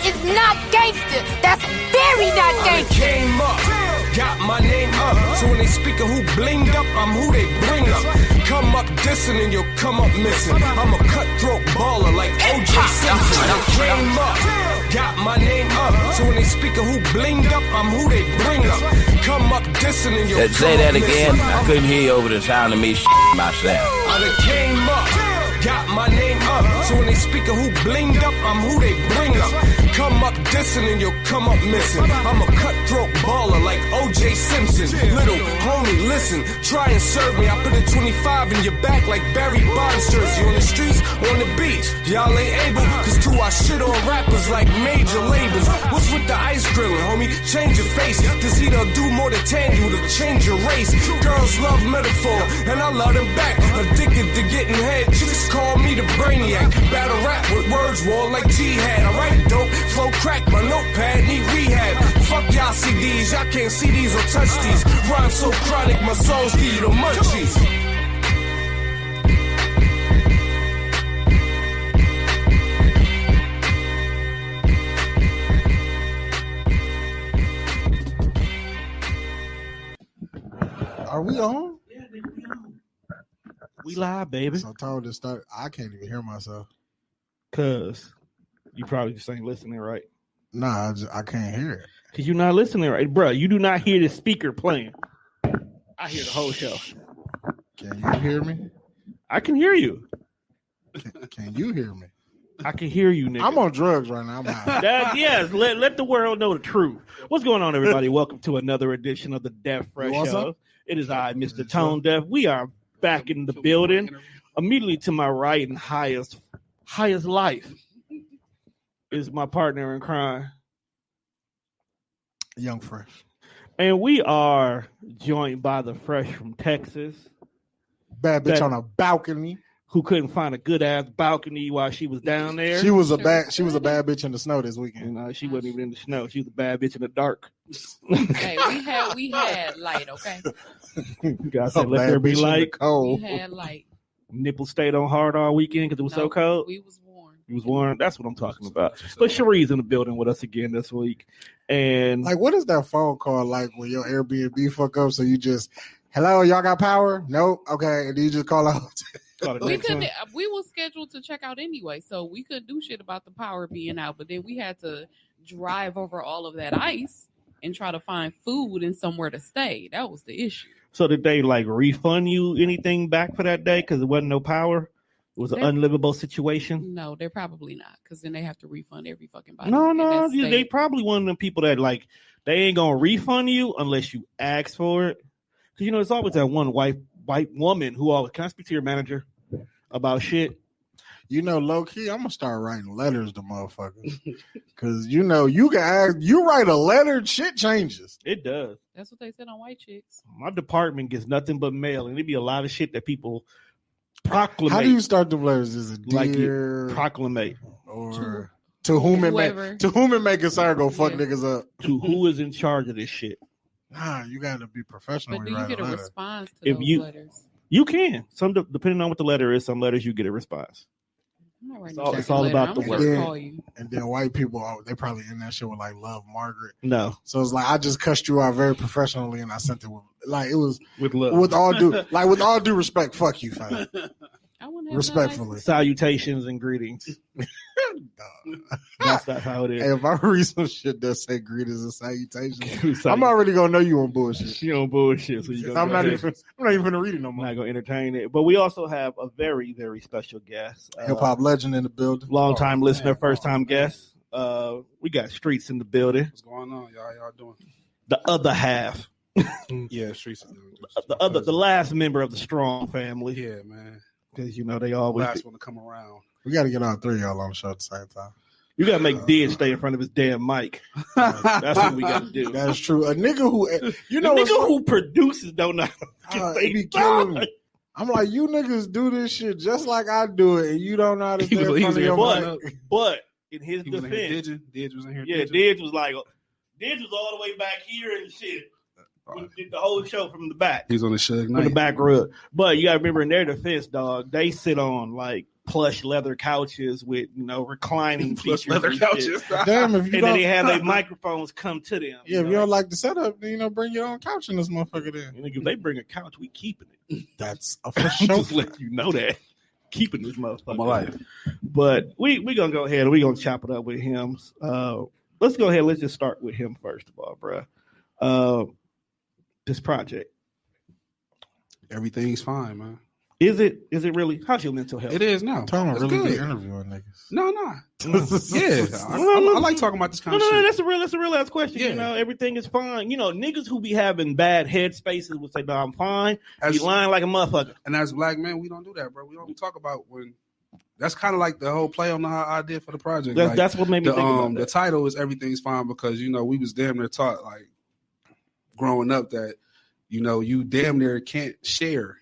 is not gangster. That's very not gangster. I came up, got my name up. So when they speak of who blinged up, I'm who they bring up. Come up dissing and you'll come up missing. I'm a cutthroat baller like O.J. Simpson. I came up, got my name up. So when they speak of who blinged up, I'm who they bring up. Come up dissing and you'll come Say that up again. missing. I couldn't hear you over the sound of me myself. I done came up, got my name up. So when they speak of who blinged up, I'm who they bring up. Come up dissing and you'll come up missing. I'm a cutthroat baller like O.J. Simpson. Little homie, listen, try and serve me. I put a 25 in your back like Barry Bonds jersey. On the streets, on the beach, y'all ain't able. Cause to our shit on rappers like major labels. What's with the ice grilling, homie? Change your face. This heat'll do more to tan you to change your race. Girls love metaphor, and I love them back. Addicted to getting head, chicks call me the brainiac. Battle rap with words, war like jihad. I write dope, flow crack, my notepad need rehab. Fuck y'all CDs, y'all can't see these or touch these. Rhyme so chronic, my songs give you the munchies. Are we on? Yeah, we on. We live, baby. So told to start. I can't even hear myself. Cause you probably just ain't listening right. Nah, I can't hear it. Cause you're not listening right, bro. You do not hear the speaker playing. I hear the whole show. Can you hear me? I can hear you. Can you hear me? I can hear you, nigga. I'm on drugs right now. I'm high. Yes, let the world know the truth. What's going on, everybody? Welcome to another edition of the Deaf Fresh Show. Up? It is I, Mr. Tone Deaf. We are back in the building. Immediately to my right and highest life is my partner in crime, Young Fresh. and we are joined by the Fresh from Texas, Bad bitch on a balcony. who couldn't find a good ass balcony while she was down there. She was a bad bitch in the snow this weekend. And she wasn't even in the snow. She was a bad bitch in the dark. Hey, we had light, okay? God said, let there be light. We had light. Nipple stayed on hard all weekend because it was so cold. We was warm. He was warm. That's what I'm talking about. But Cherie's in the building with us again this week. And Like, what is that phone call like when your Airbnb fuck up? So you just, hello, y'all got power? Nope. Okay. And then you just call out. We couldn't. We were scheduled to check out anyway, so we couldn't do shit about the power being out. But then we had to drive over all of that ice and try to find food and somewhere to stay. That was the issue. so did they like refund you anything back for that day because there wasn't no power? It was an unlivable situation. No, they're probably not, because then they have to refund every fucking body. No, they probably one of them people that like they ain't gonna refund you unless you ask for it. Because there's always that one white woman who always, can I speak to your manager about shit? Low key, I'm gonna start writing letters to motherfuckers. Cause you can ask, you write a letter, shit changes. It does. That's what they said on White Chicks. My department gets nothing but mail, and it'd be a lot of shit that people proclamate. How do you start the letters? Is it like dear proclamate or to whom it may concern? Go fuck niggas up. To who is in charge of this shit? Nah, you got to be professional. But do you get a response to if those you, letters? You can. Some depending on what the letter is. Some letters you get a response. It's all about the work. And then white people, they probably in that shit with like love Margaret. No, so it's like I just cussed you out very professionally, and I sent it with like it was with love, with all due respect. Fuck you, fam. Respectfully, salutations and greetings. That's not how it is. Hey, if I read some shit that say greetings and salutations, I'm already gonna know you on bullshit. You on bullshit, so I'm not even gonna read it no more. I'm not gonna entertain it. But we also have a very, very special guest, hip hop legend in the building, long time listener, first time guest. We got Streets in the building. What's going on, y'all? Y'all doing? The other half. Yeah, Streets. The last member of the Strong family. Yeah, man. Because they always last one to come around. We got to get all three of y'all on the show at the same time. You got to make Did stay in front of his damn mic. That's what we got to do. That's true. A nigga who, who produces don't know. It be killing me. I'm like, you niggas do this shit just like I do it, and you don't know how to stay in front of your mic. But in his defense, Didge was in here. Yeah, Didge was all the way back here and shit. We did the whole show from the back. He's on the Suge Knight. From the back rug. But you got to remember, in their defense, dog, they sit on like plush leather couches with reclining Plus features. leather and shit. couches. Damn, if you And then don't, they have their microphones come to them. yeah, if you don't like the setup, then bring your own couch in this motherfucker. Then If they bring a couch, we keeping it. that's a for I'm sure. just letting you know that. Keeping this motherfucker. My life. But we gonna go ahead and we gonna chop it up with him. Let's go ahead. Let's just start with him first of all, bro. This project. Everything's fine, man. Is it really? How's your mental health? It is now. Trying to It's really be good. interviewing niggas. No. Yeah, I like talking about this kind No, of shit. that's a real ass question. Yeah. Everything is fine. Niggas who be having bad head spaces will say, "No, I'm fine." As- Be lying like a motherfucker. And as black men, we don't do that, bro. We don't talk about when. That's kind of like the whole play on how I did for the project. Like, That's what made me the think about the that. title is Everything's Fine because we was damn near taught like growing up that you damn near can't share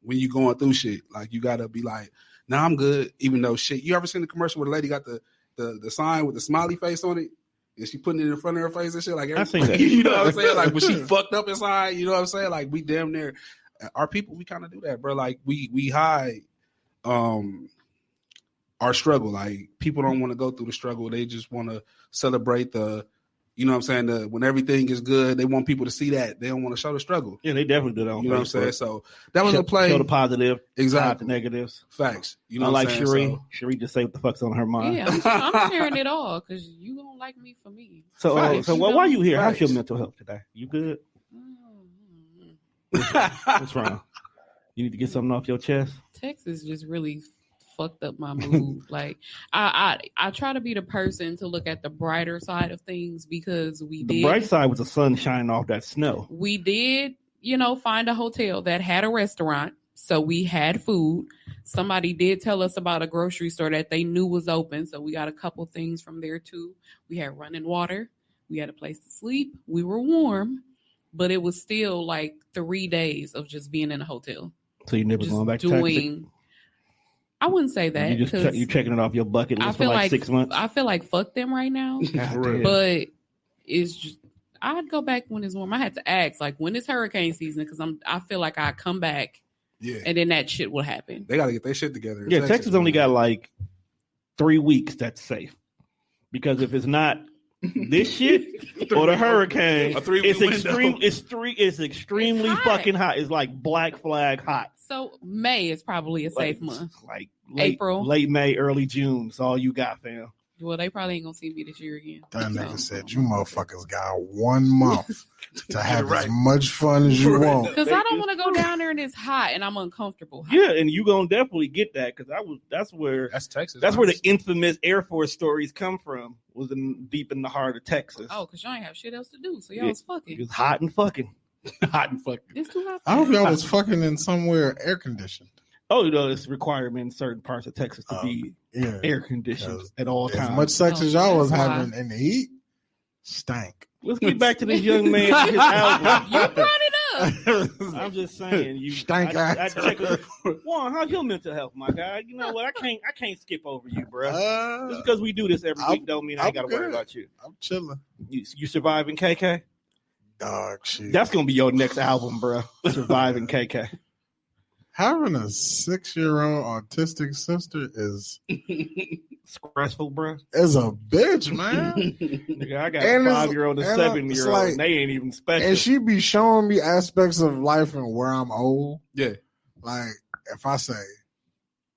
when you going through shit. Like you gotta be like, nah, I'm good, even though shit. You ever seen the commercial where the lady got the sign with the smiley face on it? And she putting it in front of her face and shit. Like I seen that. You know what I'm saying? Like when she fucked up inside, you know what I'm saying? Like we damn near our people, we kind of do that, bro. Like we hide our struggle. Like people don't want to go through the struggle. They just want to celebrate when everything is good, they want people to see that. They don't want to show the struggle. Yeah, they definitely do that on You know what I'm saying? Facebook. So that was a play. Show the positive, hide the Exactly. negatives. Facts. You know Unlike what I'm saying? Cherie just say what the fuck's on her mind. Yeah, I'm sharing it all because you don't like me for me. So, Facts. why you here? How's Facts. your mental health today? You good? What's wrong? You need to get something off your chest. Texas just really fucked up my mood. Like I try to be the person to look at the brighter side of things because The bright side was the sun shining off that snow. we did, find a hotel that had a restaurant. So we had food. Somebody did tell us about a grocery store that they knew was open. So we got a couple things from there too. We had running water. We had a place to sleep. We were warm, but it was still like 3 days of just being in a hotel. So you never Just going back to Texas? doing. I wouldn't say that. You just 'cause you checking it off your bucket I list for feel like like 6 months. I feel like fuck them right now. God real. damn. But it's just I'd go back when it's warm. I had to ask like when is hurricane season because I feel like I come back Yeah. and then that shit will happen. They got to get their shit together. in Yeah, Texas only man. got like 3 weeks that's safe. Because if it's not this shit or the hurricane, A 3 week it's extreme. window. It's extremely It's hot. fucking hot. It's like black flag hot. So May is probably a safe Like- month. Like April. late May, early June. That's all you got, fam. Well, they probably ain't gonna see me this year again. That nigga So- said, you motherfuckers got 1 month to have Right. as much fun as you Right. want. Because I don't want to go down there and it's hot and I'm uncomfortable. Yeah, and you gonna definitely get that because that's where That's Texas. that's where the infamous Air Force stories come from. Was deep in the heart of Texas. Oh, because y'all ain't have shit else to do, so y'all Yeah. was It fucking. was hot and fucking. hot and fucking. It's too hot. I hope y'all was fucking in somewhere air conditioned. Oh, it's a requirement in certain parts of Texas to be Yeah. air conditioned Because at all As times. much sex as y'all was That's why. having in the heat, stank. Let's get back to this young man and his album. You brought it up. I'm just saying, you Stank I ass. check with Juan, how's your mental health, my guy? You know what? I can't skip over you, bro. Just because we do this every I'm- week don't mean I ain't I'm gotta worry good. about you. I'm chilling. You surviving KK? Dog shit. That's gonna be your next album, bro. Surviving KK. Having a 6-year-old autistic sister is Stressful, bro. a bitch, man. Nigga, I got And a it's- 5-year-old and a and it's 7-year-old, like- and they ain't even special. And she be showing me aspects of life and where I'm old. Yeah. Like if I say,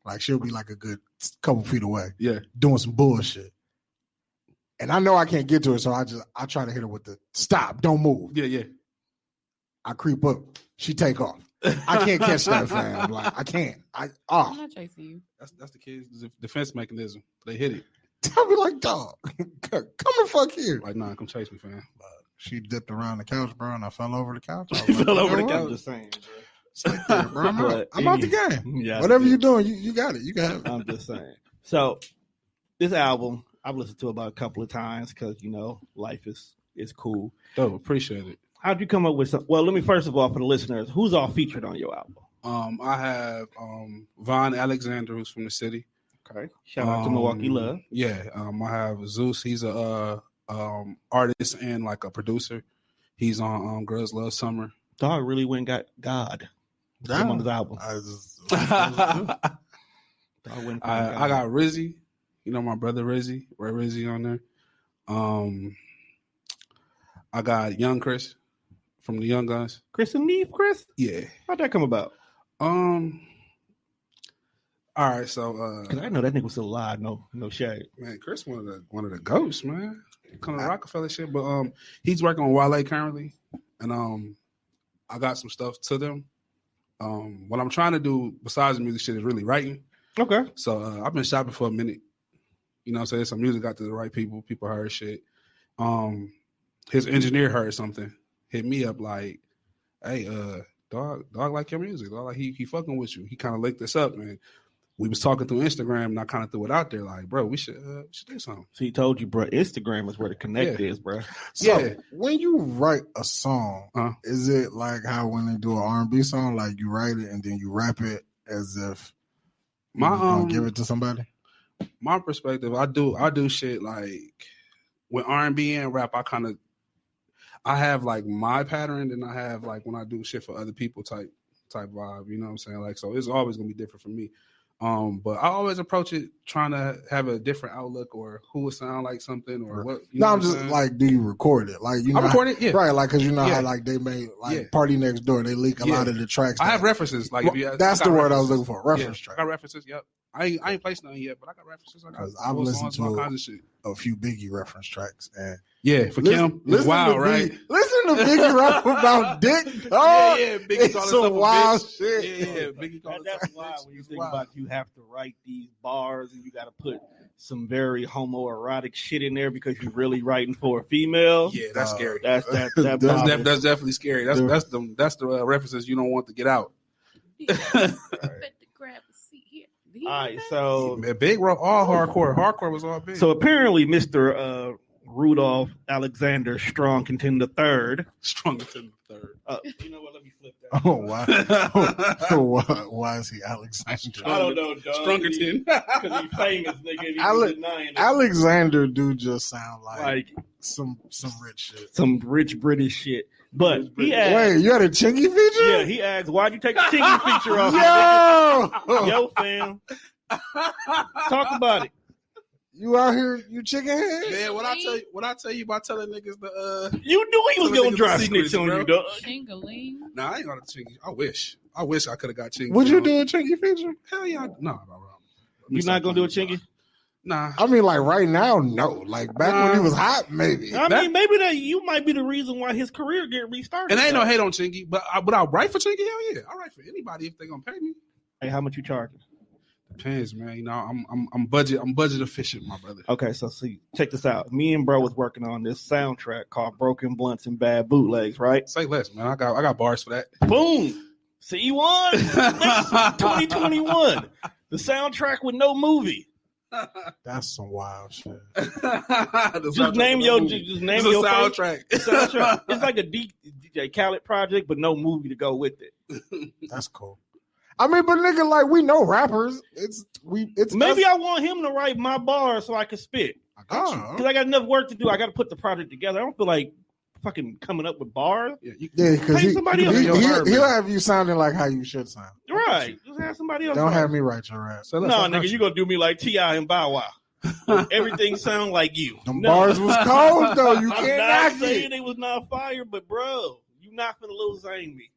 like she'll be like a good couple feet away Yeah. doing some bullshit. And I know I can't get to her, so I try to hit her with the stop, don't move. Yeah. Yeah. I creep up, she take off. I can't catch that, fam. Like I can't. I'm Oh, not chasing you. That's the kids' defense mechanism. They hit it. I'll be like, dog, come and fuck here. Like, nah, come chase me, fam. She dipped around the couch, bro, and I fell over the couch. I was You like, fell you over know the what? I'm just saying, bro. It's like, yeah, bro, I'm out. But I'm out the game. Yeah, Whatever you're doing, you got it. You got it. I'm just saying. So this album, I've listened to about a couple of times because life is cool. Dope. Appreciate it. How'd you come up with some? Well, let me first of all, for the listeners, who's all featured on your album? I have Von Alexander, who's from the city. Okay. Shout out to Milwaukee Love. Yeah. I have Zeus. He's a artist and like a producer. He's on Girls Love Summer. Dog really went and got God. Put him on his album. I just- I got Rizzy. You know my brother Rizzy. Ray Rizzy on there. I got Young Chris from the Young Guns. Chris and Neve, Chris? Yeah. How'd that come about? All right, so Cause I know that nigga was still alive. No shade. man, Chris one of the ghosts, man. Kind of Rockefeller shit, but he's working on Wale currently, and I got some stuff to them. What I'm trying to do besides the music shit is really writing. Okay. So I've been shopping for a minute. You know what I'm saying? Some music got to the right people. People heard shit. His engineer heard something. Hit me up like, hey, dog like your music. Dog, like he fucking with you. He kind of linked this up, man. We was talking through Instagram, and I kind of threw it out there like, bro, we should do something. So he told you, bro, Instagram is where the connect is, bro. So when you write a song, is it like how when they do an R&B song, like you write it and then you rap it as if you're gonna give it to somebody? My perspective, I do shit like with R&B and rap. I have like my pattern, and I have like when I do shit for other people type vibe. You know what I'm saying? Like, so it's always gonna be different for me. But I always approach it trying to have a different outlook or who would sound like something or what. No, I'm just like, do you record it? Like, you know, I record it, yeah. Right, like, because you know how like they made like Party Next Door, they leak a lot of the tracks. I have references. Like, that's the word I was looking for. Reference track. I got references. Yep. I ain't placed none yet, but I got references. Because I've listened to a few Biggie reference tracks, and for Kim, it's wild, right? Listen to Biggie rap about dick. Oh, Biggie called some wild shit. Yeah, Biggie called that's why when you think about you have to write these bars and you got to put some very homoerotic shit in there because you're really writing for a female. Yeah, that's scary. That's definitely scary. That's the references you don't want to get out. All right, so big all hardcore. Hardcore was all big. So apparently, Mr. Rudolph Alexander Strong Contender III. Strong Contender III. You know what? Let me flip that. Oh, why? Why is he Alexander? I don't know, dog. Strongerton. Because he's famous, nigga. Alexander do just sound like some rich shit. Some rich British shit. But he asked, wait, you had a Chingy feature? Yeah, he asked, why'd you take the Chingy feature off? Yo, fam. Talk about it. You out here, you chicken head? Man, what I tell you about telling niggas the you knew he was gonna drop snitch on you, dog. Chingaling. Nah, I ain't got a Chingy. I wish I could have got Chingy. Would you do a Chingy feature? Hell yeah. No. You're not gonna do a Chingy? Nah. I mean, like right now, no. Like back when he was hot, maybe. I mean, maybe that you might be the reason why his career get restarted. And ain't no hate on Chingy, but I'll write for Chingy. Hell yeah, I'll write for anybody if they gonna pay me. Hey, how much you charging? Depends, man. You know, I'm budget efficient, my brother. Okay, so see, check this out. Me and bro was working on this soundtrack called Broken Blunts and Bad Bootlegs, right? Say less, man. I got bars for that. Boom. C1 2021. The soundtrack with no movie. That's some wild shit. Just name your soundtrack. Soundtrack. It's like a DJ Khaled project, but no movie to go with it. That's cool. I mean, but nigga, like we know rappers. It's maybe I want him to write my bars so I can spit. Because I got enough work to do. I got to put the project together. I don't feel like fucking coming up with bars. Yeah, because he'll have you sounding like how you should sound. Right. Just have somebody else. Don't have me write your rap. So no, nigga, you gonna do me like T.I. and Bow Wow. Everything sound like you. Them bars was cold though. You can't knock it. I'm not saying they was not fire, but bro, you not finna Lil Zane me.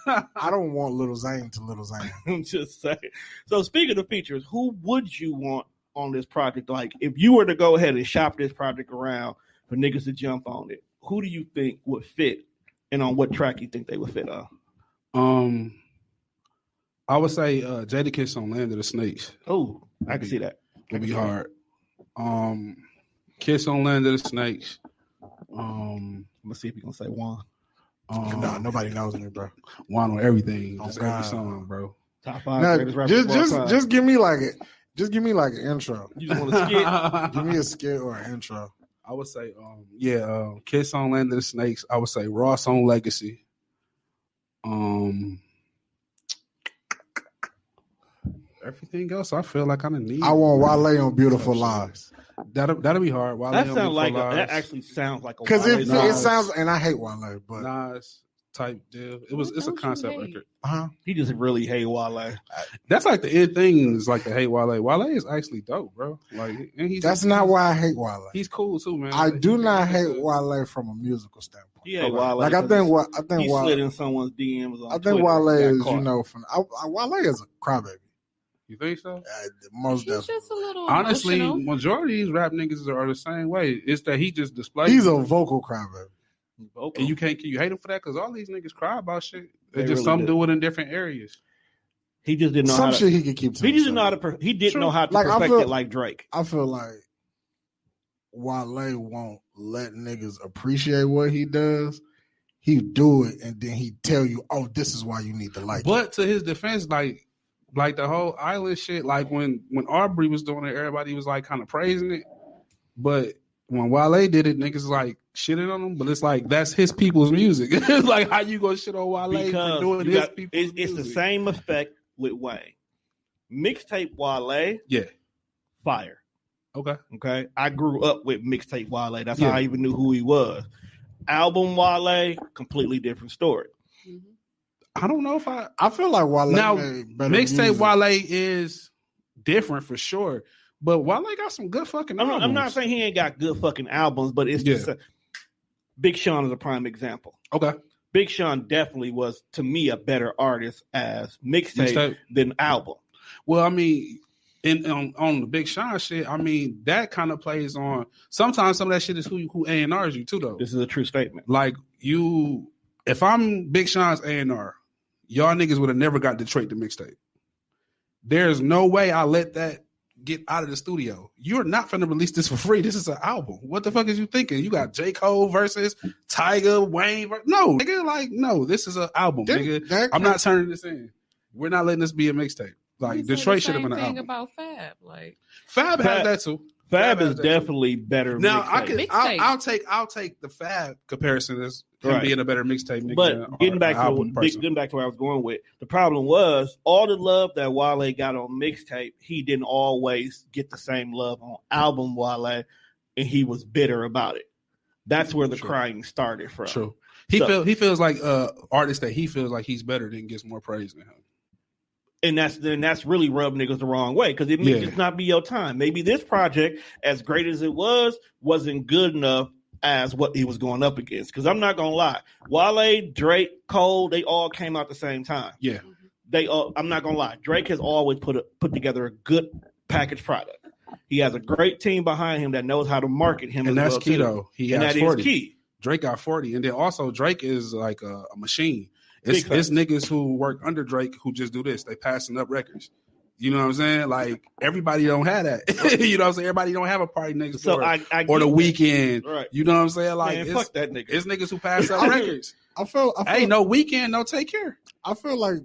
I don't want Lil Zane to Lil Zane. I'm just saying. So speaking of features, who would you want on this project? Like, if you were to go ahead and shop this project around for niggas to jump on it, who do you think would fit, and on what track you think they would fit on? I would say Jadakiss on Land of the Snakes. Oh, I can see that. It'd be hard. Kiss on Land of the Snakes. I'm gonna see if you're gonna say Juan. No, nobody knows me, bro. Juan on everything. Just every song, bro. Top 5 greatest rappers. Just give me like it. Just give me like an intro. You just want to skit? Give me a skit or an intro. I would say, Kiss on Land of the Snakes. I would say Ross on Legacy. Everything else, I feel like I need. I want Wale on Beautiful Lies. That'll be hard. Wale that actually sounds like a because it sounds, and I hate Wale, but Nas. type deal. It's a concept record. He just really hate Wale. That's like the end thing is like the hate Wale. Wale is actually dope, bro. Like, and that's not why I hate Wale. He's cool too, man. I do not hate Wale from a musical standpoint. Yeah, Wale. Like I think he Wale slid in someone's DMs. On I think Twitter, Wale is, caught. you know, Wale is a crybaby. You think so? Most He's definitely. just a little Honestly, emotional. majority of these rap niggas are the same way. It's that he just displays. He's a vocal crybaby. And you can't hate him for that because all these niggas cry about shit. They They just really some do. do it in different areas. He just didn't know Some how to. shit he could keep to He just himself. didn't know how to. He didn't know how to Like, I perfect feel- it like Drake. I feel like Wale won't let niggas appreciate what he does. He do it and then he tell you, "Oh, this is why you need to like it." But to his defense, like the whole island shit, like when Aubrey was doing it, everybody was like kind of praising it. But when Wale did it, niggas like shitting on him. But it's like that's his people's music. It's like how you gonna shit on Wale Because for doing you his got- people's it's the music? same effect with Wayne. Mixtape Wale, Yeah. fire. Okay. I grew up with mixtape Wale. That's Yeah. how I even knew who he was. Album Wale, completely different story. I don't know if I feel like Wale now made better mixtape music. Wale is different for sure. But Wale got some good fucking albums. I'm not saying he ain't got good fucking albums, but it's just Big Sean is a prime example. Okay. Big Sean definitely was, to me, a better artist as mixtape than album. Well, I mean, on the Big Sean shit, I mean, that kind of plays on. Sometimes some of that shit is who A&Rs you too, though. This is a true statement. Like if I'm Big Sean's A&R, y'all niggas would have never got Detroit the mixtape. There's no way I let that get out of the studio. You're not finna release this for free. This is an album. What the fuck is you thinking? You got J. Cole versus Tiger, Wayne. No, nigga, like, no, this is an album, nigga. I'm not turning this in. We're not letting this be a mixtape. Like, Detroit should have been an thing album. about Fab, like Fab has that too. Fab is has that definitely better. Now mixtape. I'll take the Fab comparison as him Right. being a better mixtape nigga. But than getting an back album person. to where I was going with, the problem was all the love that Wale got on mixtape, he didn't always get the same love on album Wale, and he was bitter about it. That's where the crying started from. True. He feels like artist that he feels like he's better than gets more praise than him. And that's really rubbed niggas the wrong way because it may just not be your time. Maybe this project, as great as it was, wasn't good enough as what he was going up against. Because I'm not gonna lie, Wale, Drake, Cole, they all came out the same time. Yeah, I'm not gonna lie, Drake has always put together a good package product. He has a great team behind him that knows how to market him, and as that's well, key too. though. And Has that 40. is key. Drake got 40, and then also Drake is like a machine. Big It's niggas who work under Drake who just do this. They passing up records. You know what I'm saying? Like everybody don't have that. You know what I'm saying? Everybody don't have a party next So door I or the get that. weekend. Right. You know what I'm saying? Like Man, fuck that nigga. It's niggas who pass up records. I feel Hey, no weekend, no take care. I feel like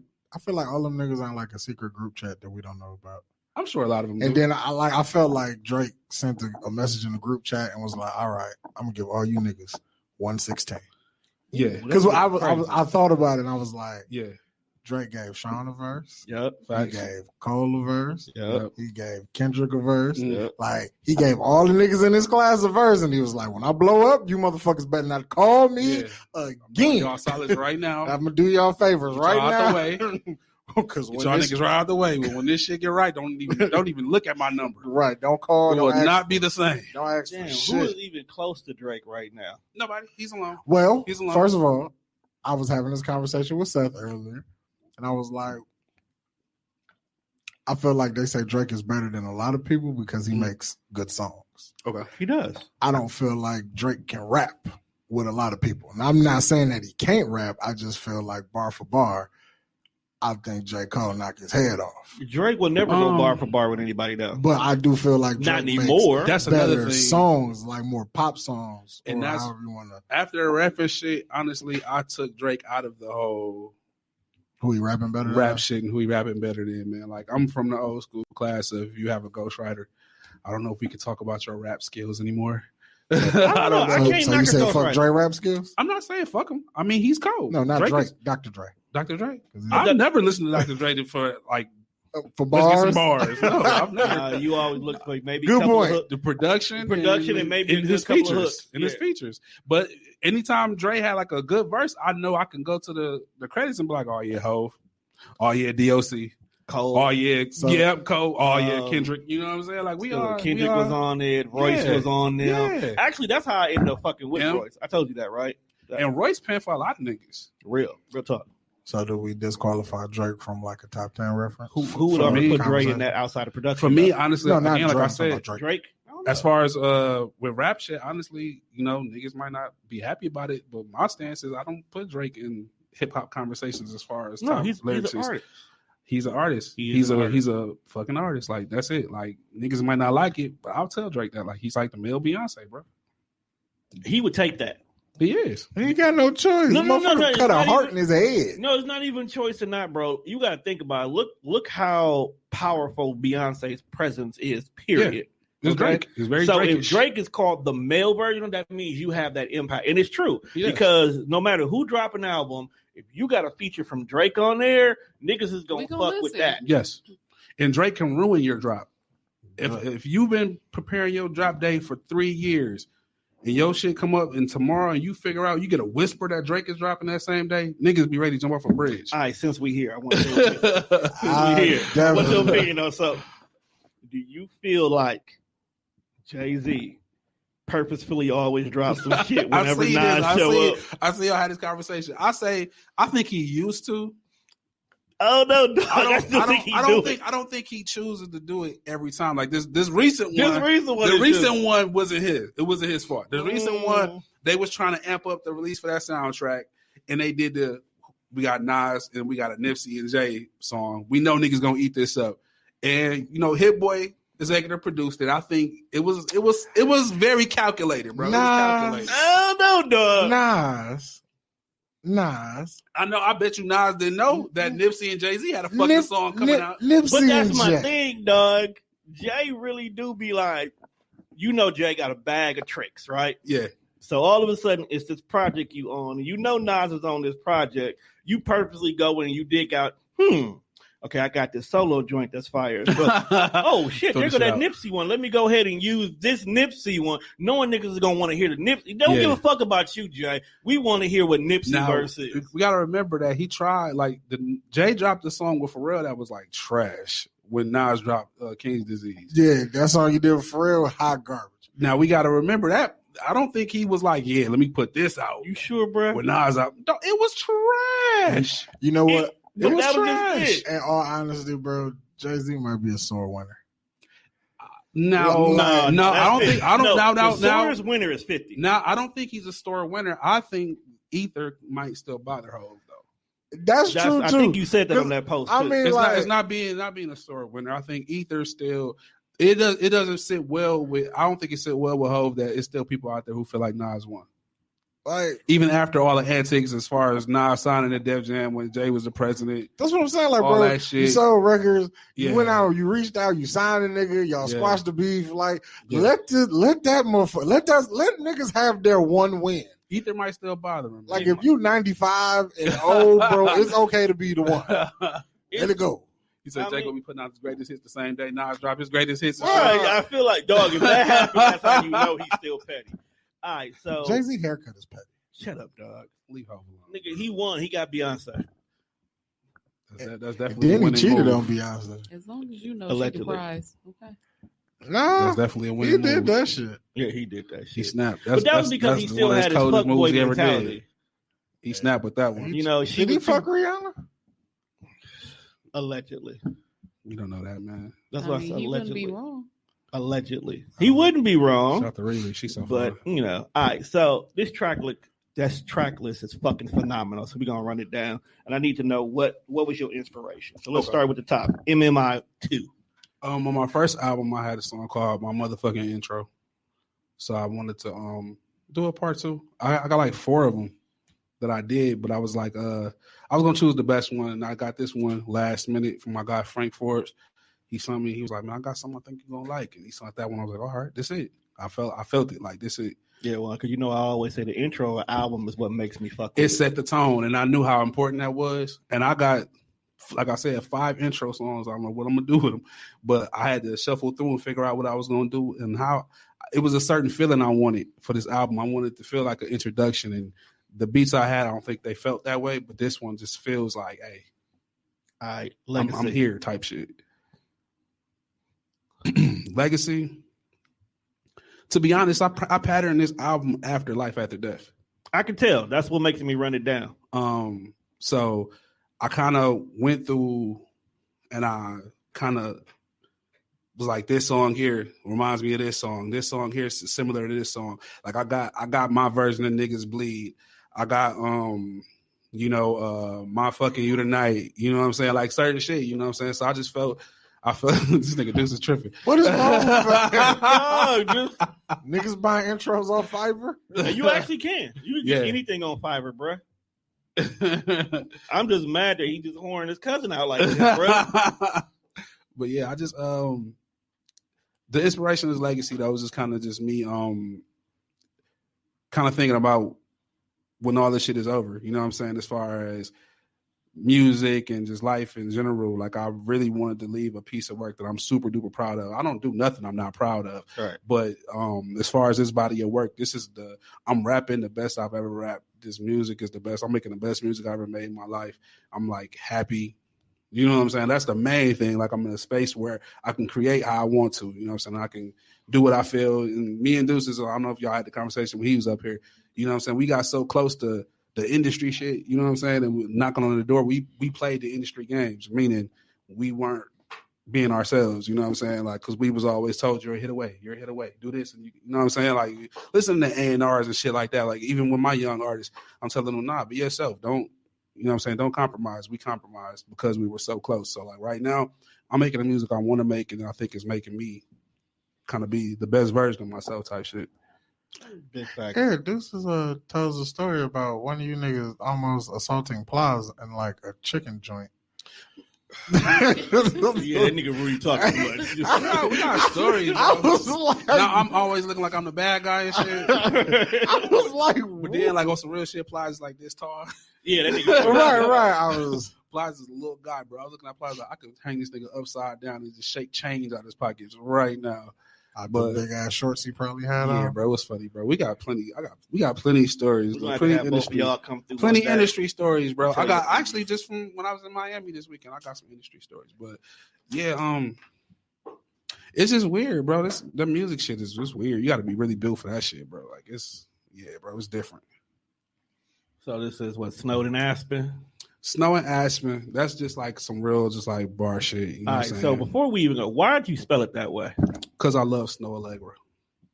all them niggas on like a secret group chat that we don't know about. I'm sure a lot of them. And do. then I felt like Drake sent a message in the group chat and was like, "All right, I'm gonna give all you niggas 116." Yeah, because I thought about it and I was like, yeah, Drake gave Sean a verse. Yep. He gave Cole a verse. Yep. He gave Kendrick a verse. Yep. Like he gave all the niggas in his class a verse, and he was like, "When I blow up, you motherfuckers better not call me again. Y'all solids right now. I'm gonna do y'all favors Get right y'all now." out the way. Because Get y'all niggas right out the way. When this shit get right, don't even look at my number. Right, don't call. It will not be the same. Don't ask Damn, for who shit. is even close to Drake right now? Nobody. He's alone. Well, He's alone. first of all, I was having this conversation with Seth earlier, and I was like, I feel like they say Drake is better than a lot of people because he makes good songs. Okay. He does. I don't feel like Drake can rap with a lot of people. And I'm not saying that he can't rap. I just feel like bar for bar, I think J. Cole knocked his head off. Drake will never go bar for bar with anybody though. But I do feel like Drake Not anymore. makes That's another better thing. songs, like more pop songs, And or that's however you want to. after the rapping shit. Honestly, I took Drake out of the whole Who he rapping better? rap than? shit and who he rapping better than, man. Like I'm from the old school class of you have a ghostwriter. I don't know if we could talk about your rap skills anymore. I don't know. I can't So knock you a said Ghost fuck Rider. Dre rap skills? I'm not saying fuck him. I mean, he's cold. No, not Drake Drake. is- Dr. Dre. Dr. Dre. he- I've never listened to Dr. Dre for like For Let's get bars. some bars. No, I've never. You always look for maybe Good a couple point. of hooks. The production and maybe in a his couple of features. hooks. In his features. But anytime Dre had like a good verse, I know I can go to the credits and be like, oh yeah, Hov. Oh yeah, DOC. Cole. Oh yeah, Cole. Oh yeah, Kendrick. You know what I'm saying? Like Kendrick was on it. Royce was on them. Yeah. Actually, that's how I ended up fucking with Yeah. Royce. I told you that, right? And Royce paying for a lot of niggas. Real talk. So do we disqualify Drake from like a top 10 reference? Who would For already me, put Dre in that outside of production? For me, though? honestly, No, not again, Drake. like I I'm talking said, about Drake. I don't know. as far as with rap shit, honestly, you know, niggas might not be happy about it, but my stance is I don't put Drake in hip hop conversations as far as top he's lyricists. an artist. He's an artist. He's a fucking artist. Like that's it. Like niggas might not like it, but I'll tell Drake that. Like he's like the male Beyonce, bro. He would take that. He is. He ain't got no choice. No, Motherfucker it's cut a not heart even- in his head. No, it's not even choice or not, bro. You got to think about it. Look how powerful Beyonce's presence is. Period. It's Okay? Drake. It's very So Drake-ish. if Drake is called the male version, that means you have that impact, and it's true Yeah. because no matter who drop an album, if you got a feature from Drake on there, niggas is gonna We fuck gonna with listen. that. Yes. And Drake can ruin your drop. If you've been preparing your drop day for 3 years and your shit come up and tomorrow and you figure out you get a whisper that Drake is dropping that same day, niggas be ready to jump off a bridge. All right, since we here, I want to since we here. What's your Definitely. opinion on something? Do you feel like Jay-Z purposefully always drops some shit whenever I see Nas this. show up? I see y'all had this conversation. I think he used to. Oh no, dog, I still think he do it. I don't think he chooses to do it every time. Like this recent This one. recent one The is recent just- one wasn't his. It wasn't his fault. The recent one, Mm. they was trying to amp up the release for that soundtrack, and they did we got Nas and we got a Nipsey and Jay song. We know niggas gonna eat this up, and you know Hit Boy executive produced it. I think it was very calculated, bro. It was calculated. Oh no, dog. Nas. I know. I bet you Nas didn't know that Nipsey and Jay-Z had a fucking song coming out. Nipsey But that's and my Jay. thing, dog. Jay really do be like, you know, Jay got a bag of tricks, right? Yeah. So all of a sudden, it's this project you own, and you know Nas is on this project. You purposely go in and you dig out, okay, I got this solo joint that's fire. But, oh shit, Throw there the go shit that out. Nipsey one. Let me go ahead and use this Nipsey one. Knowing niggas is gonna want to hear the Nipsey. Don't Yeah. give a fuck about you, Jay. We want to hear what Nipsey Now, verse is. we gotta remember that he tried. Like Jay dropped the song with Pharrell that was like trash when Nas dropped King's Disease. Yeah, that's all you did for real. Hot garbage. Now we gotta remember that. I don't think he was like, yeah, let me put this out. You sure, bro? When Nas out, no, it was trash. You know what? But It was that was trash. just it. In all honesty, bro, Jay-Z might be a sore winner. No, I don't think. I don't. Now, Sora's winner is 50. now, I don't think he's a store winner. I think Ether might still bother Hov though. That's true I too. think you said that on that post. I too. mean, It's like, not being a store winner. I think Ether still. It doesn't sit well with. I don't think it sit well with Hov that it's still people out there who feel like Nas won. like Even after all the antics as far as Nas signing the Def Jam when Jay was the president, that's what I'm saying. Like, all bro, that shit. you sold records. Yeah. You went out. You reached out. You signed a nigga. Y'all Yeah. squashed the beef. Like, Yeah. let that motherfucker. Let niggas have their one win. Ether might still bother him. Like, if you 95 and old, bro, it's okay to be the one. Let it go. He said I Jay mean- gonna be putting out his greatest hits the same day Nas drop his greatest hits. All right, I feel like, dog, if that happens, that's how you know he's still petty. All right, so Jay-Z haircut is petty. shut up, dog. Leave Hov alone. Nigga, he won. He got Beyonce. That's definitely a Then he winning cheated move. on Beyonce. As long as you know Allegedly. she the prize. Okay. Nah, That's definitely a he winning did move. that shit. Yeah, he did that He shit. snapped. But that was because he that's still one of had his coldest fuckboy moves he ever mentality. did. He snapped with that one. You know, she Did he was fuck Rihanna? allegedly. You don't know that, man. That's why I I said mean, he wouldn't allegedly. be wrong. Allegedly, he wouldn't be wrong. Shout out to Riri. She's so But fun. you know, all right. So this track list is fucking phenomenal. So we're gonna run it down, and I need to know what was your inspiration. So let's Okay. start with the top. MMI 2. On my first album, I had a song called "My Motherfucking Intro," so I wanted to do a part two. I got like 4 of them that I did, but I was like, I was gonna choose the best one, and I got this one last minute from my guy Frank Forbes. He sent me. He was like, "Man, I got something I think you're gonna like," and he sent that one. I was like, "All right, this it." I felt it like this it. Yeah, well, because you know I always say the intro of an album is what makes me fuck. It with set the tone, and I knew how important that was. And I got like I said, 5 intro songs. I don't know what I'm gonna do with them, but I had to shuffle through and figure out what I was gonna do and how. It was a certain feeling I wanted for this album. I wanted to feel like an introduction, and the beats I had, I don't think they felt that way, but this one just feels like, hey, I'm here type shit. Legacy. To be honest, I patterned this album after Life After Death. I can tell. That's what makes me run it down. So I kind of went through and I kind of was like, this song here reminds me of this song. This song here is similar to this song. Like I got my version of Niggas Bleed. I got My Fucking You Tonight. You know what I'm saying? Like certain shit, you know what I'm saying? So I felt this nigga Deuce is tripping. What is wrong with that? Niggas buying intros off Fiverr? You actually can. You can get anything on Fiverr, bro. I'm just mad that he just whoring his cousin out like this, bro. But yeah, I just the inspiration of his legacy though was just kind of just me kind of thinking about when all this shit is over. You know what I'm saying? As far as music and just life in general, like I really wanted to leave a piece of work that I'm super duper proud of. I don't do nothing I'm not proud of. Right. But as far as this body of work, I'm rapping the best I've ever rapped. This music is the best. I'm making the best music I've ever made in my life. I'm like happy. You know what I'm saying? That's the main thing. Like I'm in a space where I can create how I want to. You know what I'm saying? I can do what I feel. And me and Deuces, I don't know if y'all had the conversation when he was up here. You know what I'm saying? We got so close to the industry shit, you know what I'm saying? And we knocking on the door. We played the industry games, meaning we weren't being ourselves, you know what I'm saying? Like, because we was always told, you're a hit away, do this. And you know what I'm saying? Like, listen to A&Rs and shit like that. Like, even with my young artists, I'm telling them, nah, be yourself. Don't, you know what I'm saying? Don't compromise. We compromised because we were so close. So, like, right now, I'm making the music I want to make, and I think it's making me kind of be the best version of myself type shit. Big fact. Yeah, Deuces tells a story about one of you niggas almost assaulting Plaza in like a chicken joint. Yeah, that nigga really talking too much. We got stories, bro. I was like, now I'm always looking like I'm the bad guy and shit. I was like, but then like on some real shit, Plaza's like this tall. Yeah, that nigga. right. I was. Plaza's a little guy, bro. I was looking at Plaza. I could hang this nigga upside down and just shake change out of his pockets right now. But big ass shorts he probably had on. Yeah, bro, it was funny, bro. We got plenty. We got plenty of stories. Plenty industry. Y'all come through. Plenty industry stories, bro. I got actually just from when I was in Miami this weekend. I got some industry stories, but yeah, it's just weird, bro. The music shit is just weird. You got to be really built for that shit, bro. Like it's different. So this is what Snow and Aspen. Snow and Aspen. That's just like some real, just like bar shit. You know all right. So before we even go, why did you spell it that way? Because I love Snow Allegra.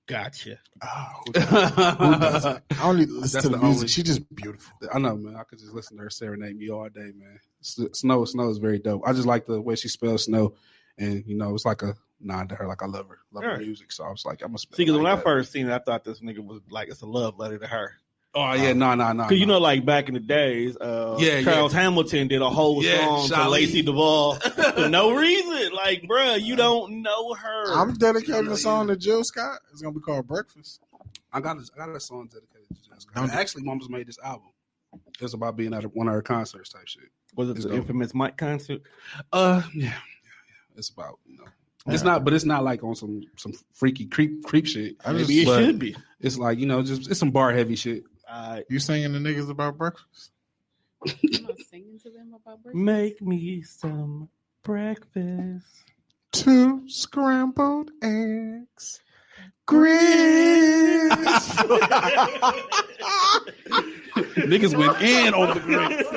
Gotcha. Oh, who does it? I only listen to the music. She's just beautiful. I know, man. I could just listen to her serenade me all day, man. Snow is very dope. I just like the way she spells Snow, and you know, it's like a nod to her. Like I love her music. So I was like, I'm gonna spell. See, because like when I first seen it, I thought this nigga was like it's a love letter to her. Oh yeah, no. Because you know, like back in the days, Charles Hamilton did a whole song to Lacey Duvall for no reason. Like, bruh, you don't know her. I'm dedicating a song to Jill Scott. It's gonna be called Breakfast. I got a song dedicated to Jill Scott. Actually, Mama's made this album. It's about being at one of her concerts type shit. Was it the infamous Mike concert? Yeah. It's about, you know. It's not like on some freaky creep shit. Maybe it should be. It's like, you know, it's some bar heavy shit. You singing the niggas about breakfast? I'm not singing to them about breakfast. Make me some breakfast. 2 scrambled eggs. Grits. Niggas went in on the grits.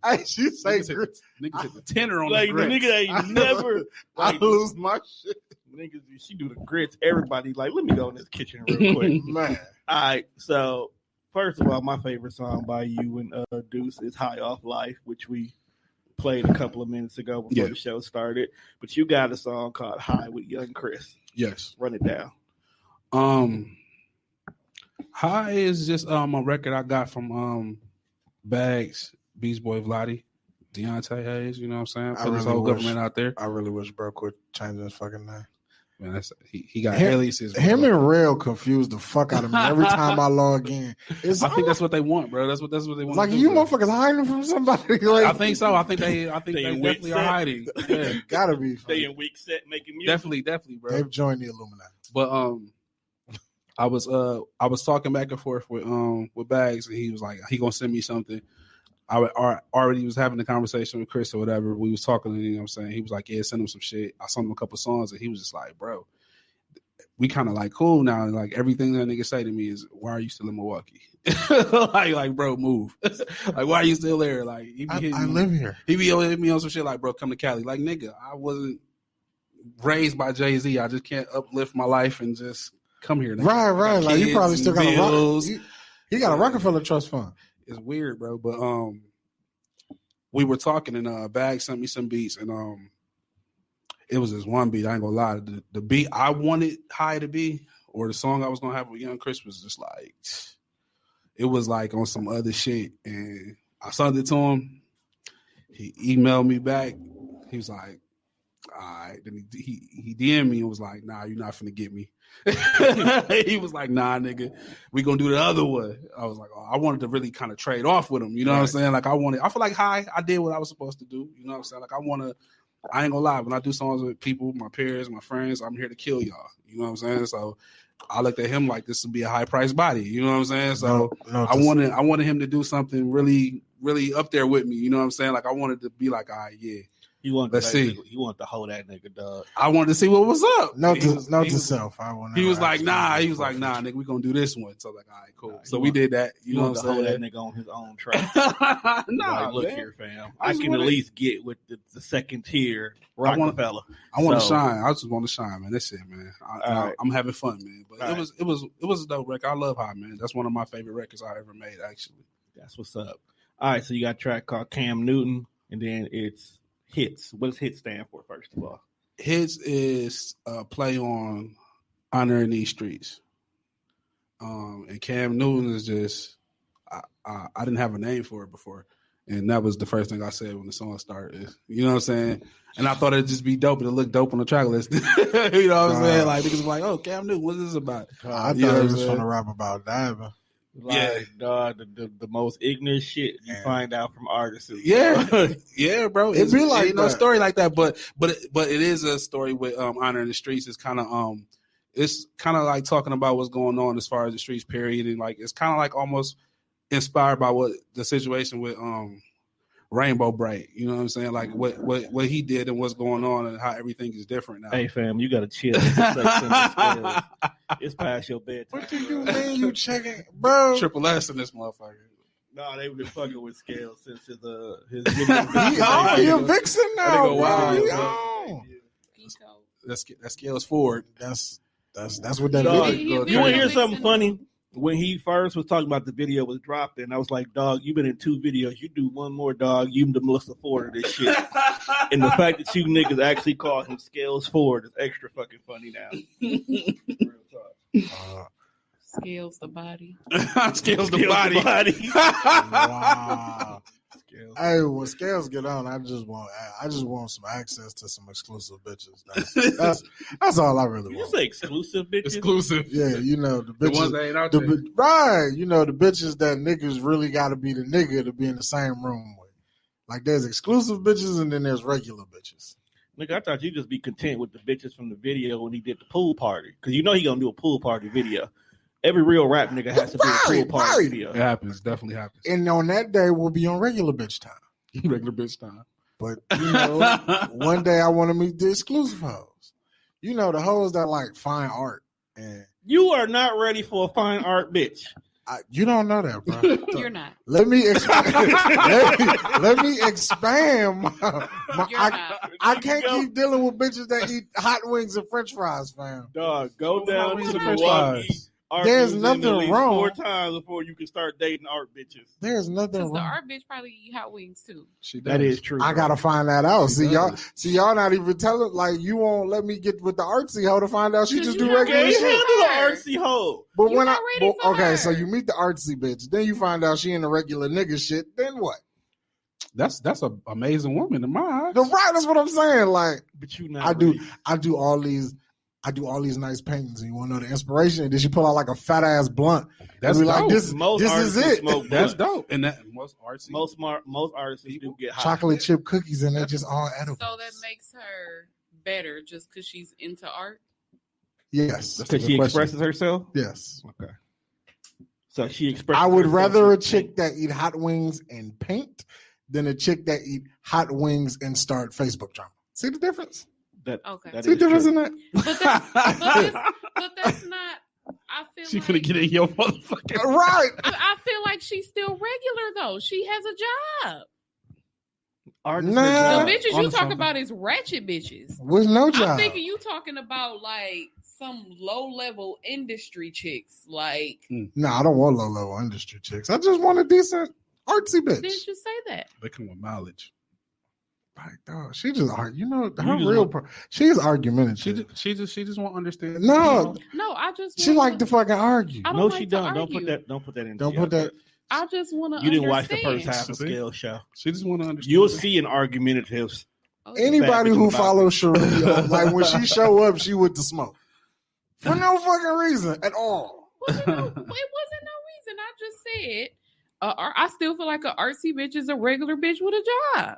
I should say grits. Niggas hit the tenor on like, the grits. Like, the nigga ain't never. I lose my shit. Niggas, she do the grits. Everybody like, let me go in this kitchen real quick. Man. All right, so first of all, my favorite song by you and Deuce is High Off Life, which we played a couple of minutes ago before the show started. But you got a song called High with Young Chris. Yes. Run it down. High is just a record I got from Bags, Beast Boy Vladi, Deontay Hayes, you know what I'm saying? Put this whole government out there. I really wish bro quit changing his fucking name. Man, he got aliases. Him and Rail confused the fuck out of me every time I log in. I think that's what they want, bro. That's what they want. Like you motherfuckers hiding from somebody. Like, I think so. I think they definitely are hiding. Yeah. Gotta be. They in weak set making music. Definitely, bro. They've joined the Illuminati. But I was talking back and forth with Bags, and he was like, he gonna send me something. I already was having a conversation with Chris or whatever. We was talking, you know what I'm saying? He was like, yeah, send him some shit. I sent him a couple songs, and he was just like, bro, we kind of like cool now. And like everything that nigga say to me is, why are you still in Milwaukee? like, bro, move. Like, why are you still there? Like, I live here. He be hitting me on some shit like, bro, come to Cali. Like, nigga, I wasn't raised by Jay-Z. I just can't uplift my life and just come here. Nigga. Right. Like, you probably still got he got a Rockefeller Trust Fund. It's weird, bro. But we were talking, and Bag sent me some beats, and it was this one beat. I ain't gonna lie, the beat I wanted High to be, or the song I was gonna have with Young Chris was just like, it was like on some other shit. And I sent it to him. He emailed me back. He was like, all right. Then he DM'd me and was like, nah, you're not finna get me. He was like, nah, nigga, we gonna do the other one. I was like, oh, I wanted to really kind of trade off with him. You know what I'm saying? Like, I feel like High, I did what I was supposed to do. You know what I'm saying? Like, I ain't gonna lie, when I do songs with people, my peers, my friends, I'm here to kill y'all. You know what I'm saying? So I looked at him like this would be a high price body. You know what I'm saying? So I wanted him to do something really, really up there with me. You know what I'm saying? Like, I wanted to be like, all right, yeah. You want Let's see. You want to hold that nigga, dog. I wanted to see what was up. Note to self. He was like, nah, nigga, we gonna do this one. So like, all right, cool. So we did that. You know what I'm saying? Hold that nigga on his own track. Nah, like, look here, fam. I can at least get with the second tier Rockefeller. I want to shine. I just want to shine, man. That's it, man. I'm having fun, man. But it was a dope record. I love High, man. That's one of my favorite records I ever made, actually. That's what's up. All right, so you got a track called Cam Newton, and then it's Hits. What does Hits stand for, first of all? Hits is a play on Honor in These Streets. And Cam Newton is just, I didn't have a name for it before. And that was the first thing I said when the song started. You know what I'm saying? And I thought it'd just be dope. It'd look dope on the track list. You know what I'm saying? Like, niggas like, oh, Cam Newton, what is this about? I thought he was trying to rap about diving. Like, dog, the most ignorant shit you find out from artists. Yeah, bro. It'd be like no story like that, but it is a story with Honor in the Streets. It's kind of like talking about what's going on as far as the streets period, and like it's kind of like almost inspired by what the situation with Rainbow Bright. You know what I'm saying? Like what he did and what's going on and how everything is different now. Hey fam, you gotta chill. It's past your bedtime. What do you mean you checking, bro? Triple S in this motherfucker. No, they've been fucking with Scales since his he a vixen now. Wow. That's Scales Ford. That's what that dog, video. You want to hear something funny? When he first was talking about the video was dropping, I was like, dog, you've been in 2 videos. You do one more, dog. You the Melissa Ford of this shit. And the fact that you niggas actually call him Scales Ford is extra fucking funny now. Real talk. Scales the body. Scales the body. Wow. Hey, when Scales get on, I just want some access to some exclusive bitches. That's all I really want. You say exclusive bitches? Exclusive. Yeah, you know the bitches. The ones that ain't out there. Right, you know the bitches that niggas really got to be the nigga to be in the same room with. Like there's exclusive bitches and then there's regular bitches. Nigga, I thought you'd just be content with the bitches from the video when he did the pool party. Because you know he gonna do a pool party video. Every real rap nigga has to do a pool party video. It happens. Definitely happens. And on that day, we'll be on regular bitch time. Regular bitch time. But, you know, one day I want to meet the exclusive hoes. You know, the hoes that like fine art. And you are not ready for a fine art bitch. You don't know that, bro. You're not. Let me expand. let me expand. I can't keep dealing with bitches that eat hot wings and French fries, fam. Dog, go down to French Milwaukee. fries. There's nothing wrong. 4 times before you can start dating art bitches. There's nothing wrong. The art bitch probably eat hot wings too. That is true. I gotta find that out. See y'all not even telling. Like you won't let me get with the artsy hoe to find out she just do regular shit. shit. Artsy hoe. But so you meet the artsy bitch, then you find out she in the regular nigga shit. Then what? That's an amazing woman in my eyes. Right, that's what I'm saying. Like, but you not. I do all these I do all these nice paintings, and you want to know the inspiration? And then she pull out like a fat ass blunt. That's and be dope. like, this Most is artists it. smoke That's blunt. dope. And that most artsy. Most artists do get high. Chocolate chip cookies, and they're just all edible. So that makes her better just because she's into art. Yes, Because she expresses herself. Yes. Okay. So she expresses. I would herself rather a through chick paint. that eat hot wings and paint than a chick that eat hot wings and start Facebook drama. See the difference? Okay. That See the is difference true. in that? But that's not. I feel She like, finna get in your motherfucking. Right. I feel like she's still regular though. She has a job. Artists Nah. are The job. bitches you honest talk something. about is ratchet bitches. With no I'm job. thinking you talking about like some low level industry chicks. Like, No, I don't want low level industry chicks. I just want a decent artsy bitch. didn't you say that? They come with mileage. Like, dog, she just you know, her just real. want- She's argumentative. She just won't understand. No, No, I just she like to fucking argue. I don't No, like she to don't. argue. Don't put that in. Don't put that. I just want to. You didn't watch the first half of See? Scale Show. She just want to understand. You'll see an argumentative. Anybody who Savage follows Cherie, like when she show up, she with the smoke for no fucking reason at all. It wasn't no reason. I just said. I still feel like an artsy bitch is a regular bitch with a job.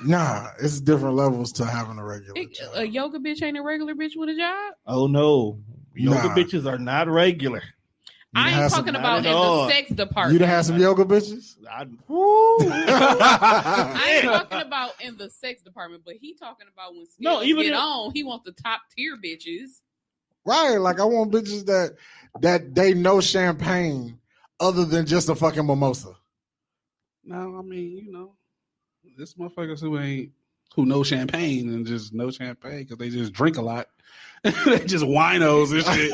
Nah, it's different levels to having a regular job. A yoga bitch ain't a regular bitch with a job. Oh no, yoga Nah. bitches are not regular. You I had ain't some- talking not about at in all. the sex department. You done had some yoga bitches? I I ain't talking about in the sex department, but he talking about when skills No, even get if- on, he want the top tier bitches. Right, like I want bitches that they know champagne other than just a fucking mimosa. No, I mean, you know, this motherfuckers who know champagne and just know champagne because they just drink a lot. They just winos and shit.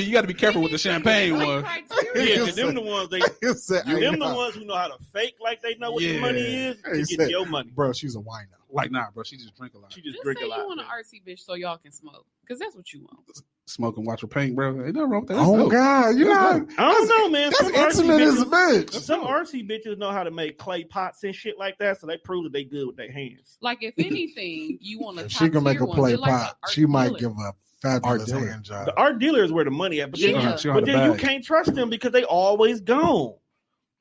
you gotta be careful with the champagne one. yeah, 'cause them the ones they. You said, Them the know. ones who know how to fake like they know what Yeah. the money is He to get said, your money. Bro, she's a wino. Like, nah, bro, she just drink a lot. She just Just drink say a lot. you want an artsy bitch so y'all can smoke, because that's what you want. Smoke and watch her paint, bro. Ain't nothing wrong with that. That's Oh dope. God, you That's know dope. I don't know, man. that's Some artsy intimate as a bitches- bitch. Some RC bitches know how to make clay pots and shit like that, so they prove that they good with their hands. Like, if anything, you want a If top she can make tier a one, play get like pot, a art she might dealer. give a fabulous Art dealer. hand job. The art dealer is where the money at, but Yeah. then, She on but the then you bag. can't trust them because they always gone.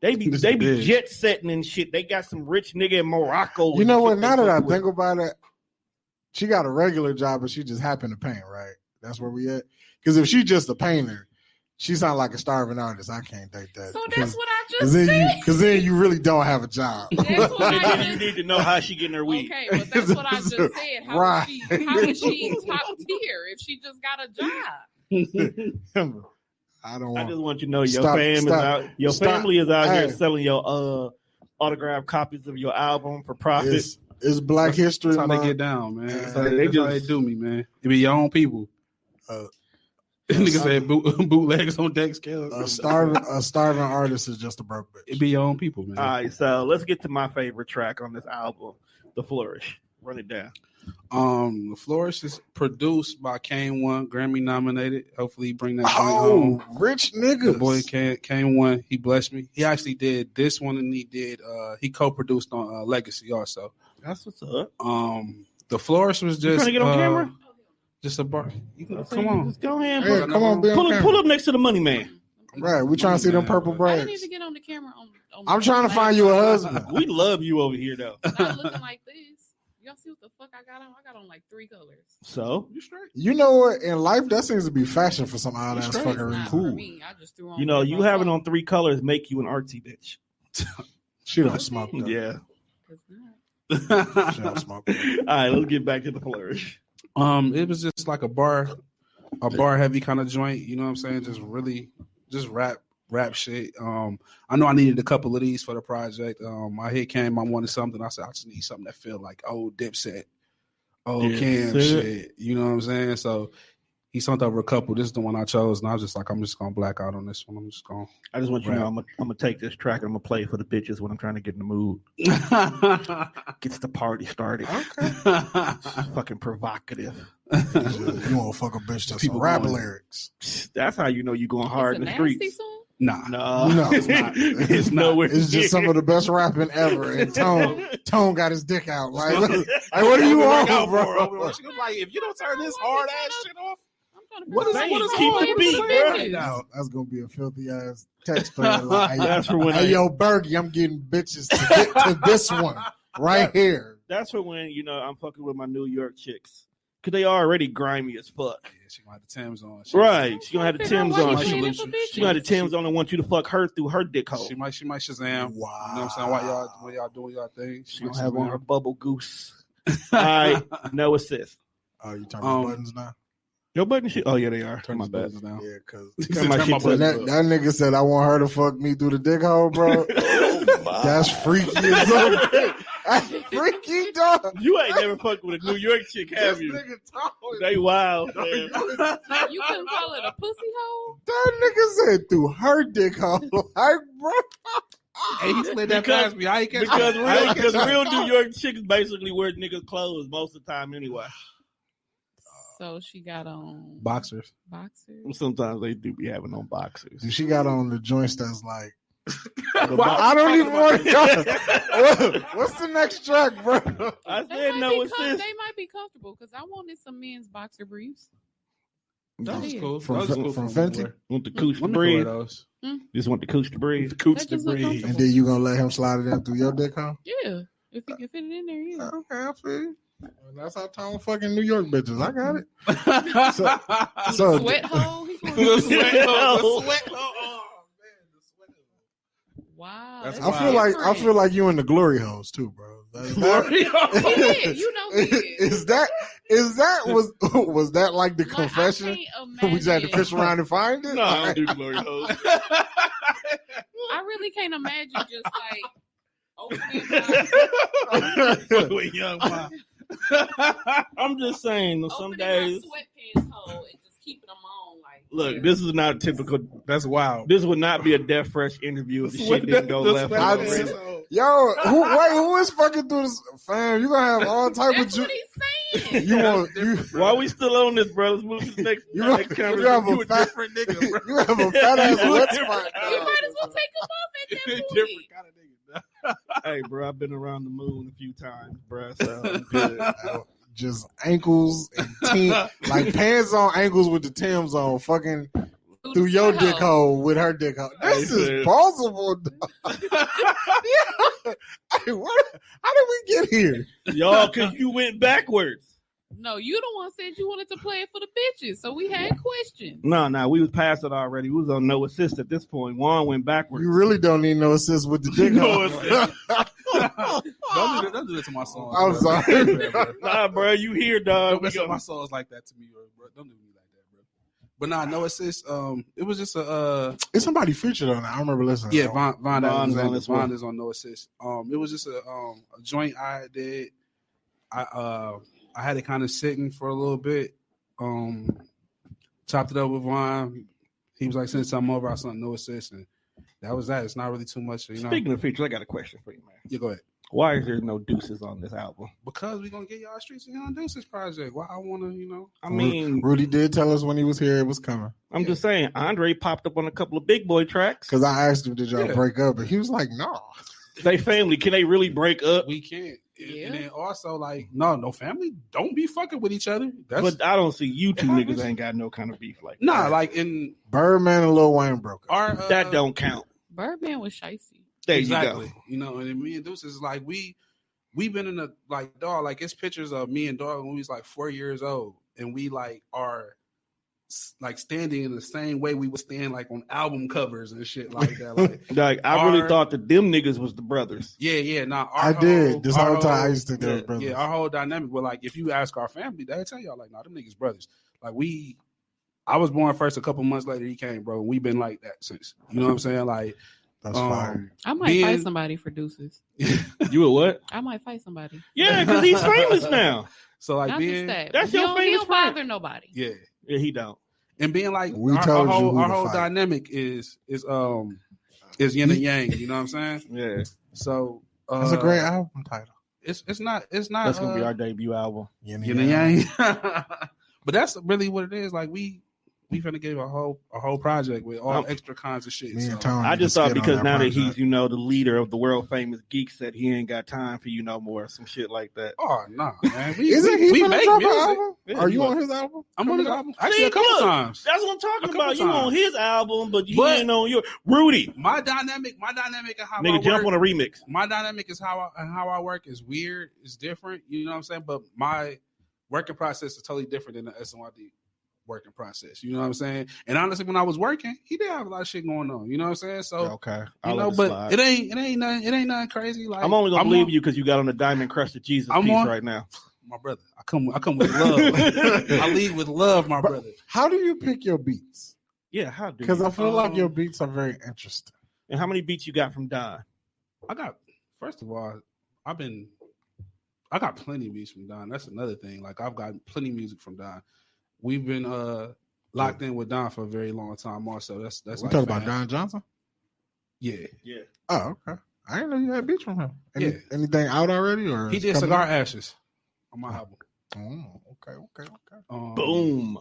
They be This they is be big. jet setting and shit. They got some rich nigga in Morocco. You and know shit what? they Now that I fuck with. think about it, she got a regular job, but she just happened to paint, right? That's where we at. Because if she just a painter, she sound like a starving artist. I can't date that. So that's what I Because just then, said. then you really don't have a job. That's what And I then you just need to know how she getting her weed. Okay, but that's what I just said. Right. How is she top tier if she just got a job? I don't I want. just want you to know your Stop, fam is stop, out. Your stop. family is out here Hey. selling your autographed copies of your album for profit. It's Black History That's how Month. they get down, man. That's how They they, that's how just- they do me, man. It be your own people. Uh, Niggas said bootlegs on deck scale. A starving artist is just a broke bitch. It be your own people, man. All right, so let's get to my favorite track on this album, "The Flourish." Run it down. The Flourish is produced by Kane One, Grammy nominated. Hopefully, he bring that joint home. Oh, rich The niggas. boy Kane One, he blessed me. He actually did this one, and he co-produced on Legacy also. That's what's up. The Flourish was You just trying to get on camera? just a bar. Come on, Just go ahead. Hey, come on, be on Pull camera. up next to the money man. Right, we trying to see them purple I didn't braids. even get on the camera. On I'm trying to find you a husband. We love you over here though. Not looking like this. Y'all see what the fuck I got on? I got on like 3 colors. So you straight? You know what? In life, that seems to be fashion for some odd ass straight. fucking It's reason. not for me. I just threw on. you know, my you having phone. on 3 colors make you an artsy bitch. She don't smoke. Though. Yeah. It's not. She don't smoke. All right, let's get back to the Flourish. It was just like a bar heavy kind of joint. You know what I'm saying? Just rap shit. I know I needed a couple of these for the project. My hit came, I wanted something. I said I just need something that feel like old Dipset, old Cam Dipset. shit. You know what I'm saying? So he sent over a couple. This is the one I chose, and I was just like, I'm just gonna black out on this one. I'm just gonna. I just want you to know Rap. I'm gonna take this track and I'm gonna play it for the bitches when I'm trying to get in the mood. Gets the party started. It's fucking provocative. You want to fuck a bitch to some People rap going- lyrics. That's how you know you going hard It's in a the nasty streets. song? Nah, No, it's not. It's nowhere. It's just some of the best rapping ever. And Tone got his dick out. Like what are you on, bro? She was like, if you don't turn this hard ass shit off, What is keep the beat, bro? No, that's gonna be a filthy ass text thread. Like, That's for when hey, yo, Bergie, I'm getting bitches to get to this one right here. That's for when I'm fucking with my New York chicks because they already grimy as fuck. yeah, she gonna have the Timbs on. Right? She gonna have the Timbs on. why She you gonna have the Timbs on and want you to fuck her through her dick hole. She might Shazam. Wow. You know what I'm saying? While y'all doing y'all thing, She gonna have on her bubble goose. All right, no assist. Oh, you turn my buttons now? Your button shit. Oh yeah, they are. Turn my my bad. buttons down. Yeah, because Turn my shit that to- nigga said I want her to fuck me through the dick hole, bro. That's freaky as fuck. That's freaky, dog. You ain't never fucked with a New York chick, have you? This nigga talking. They wild. Man. You couldn't call it a pussy hole? That nigga said through her dick hole. Like, bro. Hey, he slid that Because- past me. I ain't catch Because that. real New York chicks basically wear niggas' clothes most of the time anyway. So she got on Boxers. boxers. Sometimes they do be having on boxers. She got on the joints that's like, Why- I don't even want to. What's the next track, bro? I They said might, no be assist. they might be comfortable because I wanted some men's boxer briefs. That was Yeah. cool. From- That was cool from for Fenty? Want the cooch to Let me go breathe. with those. Just want the cooch to breathe. Cooch That to just look breathe. comfortable. And then you gonna let him slide it in through your dick hole? Yeah, if you can fit it in there, yeah. Okay, I feel you. That's how Tom fucking New York bitches. I got it. So Sweat hole. He The going- sweat hole. The sweat hole. Oh man, the sweat hole. Wow, That's that's I feel like you in the glory holes too, bro. He did. You know he did. Is that was that like the Like, confession? I can't We just had to imagine- fish around and find it. No, I don't do glory hoes. I really can't imagine just like opening With young mom. I'm just saying, some my days. sweatpants hole and just keeping them on. Like, Look, this is not typical. That's wild. This would not be a Death Fresh interview if the shit didn't go The left. sweat for no hole. reason. Yo, who is fucking through this? Fam, you gonna have all type that's of what he's saying. you want you While we still on this, bro, let's move to the next, You next have a fat different nigga, bro. you have a fat ass wet spot. You dog. might as well take them off at that point. Different kind of nigga. Hey, bro, I've been around the moon a few times, bro. So I'm good. Just ankles and like pants on ankles with the Timbs on, fucking through your the dick hole. hole with her dick hole. This Hey, is man. plausible. Dog. Yeah. Hey, how did we get here? Y'all, because you went backwards. No, you the one said you wanted to play it for the bitches, so we had questions. No, we was past it already. We was on no assist at this point. Juan went backwards. You really don't need no assist with the dick No hole. Don't do that to my songs. I'm bro. sorry. Nah, bro, you here, dog. Don't We mess up go. my songs like that to me, bro. Don't do me like that, bro. But nah, no assist. It was just a It's somebody featured on it. I remember listening. yeah, Von Von's Alexander. on this one. Von is on no assist. It was just a joint I did. I had it kind of sitting for a little bit. Chopped it up with Von. He was like, send something over. I sent no assist, and that was that. It's not really too much, you know. Speaking of features, I got a question for you, man. Yeah, go ahead. Why is there no deuces on this album? Because we're gonna get y'all Streets and Young Deuces project. Why I wanna, you know. I mean, Rudy did tell us when he was here it was coming. I'm just saying, Andre popped up on a couple of big boy tracks. Because I asked him, did y'all Yeah. break up? And he was like, no. They family, can they really break up? We can't. Yeah. And then also, like, no family. Don't be fucking with each other. That's But I don't see you two It happens. niggas ain't got no kind of beef like nah, that. like in Birdman and Lil Wayne broke up. our That don't count. Birdman was shicey. There exactly. you go. You know, and then me and Deuces is like we've been in a like dog, like it's pictures of me and dog when we was like 4 years old, and we like are like standing in the same way we would stand like on album covers and shit like that. Like, Like I really Our- thought that them niggas was the brothers. yeah. Nah, I did. This whole time I used to think they was brothers. Yeah, our whole dynamic. But like, if you ask our family, they'll tell y'all like, nah, them niggas brothers. Like I was born first. A couple months later, he came, bro. And we've been like that since. You know what I'm saying? Like, That's fire. I might Being- fight somebody for deuces. You a what? I might fight somebody. Yeah, because he's famous now. so like Not being, just that. That's He your don't- he famous don't friend. bother nobody. yeah, Yeah, he don't. and being like We our told you whole who our to whole fight. dynamic is yin and yang. You know what I'm saying? Yeah, So That's a great album title. It's not. that's gonna be our debut album. Yin yin and yang. But that's really what it is. Like we finna give a whole project with all extra kinds of shit. Me and So. Tony I just can thought skit on because that now that project. he's, the leader of the world famous Geek Set, he ain't got time for you no more. Some shit like that. Oh no, man! Isn't he we finna make drop an music. album? Yeah, Are he you was. on his album? I'm on his album actually See, a couple look, times. That's what I'm talking A couple about. You on times. his album, but you But- ain't on your Rudy. My dynamic and how I Nigga, jump work. on a remix. My dynamic is how I work is weird. It's different. You know what I'm saying? But my working process is totally different than the SNYD working process. You know what I'm saying? And honestly, when I was working, he did have a lot of shit going on. You know what I'm saying? So Okay, but it ain't nothing crazy. Like I'm only gonna I'm believe on- you because you got on the diamond crusted Jesus I'm piece on- right now. my brother. I come with love. I lead with love, my brother. How do you pick your beats? Yeah, how do? Because you? I feel like your beats are very interesting. And how many beats you got from Don? I got first of all, I got plenty of beats from Don. That's another thing. Like I've got plenty of music from Don. We've been locked in with Don for a very long time. Also, that's We like talk about fam. Don Johnson. Yeah, Yeah, Oh, okay. I didn't know you had beats from him. Yeah. Anything out already, or he it's did coming Cigar out? Ashes on my album. Oh, okay. boom.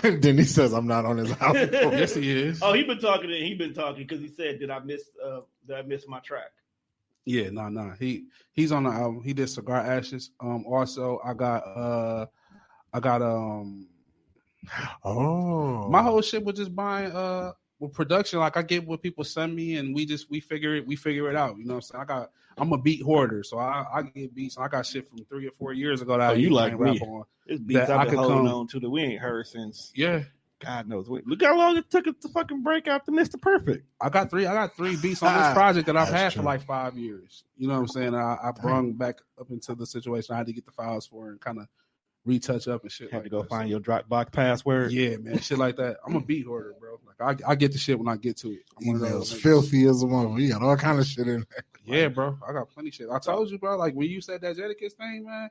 Then he says I'm not on his album. Yes, he is. Oh, he been talking because he said, "Did I miss my track?" Yeah, no. He's on the album. He did Cigar Ashes. Also, I got Oh, my whole shit was just buying with production. Like I get what people send me, and we figure it out. You know what I'm saying? I'm a beat hoarder, so I get beats. I got shit from 3 or 4 years ago that Oh, you I like ain't me. rap on. This beats That I I've been could holding come- on to that we ain't heard since Yeah, God knows when. Look how long it took us to fucking break out the Mr. Perfect. I got three beats on this project that I've That's had true. for like 5 years. You know what I'm saying? I brung back up into the situation. I had to get the files for and kind of retouch up and shit. Had like to go that. find So, your Dropbox password. yeah, man, shit like that. I'm a beat hoarder, bro. Like I get the shit when I get to it. I'm one of those emails niggas. filthy as a mother. We got all kind of shit in there. Yeah, bro. I got plenty of shit. I told you, bro. Like when you said that Jadakiss thing, man,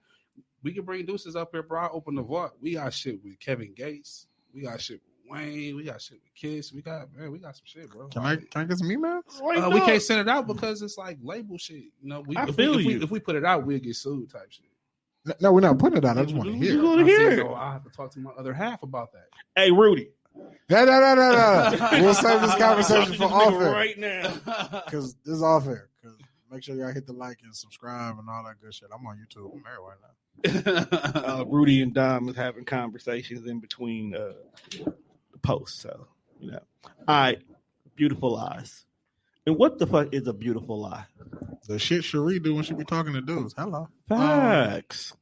we can bring Deuces up here, bro. I open the vault. We got shit with Kevin Gates. We got shit with Wayne. We got shit with Kiss. We got some shit, bro. Can I get some emails? We can't send it out because it's like label shit. You know, if we put it out, we'll get sued type shit. No, we're not putting it out. I just want to hear. You it. gonna hear it? So I have to talk to my other half about that. Hey, Rudy. No. We'll save this conversation for off air right now. because this is off air. Because make sure y'all hit the like and subscribe and all that good shit. I'm on YouTube. I'm everywhere now. Rudy and Dom was having conversations in between the posts. So, All right. Beautiful lies. And what the fuck is a beautiful lie? The shit Cherie do when she be talking to dudes. Hello. Facts.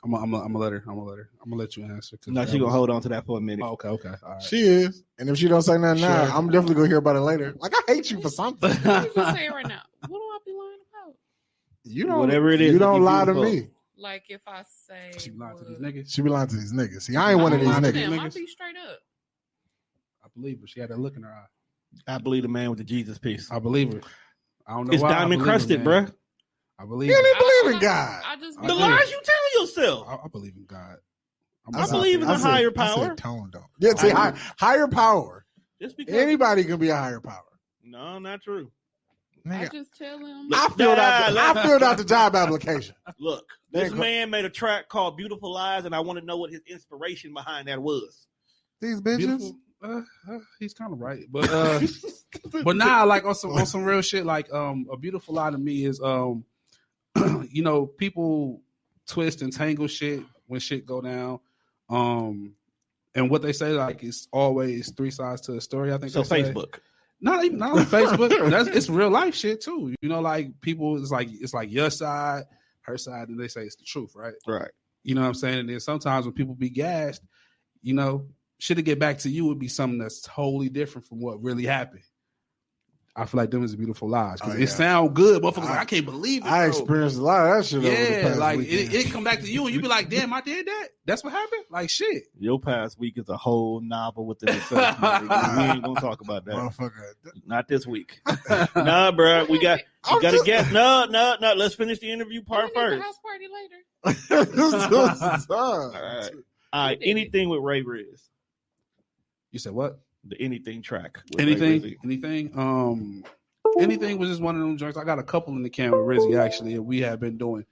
I'm gonna let her. I'm gonna let you answer. No, she gonna hold on to that for a minute. Oh, okay. All right. She is. And if she don't say nothing now, Sure. I'm definitely going to hear about it later. Like, I hate you for something. You can say it right now. What do I be lying about? You don't, Whatever it is, you don't you lie to beautiful. me. Like if I say, She lied to these what- niggas. She be lying to these niggas. See, I ain't one of these I don't lie to niggas. them. I be straight up. I believe her. She had that look in her eye. I believe the man with the Jesus piece. I believe her. I don't know It's why. I diamond believe her, crusted, man. bruh. I believe You her. didn't believe in I God. just I The do. lies you tell yourself. I believe in God. I believe in a higher I power. said tone though. Yeah, see, higher power. Just because Anybody can be a higher power. No, not true. I Nigga, just tell him. I filled out the job application. Look, this man made a track called Beautiful Lies, and I want to know what his inspiration behind that was. These bitches. Beautiful. He's kind of right, but but now like on some real shit, like a beautiful lie to me is people twist and tangle shit when shit go down, and what they say like it's always 3 sides to the story. I think So they say. Facebook. Not on Facebook. It's real life shit too. Like people, it's like your side, her side, and they say it's the truth, right? Right. You know what I'm saying? And then sometimes when people be gassed, shit to get back to you would be something that's totally different from what really happened. I feel like them is beautiful lies because Oh, yeah. it sound good. Motherfuckers like I can't believe it. I bro. experienced a lot of that shit. over the Yeah, past like weekend. it come back to you and you be like, damn, I did that. That's what happened. Like shit. Your past week is a whole novel within itself. nigga. We ain't gonna talk about that. Motherfucker. Not this week. Nah, bro. We got to get no. Let's finish the interview part We need first. the house party later. All right. Anything with Ray Riz. You said what? The anything track. with Ray Rizzy. Anything was just one of them joints. I got a couple in the can with Rizzy actually, and we have been doing.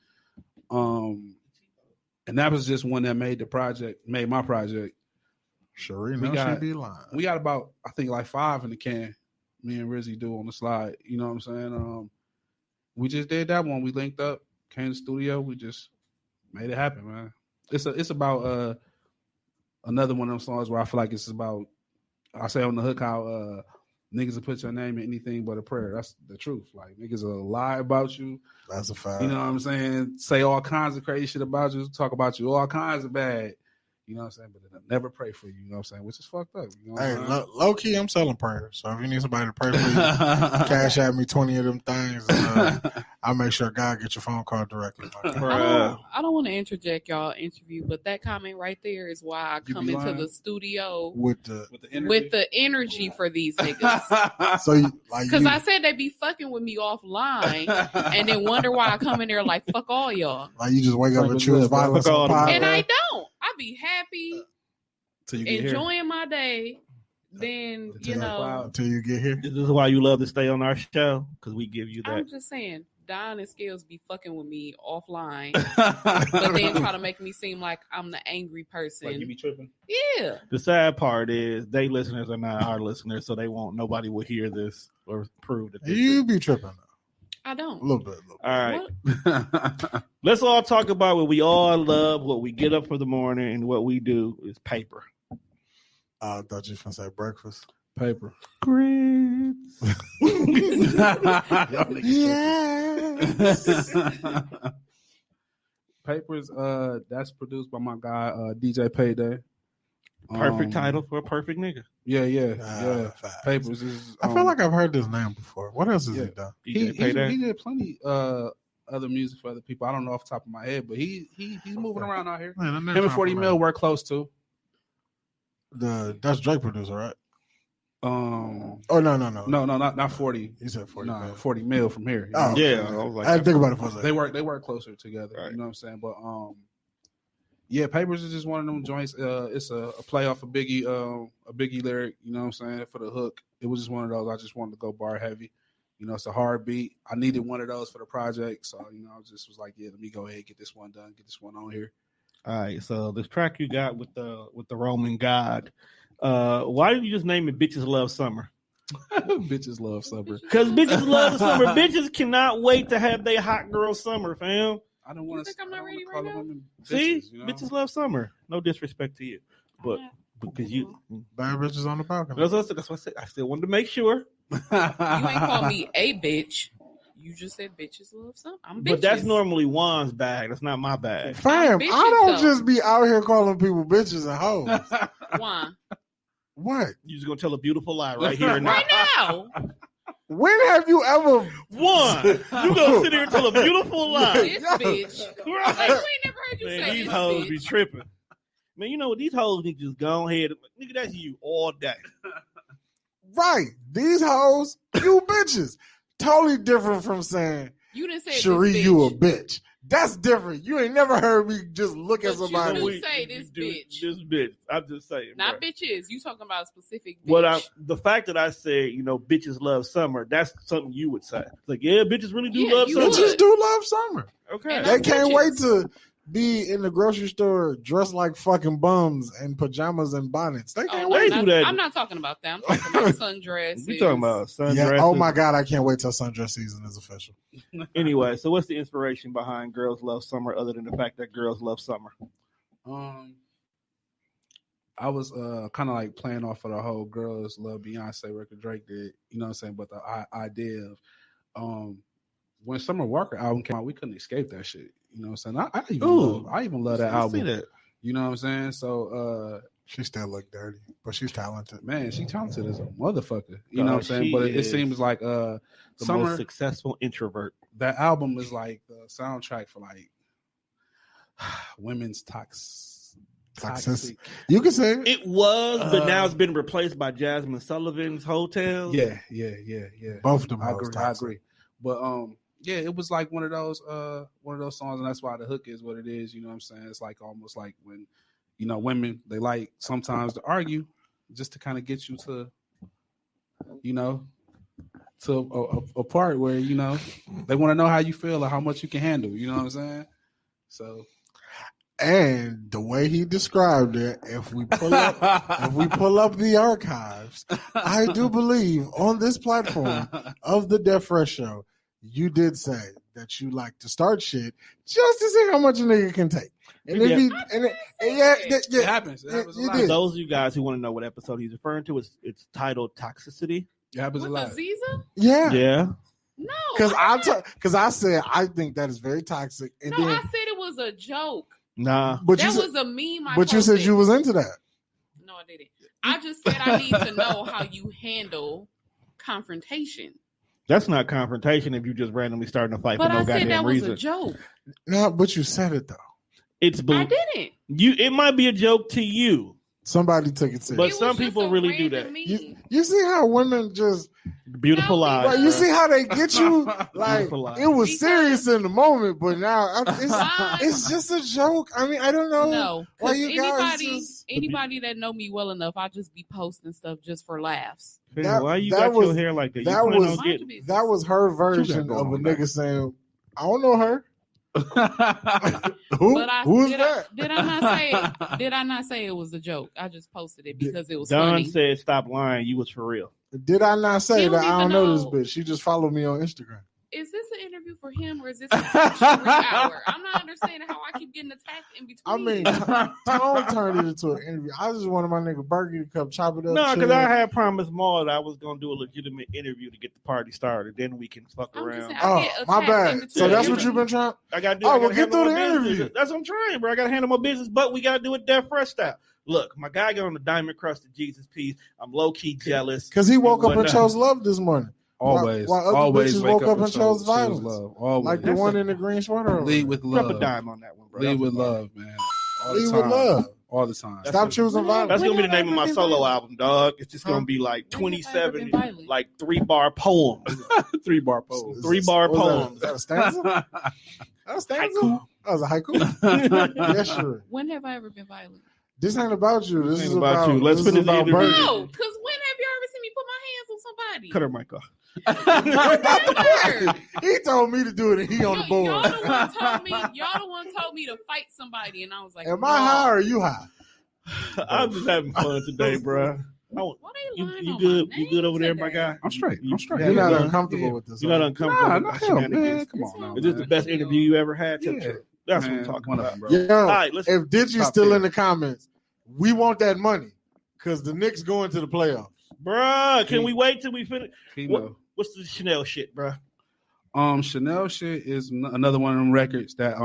And that was just one that made my project. Sheree, no, she be lying. We got about, I think, like 5 in the can. Me and Rizzy do on the slide. You know what I'm saying? We just did that one. We linked up, came to the studio. We just made it happen, man. It's about another one of them songs where I feel like it's about, I say on the hook how niggas will put your name in anything but a prayer. That's the truth. Like, niggas will lie about you. That's a fact. You know what I'm saying? Say all kinds of crazy shit about you. Talk about you all kinds of bad. You know what I'm saying? But they'll never pray for you. You know what I'm saying? Which is fucked up. You know hey, low key, I'm selling prayers. So if you need somebody to pray for you, cash at me 20 of them things. I'll make sure God get your phone call directly. I don't want to interject y'all interview, but that comment right there is why I come into the studio with the energy for these niggas. So because I said they be fucking with me offline and then wonder why I come in there like fuck all y'all. Like you just wake up and choose violence on podcast. And I don't. I be happy, enjoying my day. Then until you get here. This is why you love to stay on our show, because we give you that. I'm just saying, Don and Skills be fucking with me offline, but then try to make me seem like I'm the angry person. Like you be tripping. Yeah. The sad part is they listeners are not our listeners, so nobody will hear this or prove that. You be tripping. I don't. A little bit. All right. Let's all talk about what we all love, what we get up for the morning, and what we do is paper. I thought you were going to say breakfast. Paper. Grits. Yes. Papers, that's produced by my guy, DJ Payday. Perfect title for a perfect nigga. Yeah. Papers is. I feel like I've heard this name before. What else has he done? He did plenty other music for other people. I don't know off the top of my head, but he's moving around out here. Man, him and 40 Mil work close too. That's Drake producer, right? No, not 40. You said 40. No, 40 Mil from here. Oh, yeah. I was like, I had to think about it for a second. They work closer together. Right. You know what I'm saying? But Papers is just one of them joints. It's a play off of Biggie, a Biggie lyric. You know what I'm saying? For the hook, it was just one of those. I just wanted to go bar heavy. You know, it's a hard beat. I needed one of those for the project, so I just was like, yeah, let me go ahead, get this one done, get this one on here. All right, so this track you got with the Roman God, why did you just name it "Bitches Love Summer"? Bitches love summer. Because bitches love summer. Bitches cannot wait to have their hot girl summer, fam. I don't want to. I'm not ready right now. See, bitches love summer. No disrespect to you, but because you bad bitches on the balcony. That's what I said. I still wanted to make sure. You ain't call me a bitch. You just said bitches love summer. I'm bitches. But that's normally Juan's bag. That's not my bag. Fam, I don't just be out here calling people bitches and hoes. Juan. What? You just gonna tell a beautiful lie right here and now. Right now. When have you ever One? You gonna sit here and tell a beautiful lie? This bitch. Right. Like, we ain't never heard you Man, say these this hoes bitch. be tripping. Man, you know what? These hoes need to just go ahead. Nigga, that's you all day. Right. These hoes, you bitches. Totally different from saying, you didn't say Cherie, this bitch. you a bitch. That's different. You ain't never heard me just look at somebody. You say this bitch. This bitch. I'm just saying. Not bro. bitches. You talking about a specific bitch. The fact that I said, bitches love summer, that's something you would say. It's like, yeah, bitches really do love summer. Bitches do love summer. Okay. They can't wait to be in the grocery store dressed like fucking bums in pajamas and bonnets. They can't wait. do that. I'm not talking about that. I'm talking about sundresses. You talking about sundresses? Yeah. Oh my God, I can't wait till sundress season is official. Anyway, so what's the inspiration behind Girls Love Summer other than the fact that girls love summer? I was kind of like playing off of the whole Girls Love Beyonce record Drake did, you know what I'm saying? But the idea of when Summer Walker album came out, we couldn't escape that shit. You know what I'm saying? I even love that album. That. You know what I'm saying? So she still look dirty, but she's talented. Man, she's talented as a motherfucker. You know what I'm saying? But it seems like the Summer, most successful introvert. That album is like the soundtrack for like women's toxic. You can say it was, but now it's been replaced by Jasmine Sullivan's Hotel. Yeah. Both of them. I agree. But yeah, it was like one of those songs, and that's why the hook is what it is. You know what I'm saying? It's like almost like when, women, they like sometimes to argue just to kind of get you to, to a part where, they want to know how you feel or how much you can handle. You know what I'm saying? So And the way he described it, if we pull up the archives, I do believe on this platform of the Death Fresh Show, you did say that you like to start shit just to see how much a nigga can take. And if he, it happens. It happens a lot. For those of you guys who want to know what episode he's referring to, it's titled Toxicity. It happens a lot. Aziza? Yeah. No. Because I said I think that is very toxic. And no, then, I said it was a joke. Nah. But that you was a meme. But you said you was into that. No, I didn't. I just said I need to know how you handle confrontation. That's not confrontation if you just randomly starting a fight But for no I said goddamn that was reason. a joke. No, but you said it though. It's I didn't. It might be a joke to you. Somebody took it serious. But some people really do that. You see how women just beautiful lies. Like, you see how they get you? Like it was Because serious in the moment, but now it's just a joke. I mean, I don't know. No, why you guys anybody that know me well enough, I just be posting stuff just for laughs. Why you got your hair like that? That was her version of a nigga saying, "I don't know her." Who's that? Did I not say it was a joke? I just posted it because it was Don funny. said, "Stop lying. You was for real." Did I not say You that? don't I don't even know this know. bitch. She just followed me on Instagram. Is this an interview for him or is this a free hour? I'm not understanding how I keep getting attacked in between. I mean, Tom turned it into an interview. I just wanted my nigga Berkey to come chop it up. No, because I had promised Maul that I was gonna do a legitimate interview to get the party started. Then we can fuck around. My bad. So that's what you've been trying. I gotta do. Oh, I well, gotta get through handle the my business. interview. That's what I'm trying, bro. I gotta handle my business, but we gotta do it Death Fresh style. Look, my guy got on the diamond crusted Jesus piece. I'm low key jealous because he woke up and chose love this morning. Always, while other always bitches woke up and chose violence. Love. Always. Like the one in the green sweater. Lead with love. Drop a dime on that one, bro. Lead with love, man. All the Lead time. with love. All the time. Stop choosing violence. That's gonna be the name of my solo album, dog. It's just gonna be like 27, like 3-bar poems. 3-bar poems. 3-bar poems. Is that a stanza? That a stanza? That was a haiku. Yeah, sure. When have I ever been violent? This ain't about you. This is about you. Let's finish the interview. No, because when have you ever seen me put my hands on somebody? Cut her mic off. He told me to do it and he on the board. Y'all the one told me to fight somebody and I was like, am I high or you high? I'm just having fun today, bro. You good? You good over there, my guy? I'm straight. I'm straight. You're not uncomfortable with this. You're not uncomfortable with no, my hell, shenanigans. man. Come on now, Is this man. the best interview you ever had? Tell the truth. That's what I'm talking about, bro. Yo, All right, let's if Didgy's stop still there. in the comments, we want that money because the Knicks going to the playoffs. Bruh, can we wait till we finish? Know. What's the Chanel shit, bruh? Chanel shit is another one of them records that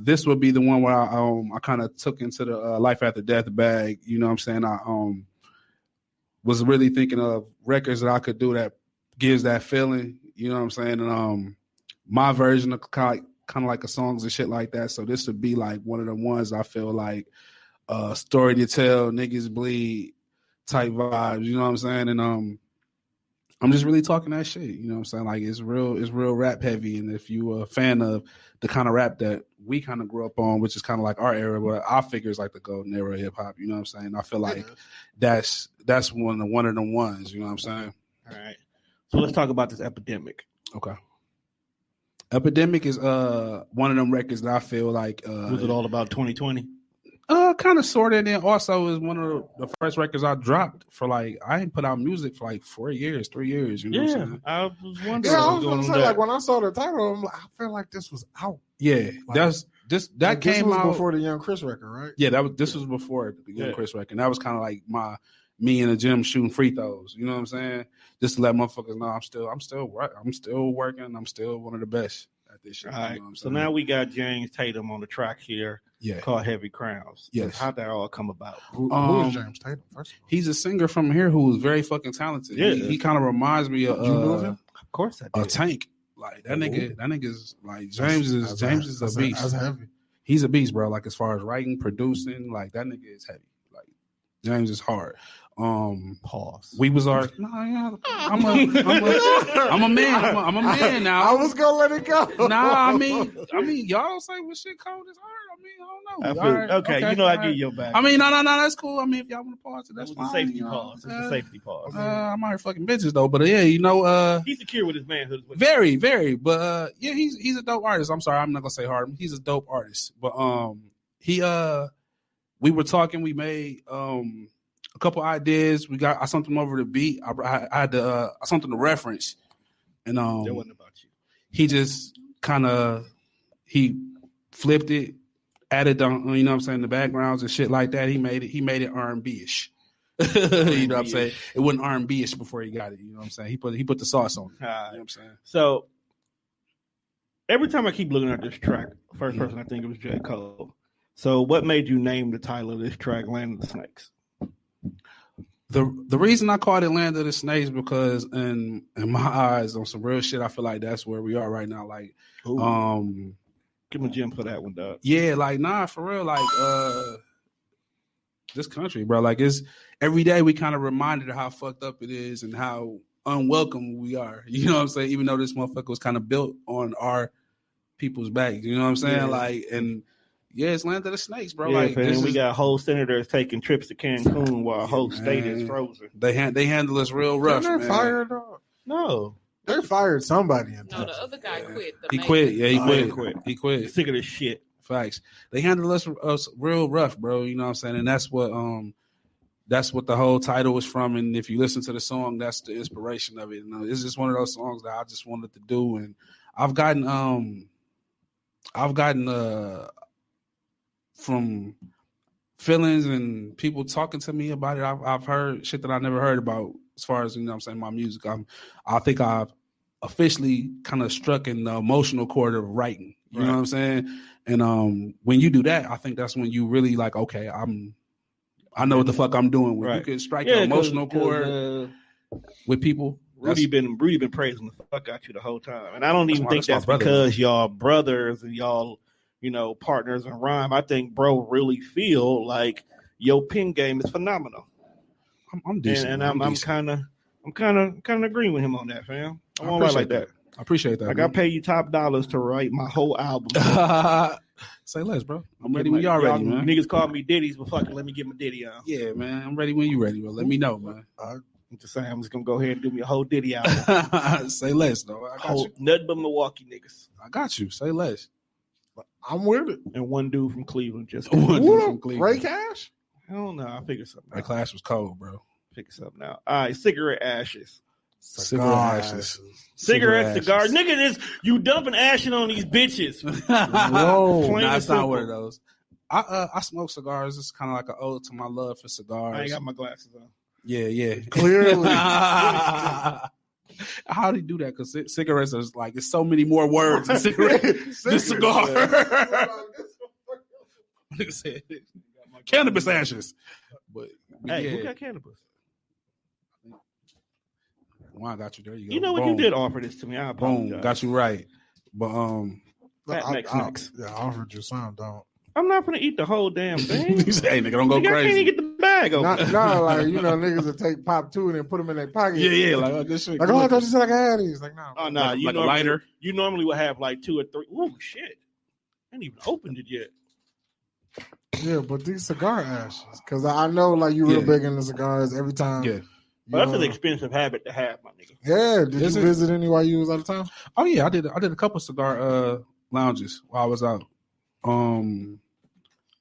this would be the one where I kind of took into the life after death bag. You know what I'm saying? I was really thinking of records that I could do that gives that feeling. You know what I'm saying? And my version of kind of like a songs and shit like that. So this would be like one of the ones I feel like story to tell, niggas bleed type vibes. You know what I'm saying? And I'm just really talking that shit. You know what I'm saying? Like it's real rap heavy. And if you a fan of the kind of rap that we kind of grew up on, which is kind of like our era, but I figure it's like the golden era of hip hop. You know what I'm saying? I feel like that's one of the ones. You know what I'm saying? All right. So let's talk about this Epidemic. Okay. Epidemic is one of them records that I feel like was it all about 2020? Kind of sort of, and then also is one of the first records I dropped for like I ain't put out music for like 3 years. You know what I'm saying? I was wondering. Yeah, I was gonna say like when I saw the title, I'm like, I feel like this was out. Yeah, Like, that came was out before the Young Chris record, right? Yeah, this was before the Young Chris record. And that was kind of like me in the gym shooting free throws. You know what I'm saying? Just to let motherfuckers know I'm still working. I'm still one of the best at this shit. All right. You know what I'm So saying? now we got James Tatum on the track here. Yeah. Called Heavy Crowns. Yes. How'd that all come about? Who is James Tatum? First of all, He's a singer from here who is very fucking talented. Yeah. He kind of reminds me of you know him? Of course I a did. Tank. Like that nigga's like James is a beast. That's heavy. He's a beast, bro. Like as far as writing, producing, like that nigga is heavy. Like James is hard. Pause. We was our. Nah, yeah, I'm a man. I'm a man now. I was gonna let it go. Nah, I mean, y'all say when shit cold is hard. I mean, I don't know. I feel, All right, okay, you know I get your back. I mean, no, that's cool. I mean, if y'all want to pause it, that's It fine. was a safety you know. pause. It was a safety pause. I'm out here fucking bitches though, but yeah, you know, He's secure with his manhood. very, very, but yeah, he's a dope artist. I'm sorry, I'm not gonna say hard. He's a dope artist, but we were talking. We made a couple ideas. I sent them over the beat. I had something to reference, and That wasn't about you. he just kind of flipped it, added on, you know what I'm saying, the backgrounds and shit like that. He made it R&B-ish. You know what I'm saying? It wasn't R&B-ish before he got it. You know what I'm saying? He put the sauce on it. You know what I'm saying? So every time I keep looking at this track, first person I think it was J. Cole. So what made you name the title of this track Land of the Snakes? The reason I called it Land of the Snakes because in my eyes, on some real shit, I feel like that's where we are right now. Like, Ooh. Give him a gem for that one, dog. Yeah, like, nah, for real, like, this country, bro, like, it's every day we kind of reminded of how fucked up it is and how unwelcome we are. You know what I'm saying? Even though this motherfucker was kind of built on our people's backs. You know what I'm saying? Yeah. Like, and yeah, it's Land of the Snakes, bro. Yeah, like, man, we got whole senators taking trips to Cancun while a whole state is man, frozen. They handle us real rough, They're man. fired, dog. No. They fired somebody in No, Texas. the other guy quit. He quit. Yeah, he Oh, quit. he He quit. Sick of this shit. Facts. They handle us real rough, bro. You know what I'm saying? And that's what the whole title is from. And if you listen to the song, that's the inspiration of it. And it's just one of those songs that I just wanted to do. And I've gotten from feelings and people talking to me about it. I've heard shit that I never heard about as far as, you know what I'm saying, my music. I think I've officially kind of struck in the emotional chord of writing. You know what I'm saying? And when you do that, I think that's when you really like, okay, I know what the fuck I'm doing. When you can strike an emotional chord with people. Rudy been praising the fuck out you the whole time. And I don't even think that's my brother, because y'all brothers and y'all, you know, partners in rhyme. I think bro really feel like your pen game is phenomenal. I'm decent. And I'm kind of agreeing with him on that, fam. I won't write like that. I appreciate that. Like, I pay you top dollars to write my whole album. Say less, bro. I'm ready when y'all ready, man. Niggas call me Diddy's, but fuck it, let me get my Diddy on. Yeah, man. I'm ready when you ready, bro. Let me know, man. I'm just saying, I'm just gonna go ahead and do me a whole Diddy album. Say less, though. I got you. Nothing but Milwaukee niggas. I got you. Say less. I'm with it. And one dude from Cleveland just One dude from Cleveland. Ray Cash? I don't know. I'll figure something That out. class was cold, bro. Figure something out. All right, cigarette ashes. Cigarette ashes. Cigarette ashes. cigars. Nigga, this you dumping ashes on these bitches. Whoa. Plain Nah, and it's not one of simple. those. I smoke cigars. It's kind of like an ode to my love for cigars. I ain't got my glasses on. Yeah. Clearly. How do you do that? Because cigarettes are like, there's so many more words in cigarettes than cigar. Cannabis ashes. But Hey, yeah. who got cannabis? Well, I got you there. You go. You know what? Boom. You did offer this to me. I apologize. Boom. Got you right. But Fat next. Yeah, I offered you some, don't. I'm not gonna eat the whole damn thing. you say, hey, nigga, don't go Nigga, I can't crazy. even get the bag open. No, like, you know, niggas that take pop two and then put them in their pocket. Yeah, like, oh, this shit. Like, oh, I thought you said I could have these. Like, no. Oh no, Like a lighter. You normally would have like 2 or 3. Ooh, shit! I ain't even opened it yet. Yeah, but these cigar ashes, because I know, like, you real Yeah. big into cigars every time. Yeah. But that's an expensive habit to have, my nigga. Yeah, did Is you it? visit any while you was out of town? Oh yeah, I did a couple cigar lounges while I was out.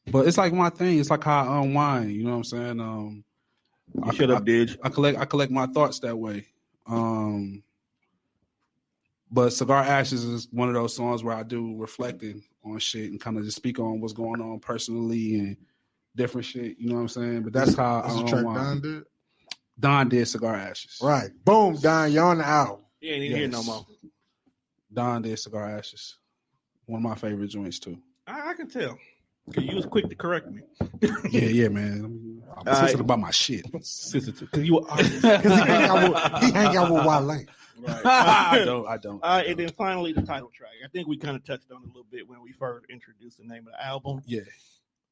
But it's like my thing. It's like how I unwind. You know what I'm saying? Shut up, Didge. I collect my thoughts that way. But Cigar Ashes is one of those songs where I do reflecting on shit and kind of just speak on what's going on personally and different shit. You know what I'm saying? But that's how That's I the track unwind. Don did? Don did Cigar Ashes. Right. Boom, Don, you're on the album. He ain't even here no Yes. more. Don did Cigar Ashes. One of my favorite joints too. I can tell. Because you was quick to correct me. Yeah, man. I'm All sensitive right. about my shit. Because you were Because he hang out with Wale. Right. I don't. All right, and then finally the title track. I think we kind of touched on it a little bit when we first introduced the name of the album. Yeah.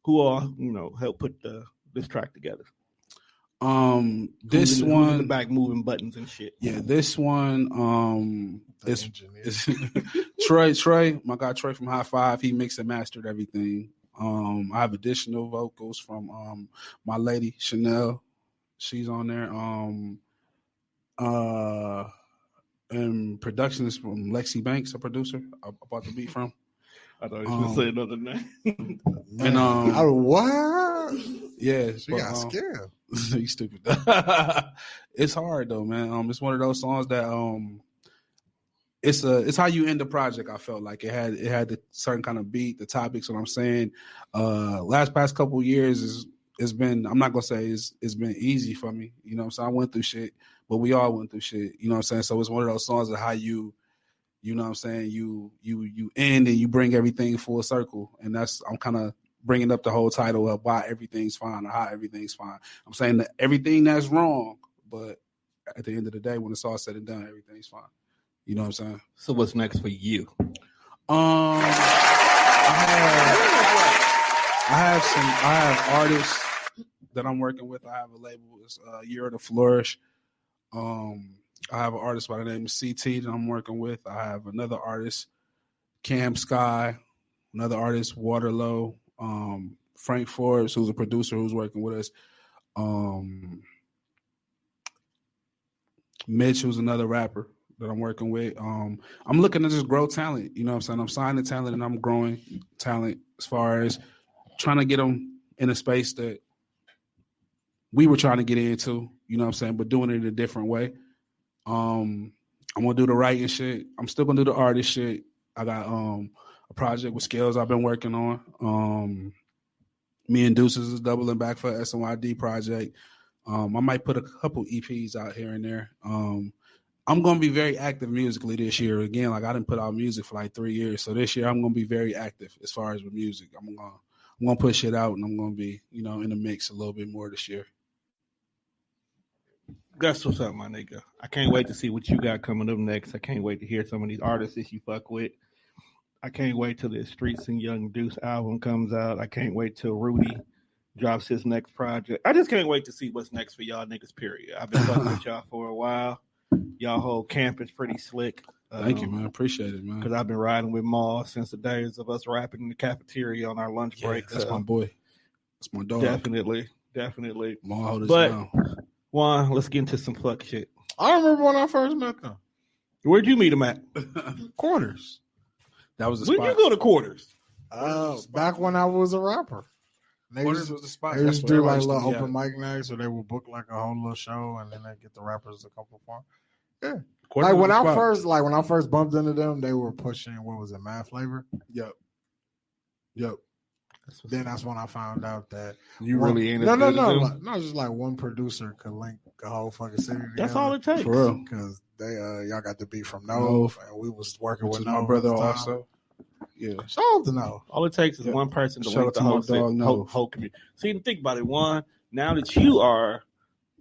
Who all helped put this track together? This Who's in one the back moving buttons and shit. Yeah, this one The is engineer. Trey, my guy Trey from High Five. He mixed and mastered everything. I have additional vocals from my lady Chanel. She's on there. And production is from Lexi Banks, a producer I bought the beat from. I thought you was going to say another name. And what? yeah, She got scared. You stupid. It's hard though, man. It's one of those songs that it's how you end the project. I felt like it had the certain kind of beat, the topics. What I'm saying, past couple years it's been. I'm not gonna say it's been easy for me. You know what I'm saying? I went through shit, but we all went through shit. You know what I'm saying? So it's one of those songs of how you know what I'm saying, you end and you bring everything full circle. And I'm kind of bringing up the whole title of why everything's fine or how everything's fine. I'm saying that everything that's wrong, but at the end of the day, when it's all said and done, everything's fine. You know what I'm saying? So what's next for you? I have artists that I'm working with. I have a label. It's Year to Flourish. I have an artist by the name of CT that I'm working with. I have another artist, Cam Sky, another artist, Waterloo, Frank Forbes, who's a producer who's working with us. Mitch, who's another rapper that I'm working with. I'm looking to just grow talent. You know what I'm saying? I'm signing talent and I'm growing talent as far as trying to get them in a space that we were trying to get into, you know what I'm saying, but doing it in a different way. I'm gonna do the writing shit. I'm still gonna do the artist shit. I got a project with Scales I've been working on. Me and Deuces is doubling back for SNYD project. I might put a couple EPs out here and there. I'm gonna be very active musically this year. Again, like I didn't put out music for like 3 years, so this year I'm gonna be very active as far as with music. I'm gonna put shit out, and I'm gonna be, you know, in the mix a little bit more this year. That's what's up, my nigga. I can't wait to see what you got coming up next. I can't wait to hear some of these artists that you fuck with. I can't wait till the Streets and Young Deuce album comes out. I can't wait till Rudy drops his next project. I just can't wait to see what's next for y'all niggas, period. I've been fucking with y'all for a while. Y'all whole camp is pretty slick. Thank you, man. Appreciate it, man. Because I've been riding with Maul since the days of us rapping in the cafeteria on our lunch break. That's my boy. That's my dog. Definitely. Maul, hold us But down. Juan, let's get into some fuck shit. I remember when I first met them. Where'd you meet him at? Quarters. That was the Where'd spot. you go to Quarters? Back when I was a rapper. They Quarters used, was the spot. they used to That's do where like everybody little used to open be at. mic nights, so they would book like a whole little show, and then they get the rappers to come perform. Yeah, Quarters like was the spot. when I first bumped into them, they were pushing Mad Flavor. Yep. Then that's when I found out that You really ain't no, as good as them? like, just like one producer could link a whole fucking city together. That's all it takes. For real. Because they y'all got the beat from Nove, and we was working Which with is my Nove brother at the time. also. Yeah. Shout out to Nove. All it takes is Yeah. one person to Shout link out the to my whole, dog, whole, Nove. whole community. See, think about it, Juan. Now that you are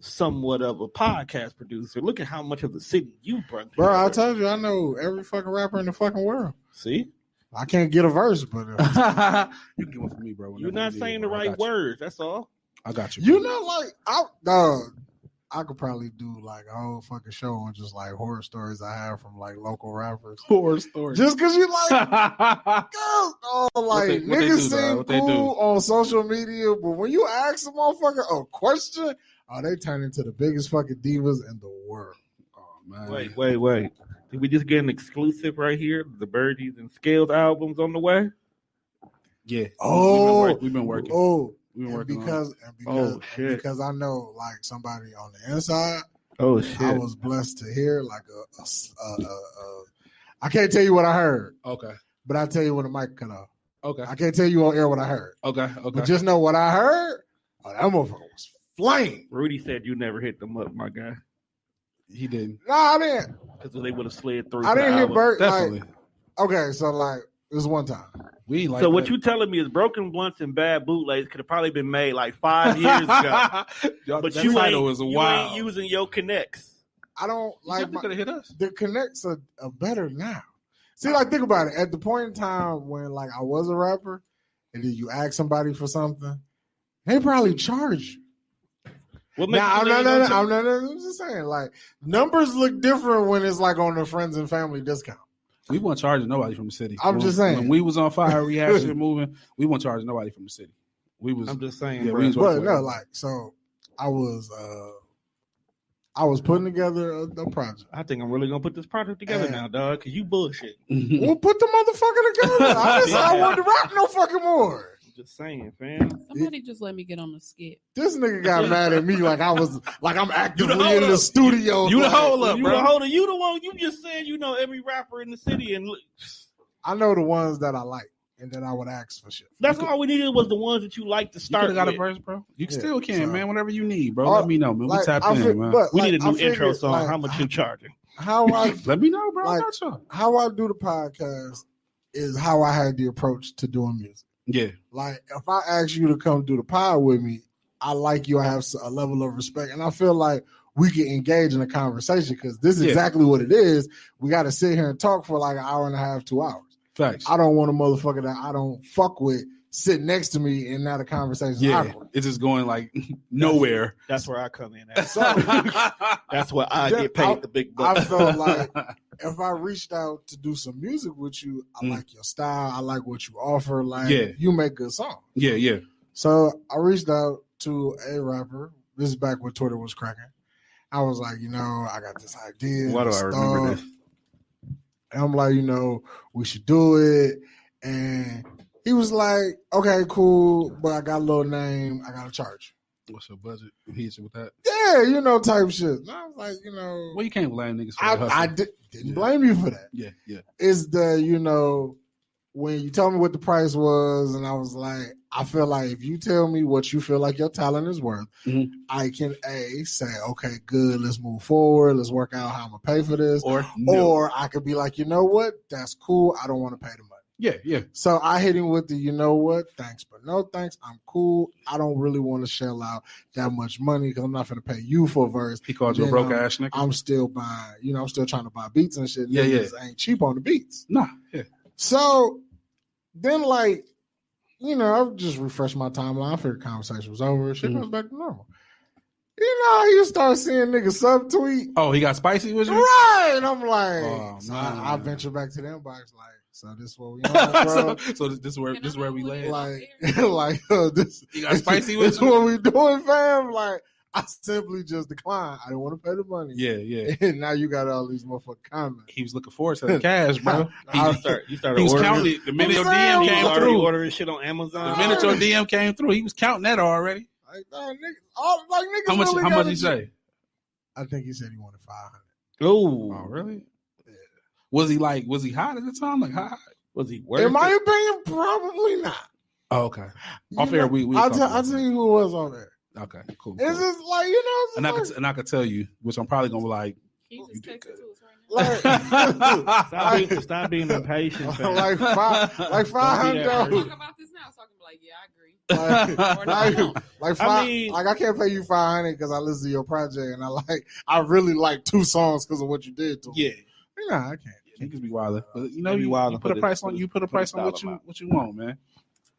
somewhat of a podcast producer, look at how much of the city you brought. Bro, I together. told you I know every fucking rapper in the fucking world. See, I can't get a verse, but You can get one for me, bro. you're whenever not you need saying it, the bro. I right got you. words. That's all. I got you. you bro. know, like I could probably do like a whole fucking show on just like horror stories I have from like local rappers. horror story. Just because you like, oh, like they niggas do, dog? seem What they do? cool on social media, but when you ask a motherfucker a question, they turn into the biggest fucking divas in the world. Oh man. Wait. Did we just get an exclusive right here? The Birdies and Scales albums on the way. Yeah. Oh, we've been working. Oh, We've been and working. because Oh, shit. because I know like somebody on the inside. Oh shit! I was blessed to hear like I can't tell you what I heard, Okay. but I'll tell you when the mic cut off. Okay. I can't tell you on air what I heard, Okay. but just know what I heard. Oh, that motherfucker was flame. Rudy said you never hit them up, my guy, He didn't. No, I didn't. because they would have slid through. I the didn't hear album. Bert. Definitely. Like, okay, so like it was one time. We ain't like So what that. you telling me is Broken Blunts and Bad Bootlegs could have probably been made like 5 years ago, Y'all, but that you title ain't, is a you wild. ain't using your connects. I don't like could have hit us. the connects are better now. See, like think about it. At the point in time when like I was a rapper, and then you ask somebody for something, they probably charge you. What makes Nah, you no, think no, it's no, gonna I'm just saying, like, numbers look different when it's like on the friends and family discount. We weren't charging nobody from the city. I'm just saying. When we was on fire, we had shit moving. We weren't charging nobody from the city. We was. I'm just saying, Yeah, bro. we was But working no, with like, so I was putting together a project. I think I'm really gonna put this project together And- now, dog, because you bullshit. everybody. We'll put the motherfucker together. I didn't say I wanted to rap no fucking more. I'm just saying, fam. Somebody just let me get on the skit. This nigga got mad at me like I'm actively hold in the up. studio. You the like, hold up, You bro. the holder. You the one. You just said you know every rapper in the city, and look, I know the ones that I like and that I would ask for shit. that's all we needed was the ones that you like to You start could have got a with. verse, bro. You Yeah, still can, so- man. Whatever you need, bro. All- Let me know, man. Like, we tap I in, feel- man. but, We like, need a I new intro figured, song. like, How much you charging? How I Let me know, bro. Like- I got you. how I do the podcast is how I had the approach to doing music. Yeah, Like, if I ask you to come do the pod with me, I like you. I have a level of respect, and I feel like we can engage in a conversation because this is Yeah. exactly what it is. We got to sit here and talk for like an hour and a half, 2 hours. facts. I don't want a motherfucker that I don't fuck with sit next to me and now the conversation Yeah, awkward. it's just going like nowhere. That's where I come in. At. So That's where I Yeah, get paid the big I bucks. felt like if I reached out to do some music with you, I Mm. like your style. I like what you offer. Like, Yeah. you make good songs. yeah, yeah. So I reached out to a rapper. This is back when Twitter was cracking. I was like, I got this idea. Why do this I remember stuff. And I'm like, we should do it. And he was like, okay, cool, but I got a little name. I got to charge. What's your budget? He hit you with that. Yeah, type shit. And I was like, Well, you can't blame niggas for the hustle. I didn't blame you for that. Yeah, yeah. Is when you told me what the price was, and I was like, I feel like if you tell me what you feel like your talent is worth, Mhm. I can say, okay, good, let's move forward, let's work out how I'm gonna pay for this, Or no. or I could be like, you know what, that's cool, I don't want to pay the money. Yeah, yeah. So I hit him with the, you know what, thanks, but no thanks, I'm cool. I don't really want to shell out that much money because I'm not gonna pay you for a verse. He called you a Then, broke ass nigga. I'm still buying, I'm still trying to buy beats and shit. Yeah, yeah. Niggas ain't cheap on the beats. Nah, yeah. So then, I just refreshed my timeline. I figured conversation was over. Shit Mhm. goes back to normal. You start seeing niggas subtweet. Oh, he got spicy with you? Right. And I'm like, Oh, so man. I venture back to the inbox, like, so this is what we on, bro. so this is where Can this is I where know we what land. it is? This He got spicy with this is you? what we doing, fam. Like, I simply just declined. I didn't want to pay the money. Yeah, yeah. And now you got all these motherfucking comments. He was looking forward to the cash, bro. I- You started He was ordering. counting it the minute your I'm saying, DM You came already through. ordering shit on Amazon. The minute your DM came through, he was counting that already. Like, niggas How much? really How much gotta he say? I think he said he wanted 500. Oh, Oh, really? Yeah. Was he hot at the time? Like hot? was he worth In my it? opinion, probably not. Oh, okay. You Off air, know, we I'll talk tell about you who it was on there. Okay, cool. It's cool. just like, it's And I just could tell you, which I'm probably gonna be like, Can you You just did text it good. to us right now? Stop being impatient, fam. like 500. Don't be Talk about this now, so I can be like, yeah, I agree. Like, Or no, I don't. I I can't pay you 500 because I listen to your project and I really like 2 songs because of what you did to me. Yeah. Nah, I can't. niggas be wildin'. But They be you wildin' put a for price this- on for you this- put a for price this on what dollar you amount. what you want, man.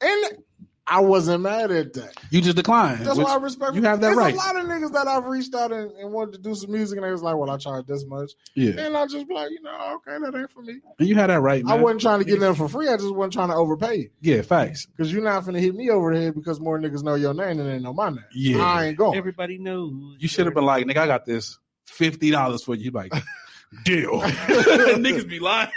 And I wasn't mad at that. You just decline. That's which why I respect. you have that There's right. a lot of niggas that I've reached out and wanted to do some music, and they was like, "Well, I charge this much," Yeah, and I just be like, okay, that ain't for me. and you had that right, I man. wasn't trying to get them for free. I just wasn't trying to overpay you Yeah, facts. because you're not finna hit me over the head because more niggas know your name than they know my name. Yeah. I ain't going. Everybody knows. You should have been like, nigga, I got this $50 for you. Like, deal. Niggas be lying.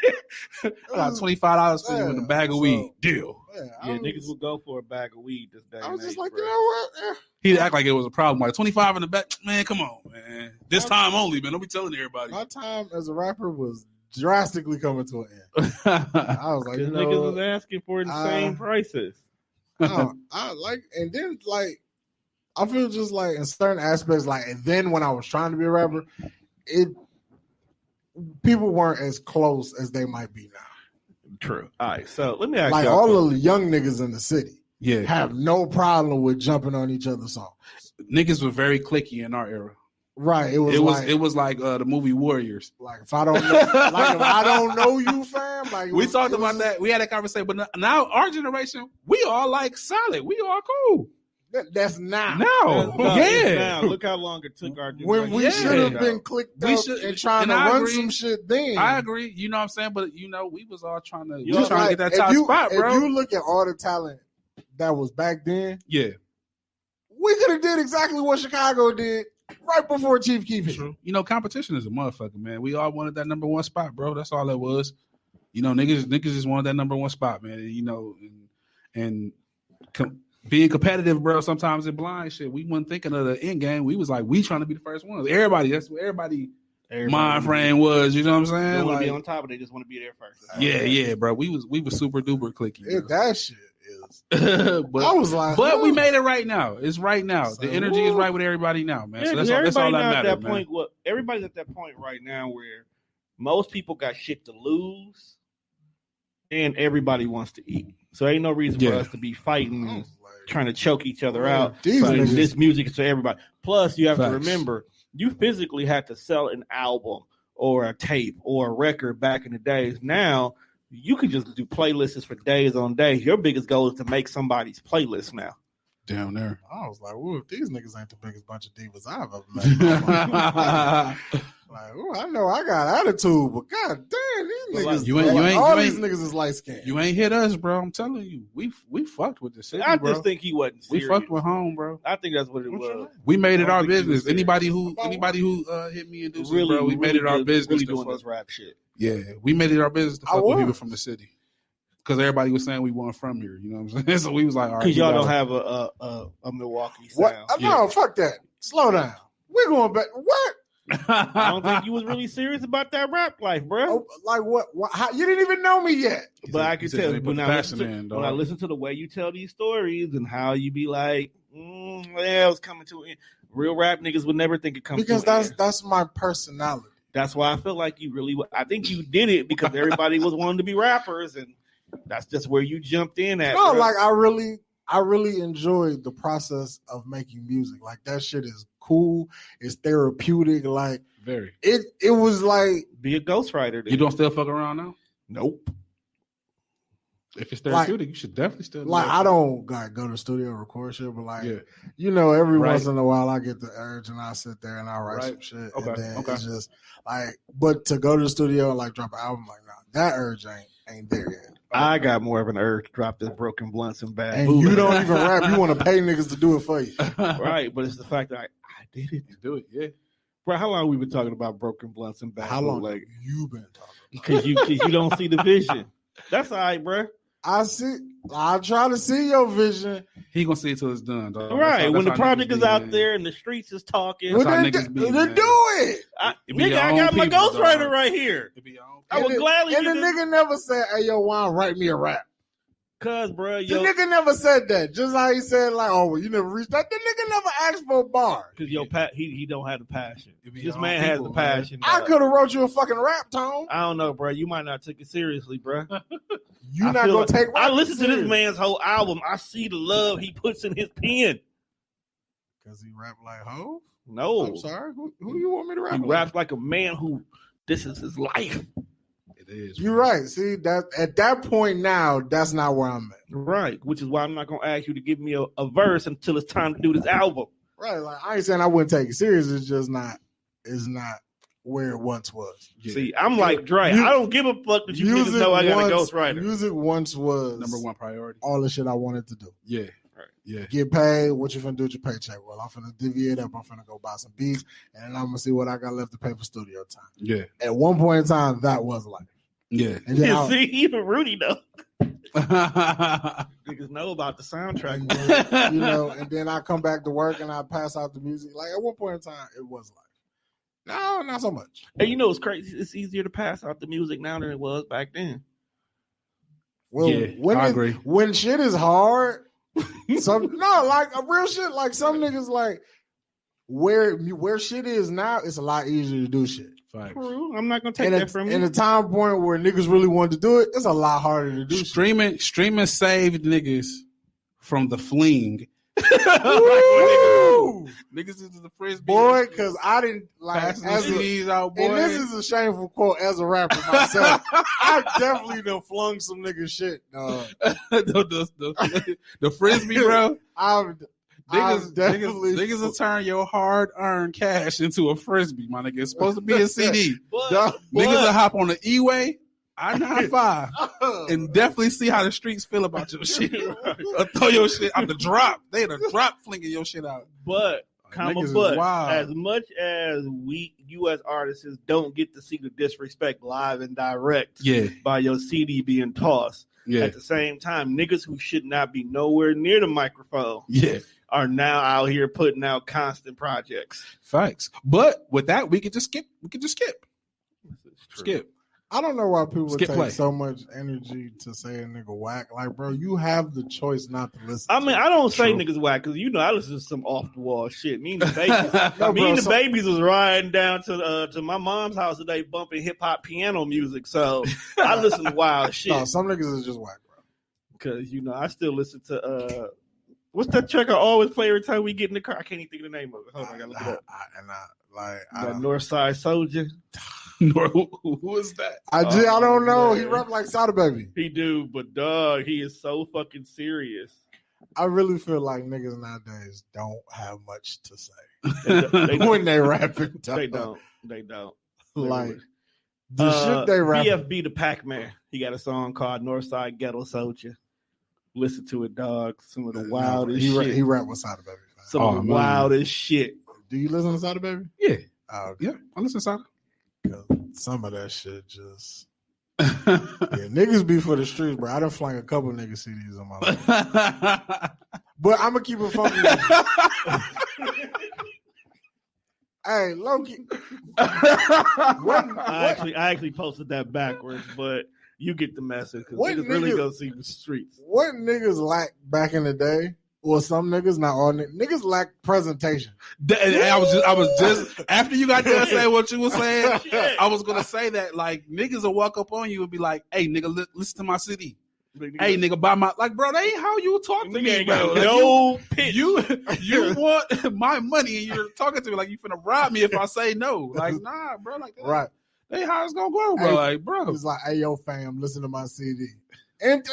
I got $25 for you in a bag of So- weed. Deal. Yeah, Yeah, niggas will go for a bag of weed this day. I was and just age, like, bro. you know what? He'd act like it was a problem. Like 25 in the back. Man, come on, man. This time only, man. Don't be telling everybody. My time as a rapper was drastically coming to an end. I was like, Because you niggas know, was asking for the same prices. I like, and then like, I feel just like in certain aspects, like, and then when I was trying to be a rapper, people weren't as close as they might be now. True. All right, so let me ask Like you. all of the young niggas in the city Yeah. have no problem with jumping on each other's songs. Niggas were very clicky in our era. Right? It was like the movie Warriors. like if I don't know, like if I don't know you, fam. Like We talked about that. We had that conversation. But now our generation, we all like solid. We all cool. That's now. No, It's yeah. now look how long it took our When we Yeah. should have been clicked We up should- and trying and to I run agree. some shit then. I agree. You know what I'm saying? But we was all trying to, You know, to get that if top you, spot, bro. If you look at all the talent that was back then, Yeah, we could have did exactly what Chicago did right before Chief Keef hit. true. You know, competition is a motherfucker, man. We all wanted that number one spot, bro. That's all it was. You know, niggas just wanted that number one spot, man. You know, and being competitive, bro. Sometimes it blind shit. We wasn't thinking of the end game. We was like, we trying to be the first one. Everybody, that's what everybody mind frame was. You know what I'm They saying? want to be Like, on top, but they just want to be there first. yeah, bro. We was super duper clicky. That shit is. but I was like, But we huh. made it right now. It's right now. So, The energy is right with everybody now, man. Yeah, So 'cause that's all that now at matters, that man. point. What everybody's at that point right now where most people got shit to lose, and everybody wants to eat. So ain't no reason for Yeah. us to be fighting I and was like, trying to choke each other Yeah, out. these So niggas- this music is for everybody. Plus, you have to Facts. remember, you physically had to sell an album or a tape or a record back in the days. Now you can just do playlists for days on days. Your biggest goal is to make somebody's playlist now. Down there. I was like, "Ooh, if these niggas ain't the biggest bunch of divas I've ever met." Like, ooh, I know I got attitude, but god damn, these But niggas, like, you ain't- all you these ain't- niggas is light skinned. You ain't hit us, bro. I'm telling you. We fucked with the city, I bro. just think he wasn't We serious. fucked with home, bro. I think that's what it What's your was. name? We made I it don't our think he was business. serious. Anybody who About hit me and do Really, bro, we made it our really business. Really to doing fuck- this rap shit. Yeah, we made it our business to I fuck with was. people from the city. Because everybody was saying we weren't from here. You know what I'm saying? So we was like, all right. Because y'all we don't gotta- have a Milwaukee What? sound. No, fuck that. Slow down. We're going back. What? I don't think you was really serious about that rap life, bro. Oh, like what? How, you didn't even know me yet. But I He can said tell they put when the I, passion listen to, in, when I dog. listen to the way you tell these stories and how you be like, yeah, I was coming to it. Real rap niggas would never think it comes Because to an end. that's my personality. That's why I feel like you really. I think you did it because everybody was wanting to be rappers, and that's just where you jumped in at. No, bro. like I really enjoyed the process of making music. Like that shit is cool. It's therapeutic. Like Very. it was like be a ghostwriter. You don't still fuck around now? Nope. If it's therapeutic, you should definitely still do like that. I don't like go to the studio and record shit, but like Yeah. you know, every Right. once in a while I get the urge and I sit there and I write Right. some shit. Okay, And then okay. it's just like, but to go to the studio and like drop an album, like nah, that urge ain't there yet. I got more of an urge to drop this broken blunts and bad. And Boo. you don't even rap. You want to pay niggas to do it for you. Right, but it's the fact that I did it. Do it, yeah. Bro, how long we been talking about broken blunts and bad? How long Like, you been talking? because you don't see the vision. That's all right, bro. I see. I try to see your vision. He gonna see it till it's done, dog. Right, when the project niggas is be, out man. there and the streets is talking. That's Well, how then, niggas be, then man. do it. It be Nigga, your I own got my people, ghostwriter dog. right here. It be your own I would And gladly And the do this. nigga never said, "Hey, yo, Juan, write me a rap." Cause, bro, The yo, nigga never said that. Just how he said, like, "Oh, well, you never reached that." The nigga never asked for a bar. because he don't have the passion. It be This your man own has people, the passion. I dog. could have wrote you a fucking rap, Tone. I don't know, bro. You might not take it seriously, bro. You I not feel gonna like- take. I rap listen to this serious. man's whole album. I see the love he puts in his pen. Cause he rap like Hov. No, I'm sorry. Who you want me to rap? he like? raps like a man who this is his life. It is. You're bro. right. See that at that point now, that's not where I'm at. Right, which is why I'm not gonna ask you to give me a verse until it's time to do this album. Right. Like I ain't saying I wouldn't take it serious. It's just not. It's not where it once was. Yeah. See, I'm like Dre. You- I don't give a fuck that you niggas know I got a ghostwriter. Music once was Number one priority. all the shit I wanted to do. Yeah. Right. Yeah. Get paid. What you finna do with your paycheck? Well, I'm finna divvy it up. I'm finna go buy some beats, and then I'm gonna see what I got left to pay for studio time. Yeah. At one point in time, that was life. Yeah. And then Yeah, I, see, even Rudy though. Niggas know about the soundtrack. you know, and then I come back to work and I pass out the music. Like at one point in time, it was life. No, not so much. And you know it's crazy. It's easier to pass out the music now than it was back then. Well, Yeah, when I it- agree. When shit is hard, like a real shit. Like some niggas, like where shit is now, it's a lot easier to do shit. Facts. True. I'm not gonna take And that from in you. a time point where niggas really wanted to do it, it's a lot harder to do shit. Streaming saved niggas from the fling. Woo! Niggas is the frisbee. Boy, because I didn't like Passing the as a, CDs out, boy. and this is a shameful quote as a rapper myself. I definitely done flung some nigga shit. the frisbee, bro. I've Niggas will turn your hard-earned cash into a frisbee, my nigga. It's supposed to be a CD. Niggas will hop on the E-way, I-95, and definitely see how the streets feel about your shit. Or throw your shit out the drop. They the drop flinging your shit out. But as much as we U.S. artists don't get to see the disrespect live and direct by your CD being tossed, at the same time, niggas who should not be nowhere near the microphone are now out here putting out constant projects. Facts. But with that, we could just skip. Skip. I don't know why people take so much energy to say a nigga whack. Like, bro, you have the choice not to listen. I mean, I don't say niggas whack because I listen to some off the wall shit. Me and the babies was riding down to my mom's house today, bumping hip hop piano music. So I listen to wild shit. No, some niggas is just whack, bro. Because I still listen to what's that track I always play every time we get in the car? I can't even think of the name of it. Hold on, I gotta look it up. Northside Soldier. Who is that? I don't know. He rap like Sada Baby. He do, but dog, he is so fucking serious. I really feel like niggas nowadays don't have much to say when they rapping. They don't. Like the shit they rap. BFB the Pac-Man. He got a song called Northside Ghetto Soldier. Listen to it, dog. Some of the wildest shit. He rap with Sada Baby. Some of the wildest shit. Do you listen to Sada Baby? Yeah. Okay. Yeah, I listen to Sada. Some of that shit just niggas be for the streets, bro. I done flying a couple niggas CDs on my life. But I'm gonna keep it funky. Hey, Loki. I actually posted that backwards, but you get the message because niggas really go see the streets. What niggas lack back in the day? Well, some niggas, not all niggas lack presentation. I was just after you got done saying what you were saying, I was gonna say that like niggas will walk up on you and be like, "Hey, nigga, listen to my CD. Hey, nigga, buy my like, bro. That ain't how you talk to me, bro. No pitch. You want my money and you're talking to me like you finna rob me if I say no. Like, nah, bro. Like, right? Hey, how it's gonna go, bro? Hey, like, bro. It's like, hey, yo, fam, listen to my CD. And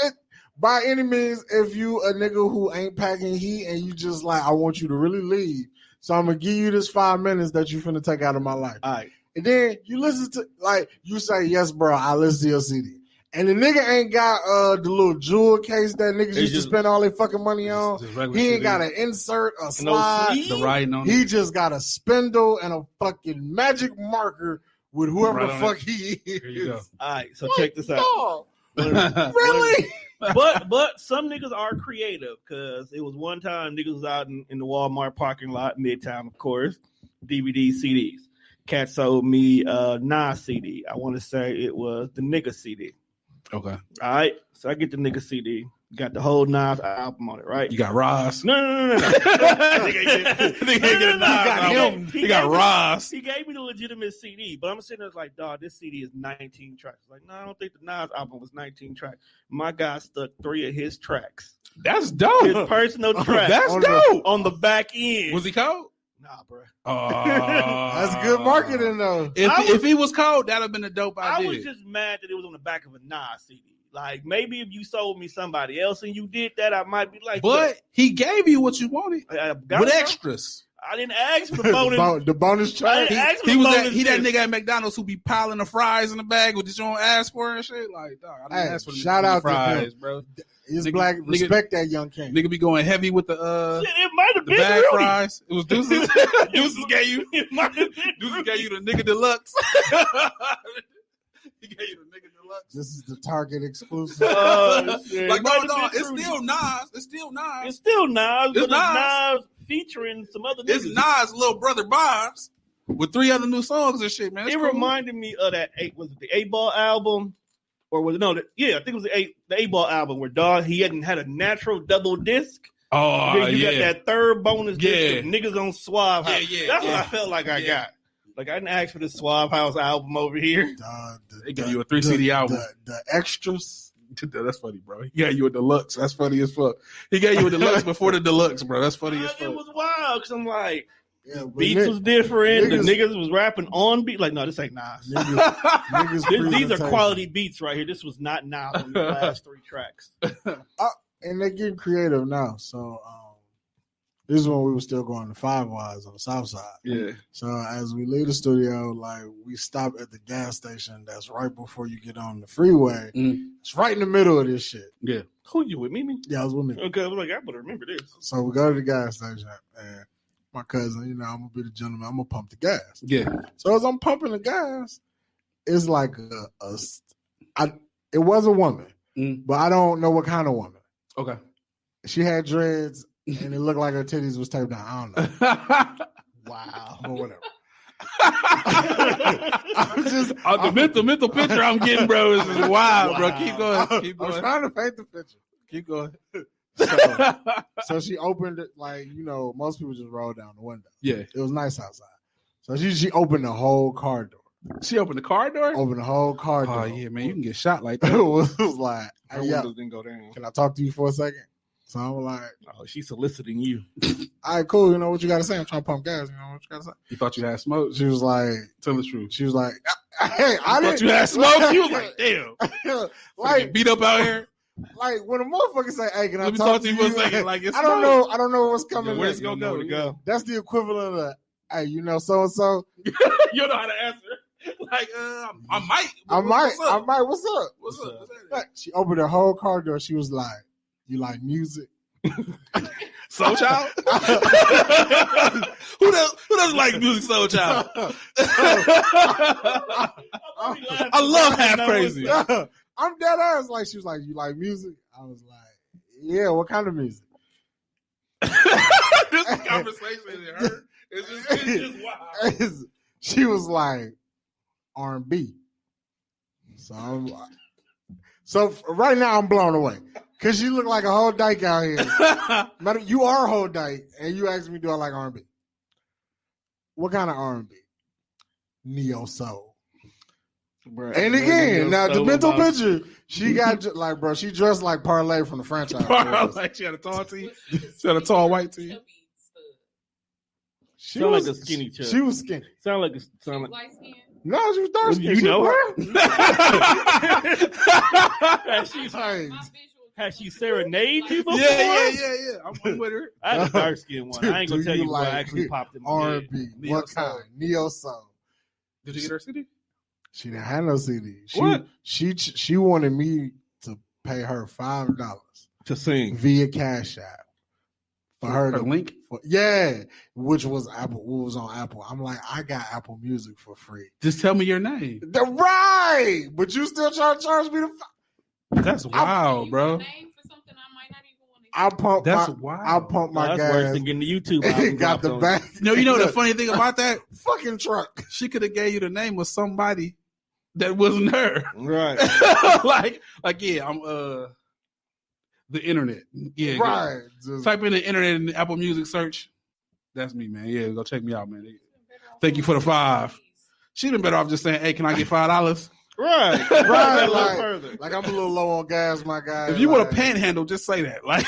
by any means, if you a nigga who ain't packing heat and you just like, I want you to really leave, so I'm gonna give you this 5 minutes that you finna take out of my life. All right. And then you listen to, like, you say, yes, bro, I listen to your CD. And the nigga ain't got the little jewel case that niggas used to spend all their fucking money on. He ain't got an insert, a slide. The writing on he just got a spindle and a fucking magic marker with whoever the fuck he is. Here you go. All right, so check this out. Really? But some niggas are creative because it was one time niggas was out in the Walmart parking lot, Midtown, of course, DVD CDs. Cat sold me Nas CD. I want to say it was the nigga CD. Okay. All right. So I get the nigga CD. Got the whole Nas album on it, right? You got Ross. No. He got Ross. He gave me the legitimate CD, but I'm sitting there like, dog, this CD is 19 tracks. Like, no, I don't think the Nas album was 19 tracks. My guy stuck 3 of his tracks. That's dope. His personal tracks. That's dope. On the back end. Was he cold? Nah, bro. That's good marketing, though. If he was cold, that'd have been a dope idea. I was just mad that it was on the back of a Nas CD. Like, maybe if you sold me somebody else and you did that, I might be like, but he gave you what you wanted with extras. I didn't ask for the bonus. The bonus track. He that nigga at McDonald's who be piling the fries in the bag with you don't ask for and shit. Like, dog, I didn't ask for shout out fries, to him, bro. He's black. Respect that young king. Nigga be going heavy with the it might have been bag Rudy. fries. It was Deuces. Deuces gave you. Deuces gave you the nigga deluxe. He gave you the nigga deluxe. This is the Target exclusive. Like, no, it's still Nas. It's still Nas. It's still Nas. It's But it's Nas featuring some other niggas. It's Nas' little brother Bob's with 3 other new songs and shit, man. It's it cool. reminded me of that was it the 8-Ball album? Or was it I think it was the 8-Ball album where dog he hadn't had a natural double disc. Oh, then you got that third bonus disc of niggas on Suave House. That's what I felt like I got. Like, I didn't ask for the Suave House album over here. They gave you a 3 CD album. The extras. That's funny, bro. He gave you a deluxe. That's funny as fuck. He gave you a deluxe before the deluxe, bro. That's funny as fuck. It was wild because I'm like, beats was different. The niggas was rapping on beat. Like, no, this ain't Nas. These are quality beats right here. This was not Nas on the last 3 tracks. And they're getting creative now. So This is when we were still going to Five Wise on the south side. Yeah. So as we leave the studio, like we stop at the gas station that's right before you get on the freeway. It's right in the middle of this shit. Yeah. Who you with, Mimi? Yeah, I was with me. Okay, I was like, I better remember this. So we go to the gas station, and my cousin, I'm gonna be the gentleman. I'm gonna pump the gas. Yeah. So as I'm pumping the gas, it's like it was a woman, but I don't know what kind of woman. Okay. She had dreads, and it looked like her titties was taped down. I don't know. Wow, but whatever. I'm just the mental picture I'm getting, bro, is wild, bro. Keep going. Keep I'm going. trying to paint the picture. Keep going. So she opened it like most people just roll down the window. Yeah. It was nice outside. So she opened the whole car door. She opened the car door? Opened the whole car Oh, door. yeah, man. You can get shot like It that. was like, Her hey, windows didn't go down. can I talk to you for a second? So I'm like, Oh, she's soliciting you. all right, cool. You know what you got to say? I'm trying to pump gas. You know what you got to say? You thought you had smoke? She was like, Tell the truth. hey, I Thought didn't. you had smoke? You was like, damn. like, Beat up out here? like when a motherfucker say, hey, can I Let me talk to you for a second. Like, it's I don't know. I don't know what's coming. Yeah, where's next. it gonna go? Where'd it go? That's the equivalent of, hey, so-and-so. You don't know how to answer. Like, I might. I might. What's up? What's up? What's up? What's Like, she opened her whole car door. She was like, you like music? Soul Child? who doesn't like music, Soul Child? I love Half Crazy. I'm dead ass. Like, she was like, you like music? I was like, yeah, what kind of music? This conversation in her it's just wild. She was like, R&B. So right now I'm blown away. Because you look like a whole dyke out here. You are a whole dyke, and you asked me, do I like R&B? What kind of R&B? Neo soul. Bruh, And what again, Neo now the Soul mental about? picture, she got like, bro, she dressed like Parlay from the franchise. Like she had a tall tee. She had a tall white tee. She Sound was like a skinny chick. She was skinny. Sound like. Light skin. No, she was dark skinned. You know her? Hey, Has she serenade you before? Yeah. I'm with her. I had a dark skin one. I ain't gonna Do tell you you what like actually popped in my head. R&B. Neo What soul. kind? Neo soul. Did you get her CD? She didn't have no CD. What? She wanted me to pay her $5 To sing. via Cash App for her Her to link? yeah, which was Apple. What was on Apple? I'm like, I got Apple Music for free. Just tell me your name. The right, but you still trying to charge me the. That's wild, bro. Name for something I might not even want to I pump That's my. wild. I pump my That's worse gas. than getting the YouTube album Got dropped the on back. No, you know the funny thing about that? fucking truck. She could have gave you the name of somebody that wasn't her. it. Right. like yeah, I'm the internet. Yeah. Right. Just- Type in the internet in the Apple Music search. That's me, man. Yeah, go check me out, man. Thank you for the 5. She'd been better off just saying, hey, can I get $5? Right. Right, A little like- further. Like I'm a little low on gas, my guy. If you want like, a panhandle, just say that. Like,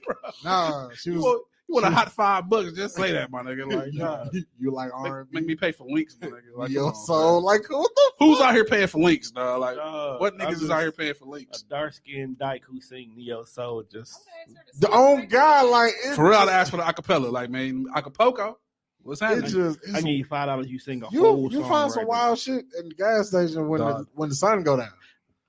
bro, nah, she was. you want a hot $5, just say that, my nigga. Like, nah. You like Make R&B? me pay for links, my nigga. Like, Yo, come on, so man. like what the Who's out here paying for links, dog? Like, what I'm niggas is just out here paying for A links? dark skinned dyke who sing Neo Soul just. the own guy like it, For real, I ask for the acapella. Like, man, Acapulco, what's It happening? just I give you $5. You sing a you whole you song. find some right wild shit in the gas station when Dog. the sun go down.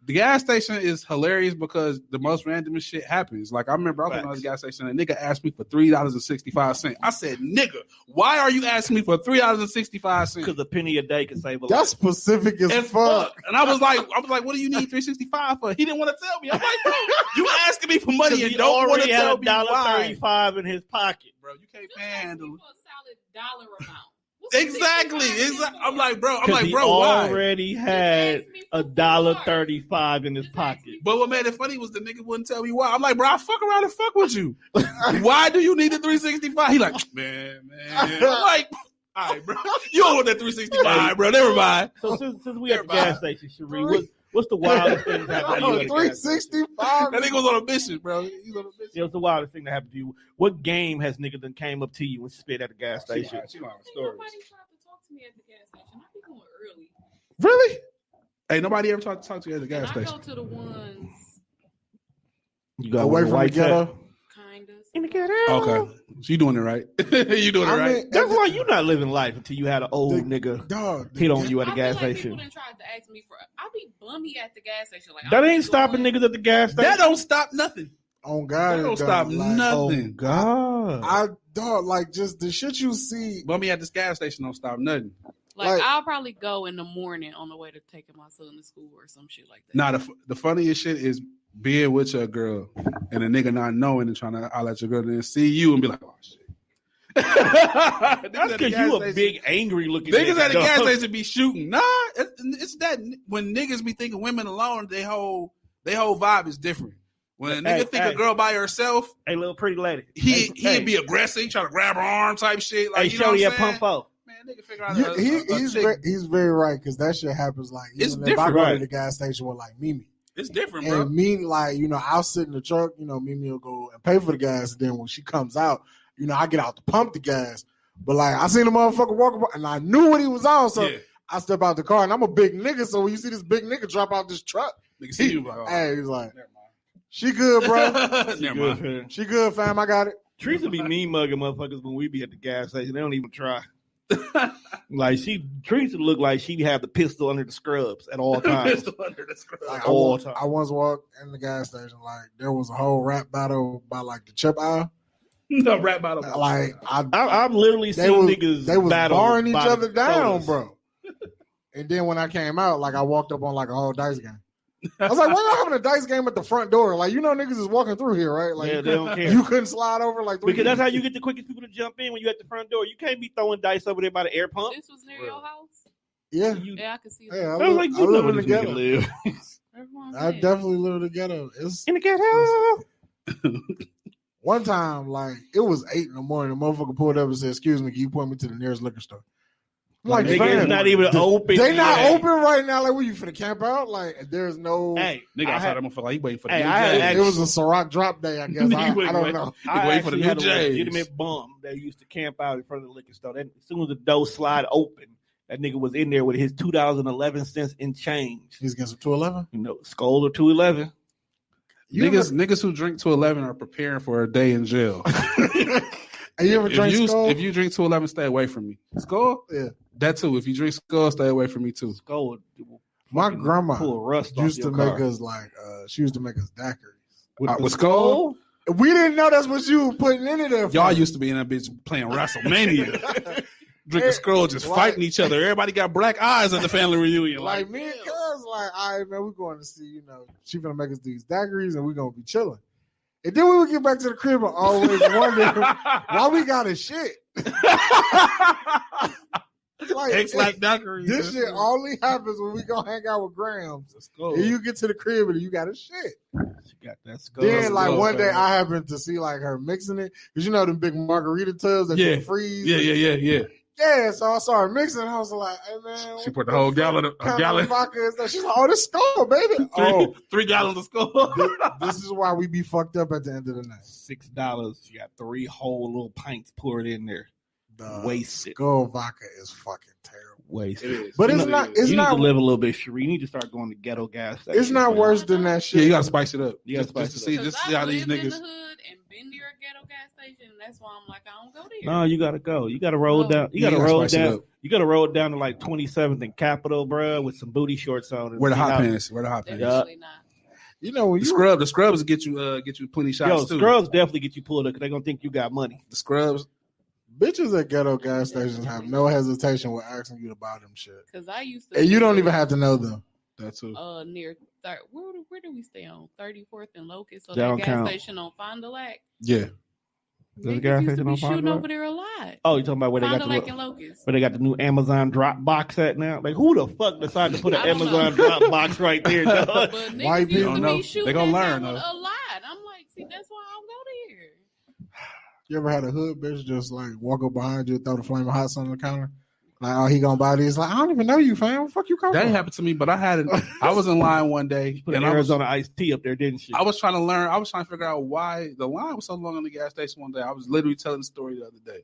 The gas station is hilarious because the most randomest shit happens. Like I remember I was at the gas station and a nigga asked me for $3.65. I said, nigga, why are you asking me for $3.65? Because a penny a day can save a That's life. specific as And fuck. And I was like, what do you need $3.65 for? He didn't want to tell me. I'm like, bro, you asking me for money and He don't want to already had tell me why. $1.35 in his pocket. Bro, you can't panhandle. For a solid dollar amount. Exactly. I'm like, bro, He why? already had $1.35 in his pocket. But what made it funny was the nigga wouldn't tell me why. I'm like, bro, I fuck around and fuck with you. Why do you need the 365? He like, man. I'm like, all right, bro. You don't want that 365, bro. Never mind. So since we at the gas station, Cherie, what's the wildest thing that happened to you? At the gas station? 365. That nigga was on a mission, bro. He's on a mission. What's the wildest thing that happened to you? What game has nigga then came up to you and spit at the gas station? She don't have I think stories. nobody tried to talk to me at the gas station. I be going early. Really? Hey, nobody ever talk to you at the gas And I station. go to the ones You got Away from the white ghetto. tech. kind of. In the ghetto. Okay. You doing it right. You doing it I right. mean, That's why you not living life until you had an old nigga Dog, hit on you at a I gas feel like station. people done tried to ask me for. I be bummy at the gas station. Like That I ain't be stopping going- niggas at the gas station. That don't stop nothing. On God, That it don't stop like, nothing. God. I dog like just the shit you see. Bummy at this gas station don't stop nothing. Like, like- I'll probably go in the morning on the way to taking my son to school or some shit like that. Nah, the funniest shit is being with your girl and a nigga not knowing and trying to holler at your girl and then see you and be like, oh shit. That's because you a big angry looking Niggas at the dog. gas station be shooting. Nah, it's that when niggas be thinking women alone, they whole vibe is different. When a nigga Hey, think hey. a girl by herself, Hey, little pretty lady. he'd hey, be aggressive, he try to grab her arm type shit. Like, Hey, you know what Shorty I'm at saying? Pump Up. Man, nigga figure out He's very right because that shit happens like It's even if I different, go to right? the gas station with like Mimi. It's different, bro. And me, like, I'll sit in the truck, Mimi will go and pay for the gas. And then when she comes out, I get out to pump the gas. But, like, I seen the motherfucker walk by, and I knew what he was on. So Yeah. I step out the car, and I'm a big nigga. So when you see this big nigga drop out this truck, Nigga see you like, oh, hey, he's like, never she good, bro. mind. Never mind. Good. She good, fam. I got it. Teresa be mean mugging motherfuckers when we be at the gas station. They don't even try. Like Teresa look like she'd have the pistol under the scrubs at all times. Like, All time. I once walked in the gas station, like, there was a whole rap battle by, like, the chip aisle. No rap battle. Like, I've literally they seen was, niggas they was battle barring each by the other down, sodas. bro. And then when I came out, like, I walked up on like a whole dice game. I was like, why y'all having a dice game at the front door? Like, niggas is walking through here, right? Like, Yeah, they don't care. you couldn't slide over like three Because that's how people. you get the quickest people to jump in when you at the front door. You can't be throwing dice over there by the air pump. This was near your house. Yeah. Yeah, I can see that. Yeah, I was like, you know live where in the this nigga ghetto. live. That's what I'm I saying. definitely live in the ghetto. It's In the ghetto. one time, like, it was 8 a.m. The motherfucker pulled up and said, "Excuse me, can you point me to the nearest liquor store?" I'm like, Nigga, fam, it's not even open. They not yet. open right now. Like, where you finna camp out? Like, there's no. Hey, Nigga I outside had- that motherfucker, like, he waiting for the Hey, new I had J's. It was a Ciroc drop day, I guess. I don't know. I waiting for the actually new had a J's. legitimate bum that used to camp out in front of the liquor store. Then as soon as the door slide open, that nigga was in there with his 2011 in change. He's getting some 211. Skull or 211. Niggas who drink to 11 are preparing for a day in jail. And you ever drink Skull? If you drink to 11, stay away from me. Skull? Yeah. That too. If you drink Skull, stay away from me too. Skull. My fucking grandma pull rust off used to your make car. us like she used to make us daiquiris. With Skull? We didn't know that's what you were putting in it there. Y'all used to be in that bitch playing WrestleMania. Drinking Skull, just Like- fighting each other. Everybody got black eyes at the family reunion. like me and cuz like, all right, man, we're going to see, she gonna make us these daiquiris and we're gonna be chilling. And then we would get back to the crib and always wonder why we got a shit. Like, X-Lac daiquiris. this shit only happens when we go hang out with Grams. Skull. And you get to the crib and you got a shit. She got that skull. Then, like, Skull, one day man. I happened to see, like, her mixing it. Because them big margarita tubs that Yeah. you freeze. Yeah. Yeah, so I saw her mixing. And I was like, hey, man. She what put the whole fuck gallon of kind gallon. vodka is that? She's like, oh, this Skull, baby. Oh, 3 gallons of Skull. this is why we be fucked up at the end of the night. $6. You got 3 whole little pints poured in there. The Wasted. Skull vodka is fucking terrible. Wasted. It is. But You it's know, not. It's you not. need to live a little bit, Sheree. You need to start going to ghetto gas stations. It's not man. worse than that shit. Yeah, you gotta spice it up. You gotta spice to it see, Because just see how I these lived in niggas. the hood and been near a ghetto gas station, and that's why I'm like, I don't go there. No, you gotta go. You gotta roll No. down. You Yeah, gotta you gotta roll spice it down. up. You gotta roll down to like 27th and Capitol, bro, with some booty shorts on. and Where the see hot how- pants? Where the hot pants? Definitely not. When The you scrubs get you plenty shots Yo, too. scrubs definitely get you pulled up because they're gonna think you got money. The scrubs. bitches at ghetto gas stations have no hesitation with asking you to buy them shit, Because I used to. and you don't live, even have to know them. That too. near where do we stay on 34th and Locust? So That that don't gas count. station on Fond du Lac. Yeah. There's a Niggas gas used to station be on Fond du shooting Lac? over there a lot. Oh, you talking about where they Fond got du Lac the and Locust. where they got the new Amazon drop box at now? Like who the fuck decided to put an I don't Amazon know. drop box right there, dog? But White niggas people used to know. be shooting They gonna at learn, that though. a lot. I'm like, see, that's why I don't go there. You ever had a hood bitch just like walk up behind you, throw the flaming hot on the counter? Like, oh, he gonna buy these? Like, I don't even know you, fam. Where the fuck you come That from? ain't happened to me, but I was in line one day Put an and I was Arizona iced tea up there, didn't she? I was trying to learn. I was trying to figure out why the line was so long in the gas station one day. I was literally telling the story the other day.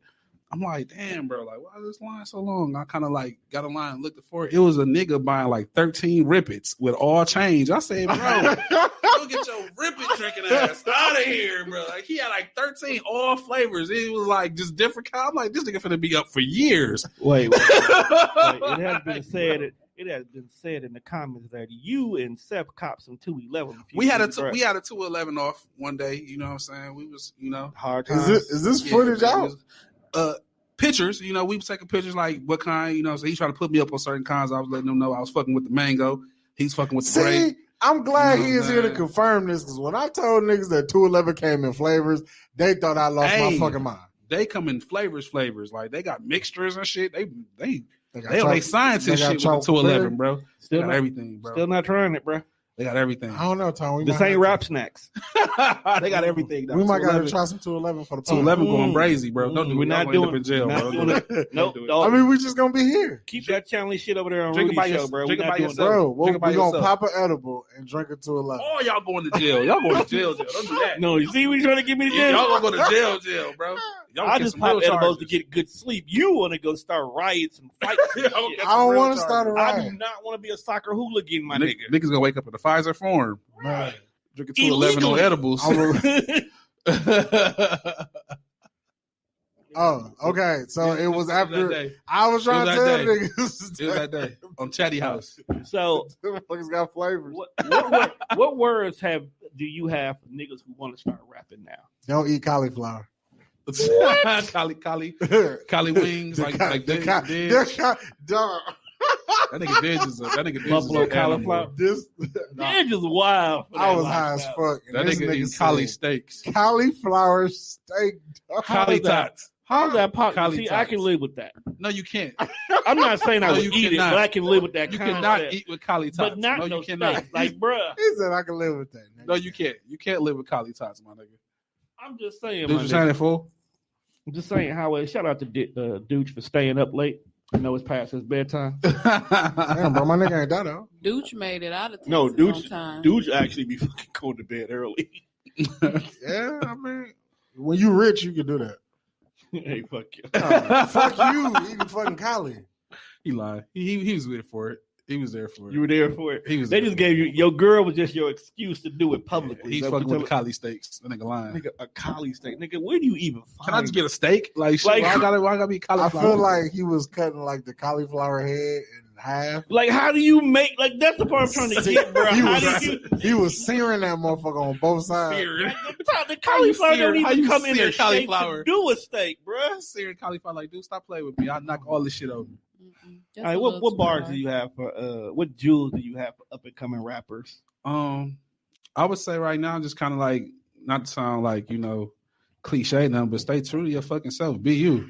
I'm like, damn, bro, like, why is this line so long? I kind of like got a line and looked for it. It was a nigga buying like 13 Rippets with all change. I said, bro, your Yo, get your ripping drinking ass out of here, bro. Like he had like 13 all flavors. It was like just different kind. I'm like, this nigga finna be up for years. Wait. It has been said. It has been said in the comments that you and Seth copped some 211. We had a 211 off one day. You know what I'm saying? We was, hard times. Is this footage out? Pictures, we was taking pictures like what kind, so he's trying to put me up on certain kinds. I was letting him know I was fucking with the mango. He's fucking with the grape. I'm glad You know he is here to confirm this because when I told niggas that 211 came in flavors, they thought I lost my fucking mind. They come in flavors. Like they got mixtures and shit. They got on their scientist shit with the 211, bro. Still got everything, bro. Still not trying it, bro. They got everything. I don't know, Tom. This ain't rap snacks. They got everything. We might gotta try some 211 for the 211 going crazy, bro. Don't do We're it. not Y'all doing end up in jail, not bro. doing it. Nope. I mean, we just gonna be here. Keep that challenge shit over there on Drink it Rudy's by show, bro. drink We're it by not doing yourself. Bro, Drink it by we're gonna yourself. pop an edible and drink it 211. Oh, y'all going to jail. Y'all going to jail. Don't do that. No, you see what you're trying to get me to do? Y'all gonna go to jail, bro. Y'all I get just some pop real edibles to charges. get good sleep. You want to go start riots and fights. And shit. Y'all get I don't real want to start a charges. I riot. do not want to be a soccer hooligan, my Niggas nigga. gonna wake up in the Pfizer form. Man. Drinking 211 on Illegally. edibles. Oh, okay. So it was that after day. I was trying to It was tell that niggas. It was that day on Chatty House. So, Motherfuckers got flavors. what words do you have for niggas who want to start rapping now? Don't eat cauliflower. Collie wings, like Didge. Dog. That nigga Didge is a Buffalo cauliflower. This, They're just wild. for I that was high as lifestyle. fuck. and That this nigga eats said, collie steaks. cauliflower steak. Collie tots. How's that possible? Collie See, I tots. can live with that. No, you can't. I'm not saying I No, would you eat cannot. it, but I can live with that You concept. cannot eat with collie tots. But not no, no you cannot. steak. Like, bruh, He said I can live with that. Nigga. No, you can't. You can't live with collie tots, my nigga. I'm just saying, Dude, my you nigga. saying it fool? I'm just saying how shout out to Dooch for staying up late. I know it's past his bedtime. Damn, bro, my nigga ain't that though. Dooch made it out of Texas No, on Dooch time. actually be fucking going to bed early. Yeah, I mean, when you rich, you can do that. Hey, fuck you. Fuck you, eating fucking collie. He lied. He was there for it. He was there for it. You were there for it. He was They there just for gave you your girl was just your excuse to do it publicly. He's Is that fucking what with the you're collie steaks. That nigga lying. telling- Nigga, a collie steak. Nigga, where do you even find Can I just get a steak? Like, shit, Like- why I gotta be I cauliflower? feel like he was cutting like the cauliflower head in half. Like, how do you make like that's the part I'm trying to get, bro? He How was, do you he was searing that motherfucker on both sides. Seared. the cauliflower don't How even you come in sear a shape cauliflower? to do a steak, bro. Seared cauliflower. Like, dude, stop playing with me. I'll knock all this shit over. Mm-mm. All Just right, a what little bars too do you have for what jewels do you have for up and coming rappers? I would say right now, just kind of like, not to sound like, cliche now, but stay true to your fucking self. Be you.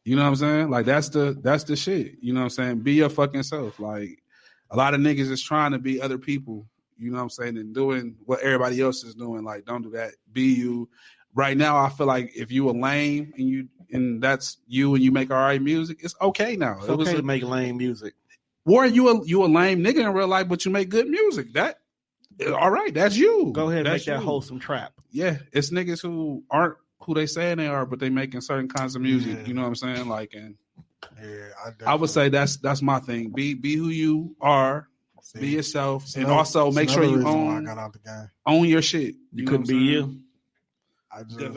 You know what I'm saying? Like, that's the shit. You know what I'm saying? Be your fucking self. Like, a lot of niggas is trying to be other people, you know what I'm saying, and doing what everybody else is doing. Like, don't do that. Be you. Right now, I feel like if you a lame and that's you and you make all right music, it's okay now. It's okay to make lame music. Or you a lame nigga in real life, but you make good music. That all right, that's you. Go ahead and That's make that you. wholesome trap. Yeah, it's niggas who aren't who they saying they are, but they making certain kinds of music. Yeah. You know what I'm saying? Like, and Yeah, I would say that's my thing. Be who you are. Be yourself, and also make sure you I own got out the game. your shit. You know couldn't what I'm be saying? you. I just, You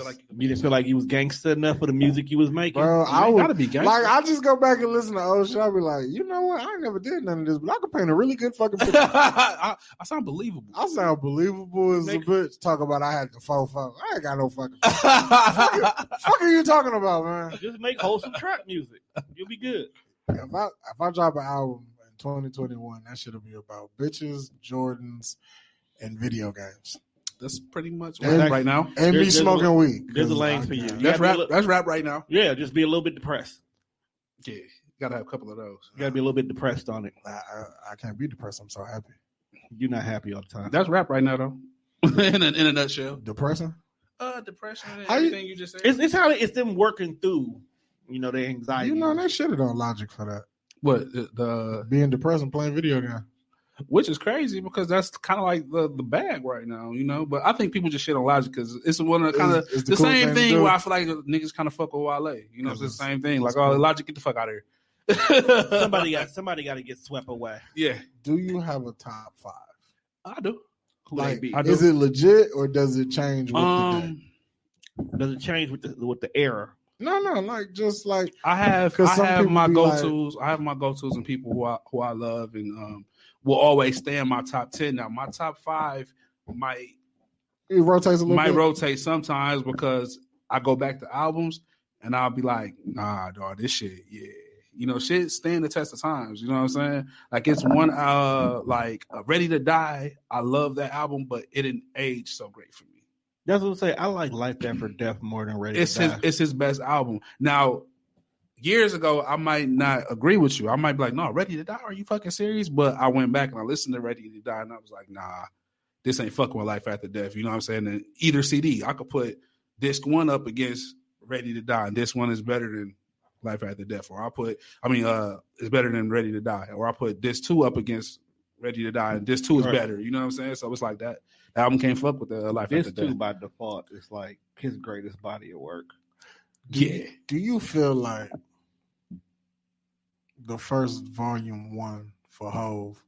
didn't feel like you was gangster enough for the music you was making. bro, You I ain't would gotta be gangster. like. I just go back and listen to old shit. I be like, you know what? I ain't never did none of this, but I could paint a really good fucking picture. I sound believable. I sound believable as a Make- bitch. Talk about I had the fofo. I ain't got no fucking. Fuck are you talking about, man? Just make wholesome trap music. You'll be good. If I drop an album in 2021, that shit'll be about bitches, Jordans, and video games, That's pretty much And- rap right now. and me There's a- smoking weed. there's a 'cause lane I for you. can't- You That's gotta be a rap. little- That's rap right now. Yeah, just be a little bit depressed. Yeah, you gotta have a couple of those. You gotta be a little bit depressed on it. I can't be depressed. I'm so happy. You're not happy all the time. That's rap right now, though. in a nutshell. Depressing? Depression and How you- everything you just said. It's them working through, their anxiety. You know, they should have done logic for that. What the Being depressed and playing video games. which is crazy because that's kind of like the bag right now, But I think people just shit on Logic because it's one of the kind of It's the cool same to thing do. where I feel like niggas kind of fuck with Wale. It's the same thing. Like, it's cool. Logic, get the fuck out of here. somebody got to get swept away. Yeah, Do you have a top 5? I do. who they Like, be? I do. is it legit or does it change with the day? Does it change with the era? No, like just like I have 'Cause some people my be go-tos. I have my go-tos and people who I love and will always stay in my top 10. Now my top 5 might it rotates a little bit. rotate sometimes because I go back to albums and I'll be like, nah, dog, this shit, yeah. You know, shit stand the test of times. You know what I'm saying? Like it's one like Ready to Die. I love that album, but it didn't age so great for me. That's what I'm saying. I like Life After Death more than Ready to Die. It's his best album. Now, years ago, I might not agree with you. I might be like, no, Ready to Die, are you fucking serious? But I went back and I listened to Ready to Die and I was like, nah, this ain't fucking with Life After Death. You know what I'm saying? And either CD, I could put disc 1 up against Ready to Die, and this one is better than Life After Death. Or it's better than Ready to Die. Or I put disc 2 up against Ready to Die, and disc 2 is better. You know what I'm saying? So it's like that. The album can't fuck with the Life After This Death. by default is like his greatest body of work. Yeah. Do you feel like the first volume 1 for Hove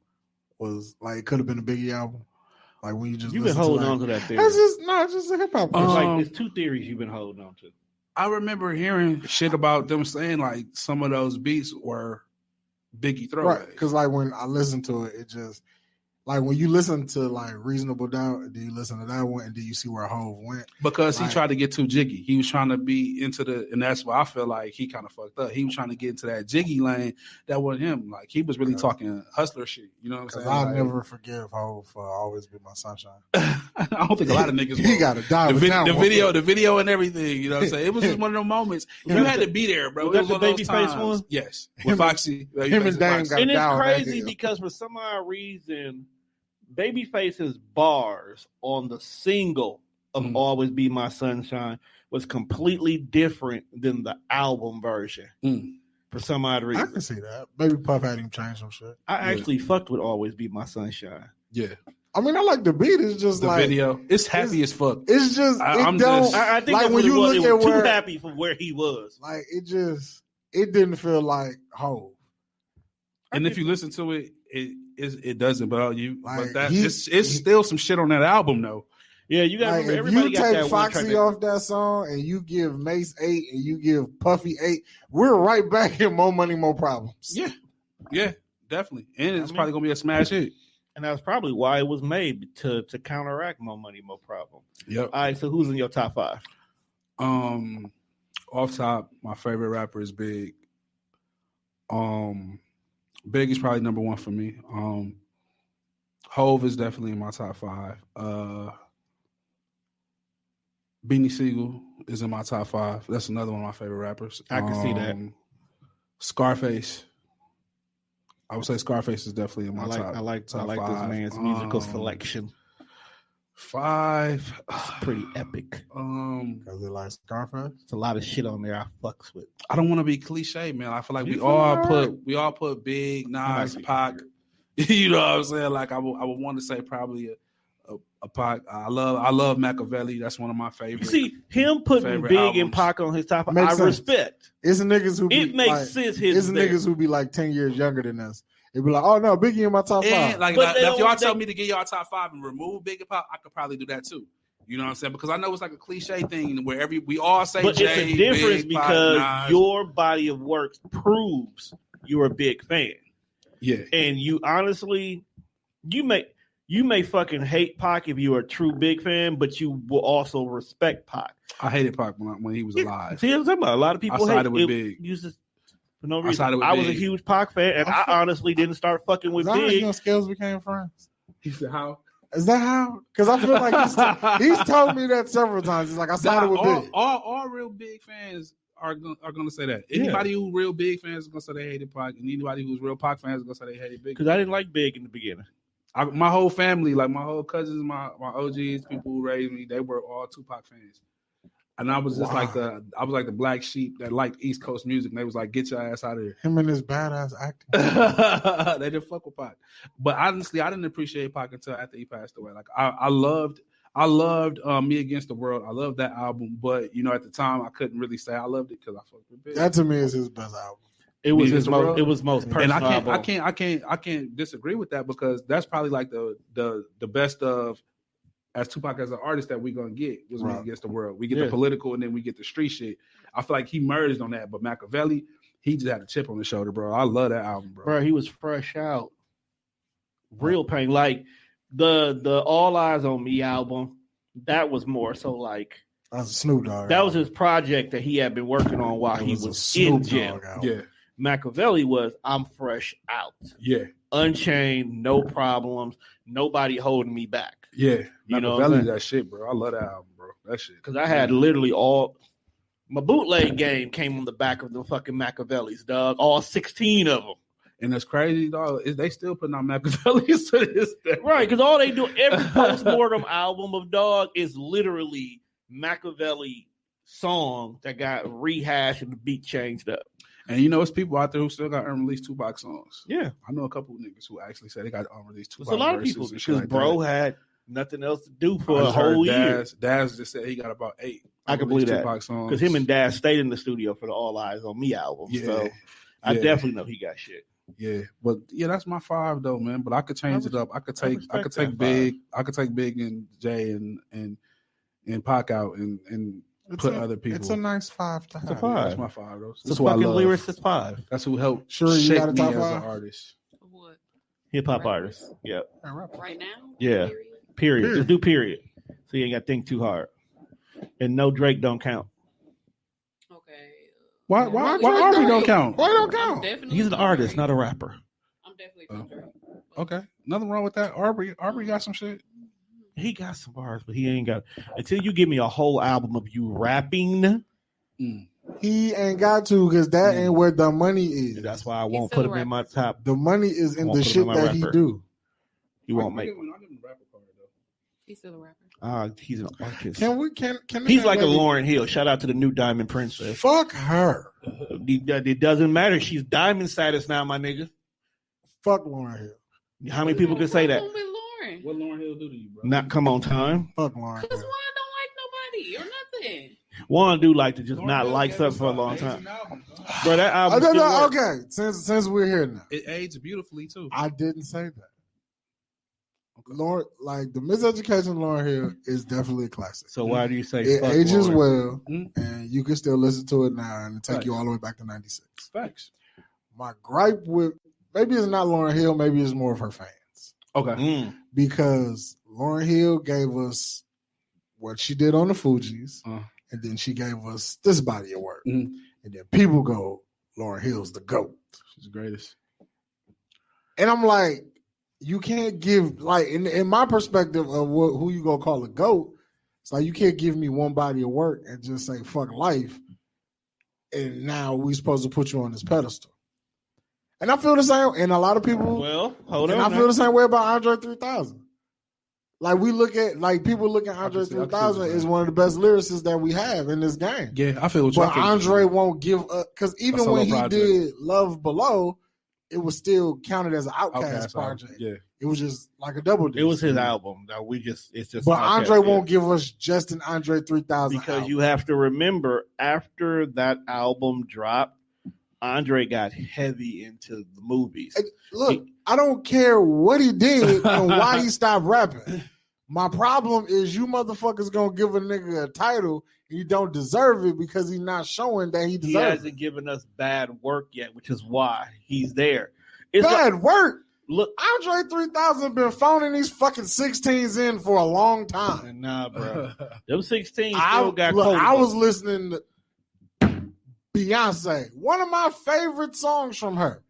was like it could have been a Biggie album? Like when you've been holding on to that theory. That's just a hip hop. It's 2 theories you've been holding on to. I remember hearing shit about them saying like some of those beats were Biggie throwaways. Right, because like when I listen to it, it just like when you listen to like Reasonable Doubt, do you listen to that one and do you see where Hove went? Because he Like- tried to get too jiggy. He was trying to be into and that's why I feel like he kind of fucked up. He was trying to get into that jiggy lane. That wasn't him. Like he was really talking hustler shit. You know what I'm Because saying? I'll Like, never forgive Hove for Always Be My Sunshine. I don't think a lot of niggas He will. got to die the, with vid- that the one. video and everything. You know what I'm saying? It was just one of those moments. You had to be there, bro. Was It that was the one of those Babyface times. one? Yes. Him With Foxy. him and Dame got And it's down that crazy deal. because for some odd reason, Babyface's bars on the single of Mhm. Always Be My Sunshine was completely different than the album version. Mm. For some odd I reason. can see that. Baby Puff had him change some shit. I actually fucked with Always Be My Sunshine. Yeah. I mean, I like the beat. It's just The like video. It's happy as fuck. It's just I'm it don't just- I think like that's when what you it was. look It at was too where happy from where he was. like it didn't feel like Hove. And if you listen to it, it doesn't. But Like, it's still some shit on that album though. Yeah, you got to Like remember if everybody you got take that one track. Foxy off that song and you give Mace 8 and you give Puffy 8, we're right back in More Money, More Problems. Yeah, definitely. And it's I mean- probably gonna be a smash hit. And that's probably why it was made to counteract More Money, More Problem. Yep. All right, so who's in your top 5? Off top, my favorite rapper is Big. Big is probably number 1 for me. Hove is definitely in my top 5. Beanie Siegel is in my top 5. That's another one of my favorite rappers. I can see that. Scarface. I would say Scarface is definitely in my top. I like top this 5. man's musical selection. 5. Pretty epic. Because it like Scarface. It's a lot of shit on there I fucks with. I don't want to be cliche, man. I feel like You we feel all alright? put Big, Nas, like Pac. You know what I'm saying? Like I would want to say probably a Pac. I love Machiavelli. That's one of my You favorites. see, him putting Favorite Big albums. and Pac on his top 5, Makes I sense. respect. It's niggas who be It makes like, sense. It's niggas who be like 10 years younger than us. They be like, oh no, Biggie in my top 5. And like But they if y'all don't- tell me to get y'all top 5 and remove Big and Pop, I could probably do that too. You know what I'm saying? Because I know it's like a cliche thing where we all say But Jay, it's a difference Big, Pac, because Nas. your body of work proves you're a big fan. Yeah. And you honestly, you may fucking hate Pac if you're a true Big fan, but you will also respect Pac. I hated Pac when he was alive. See what I'm talking about? A lot of people I sided hate with it. Big. Used to, for no I reason. sided with I was a Big. huge Pac fan, and I honestly didn't start fucking with Is that how you Big. and Scales became friends? He said how? Is that how? Because I feel like he's told me that several times. He's like, I sided with Big. All real Big fans are gonna say that. Anybody who real Big fans is gonna say they hated Pac, and anybody who's real Pac fans is gonna say they hated Big. Because I didn't like Big in the beginning. My whole family, like my whole cousins, my OGs, people who raised me, they were all Tupac fans. And I was just like the black sheep that liked East Coast music. And they was like, get your ass out of here. Him and his badass acting. They didn't fuck with Pac. But honestly, I didn't appreciate Pac until after he passed away. Like I loved Me Against the World. I loved that album. But you know, at the time I couldn't really say I loved it because I fucked with Big. That to me is his best album. It was Me his Against the most. World? It was most personal. And album. I can't disagree with that because that's probably like the best of as Tupac as an artist that we're gonna get was Right. Against the World. We get Yeah. the political and then we get the street shit. I feel like he merged on that, but Machiavelli, he just had a chip on his shoulder, bro. I love that album, bro. Bro, he was fresh out. Real pain. Like the All Eyes on Me album, that was more so like That's a Snoop Dogg. that was his project that he had been working on while It he a was Snoop in jail. Dogg album. Yeah, Machiavelli was I'm fresh out. yeah, Unchained, no problems, nobody holding me back. yeah. You know what I'm Machiavelli, saying? that shit, bro. I love that album, bro. That shit. Because I had literally all my bootleg game came on the back of the fucking Machiavellis, dog. All 16 of them. And that's crazy, dog. Is they still putting out Machiavellis to this day? Right, because all they do, every post-mortem album of Dog is literally Machiavelli song that got rehashed and the beat changed up. And you know, it's people out there who still got unreleased Tupac songs. Yeah. I know a couple of niggas who actually said they got unreleased There's Tupac a lot of verses people and shit because like bro that. had nothing else to do for I a just heard whole year. Daz just said he got about 8. I can believe that. Tupac songs. Because him and Dad stayed in the studio for the All Eyes on Me album. Yeah. So I Yeah. definitely know he got shit. Yeah, but yeah, that's my 5 though, man. But I could change it up. I could take respect that Big. I could take Big and Jay and Pac out and put other people. It's a nice 5 to have. a 5. That's my 5 though. It's That's a who I fucking love. lyricist 5. That's who helped Sure, you shape got a me top as 5? an artist. What? Hip hop Right. artist. Yep. Right now? Yeah. Period. Period. Just do period. So you ain't got to think too hard. And no Drake don't count. Okay. Why Aubrey don't count? Why don't I'm count? definitely He's an Drake. artist, not a rapper. I'm definitely from Drake. Okay, nothing wrong with that. Aubrey got some shit. He got some bars, but he ain't got until you give me a whole album of you rapping. He ain't got to because that ain't where the money is. That's why I won't still put a him in my top. The money is in Won't the put him shit in my that he rapper. do. He won't make. He's still a rapper. He's an artist. Can we? Can He's like a lady- Lauryn Hill. Shout out to the new Diamond Princess. Fuck her. It doesn't matter. She's diamond status now, my nigga. Fuck Lauryn Hill. How many people can say that? What's wrong with Lauren? What Lauryn Hill do to you, bro? Not come on time. Fuck Lauryn Because Hill. Juan don't like nobody or nothing. One do like to just not like something for a long time. Bro, that album. No, still no, works. okay. Since we're here now, It aged beautifully too. I didn't say that. Lauren, like the Miseducation of Lauryn Hill is definitely a classic. So why do you say It fuck ages Lauren? well, Mhm. and you can still listen to it now and take Right. you all the way back to '96. Facts. My gripe with maybe it's not Lauryn Hill, maybe it's more of her fans Okay. Mm. because Lauryn Hill gave us what she did on the Fugees, and then she gave us this body of work, Mhm. and then people go, Lauryn Hill's the GOAT, She's the greatest. and I'm like, you can't give like in my perspective of who you gonna call a GOAT. It's like you can't give me one body of work and just say fuck life, and now we supposed to put you on this pedestal. And I feel the same, and a lot of people. Well, hold and on. I feel the same way about Andre 3000. Like we look at, like people look at Andre I can see 3000 what you're as saying. one of the best lyricists that we have in this game. Yeah, I feel what you. But Andre won't give up because even solo when he project. did Love Below, it was still counted as an Outkast project. Yeah. It was just like a double disc. It was his album that it's just. But okay, Andre yeah. won't give us just an Andre 3000 because album. you have to remember after that album dropped, Andre got heavy into the movies. Look, I don't care what he did and why he stopped rapping. My problem is you motherfuckers gonna give a nigga a title and you don't deserve it because he's not showing that he He deserves hasn't it. given us bad work yet, which is why he's there. It's Bad work. look, Andre 3000 been phoning these fucking 16s in for a long time. nah, bro. Them 16 I, still got look, Cody. I was listening to Beyonce, one of my favorite songs from her.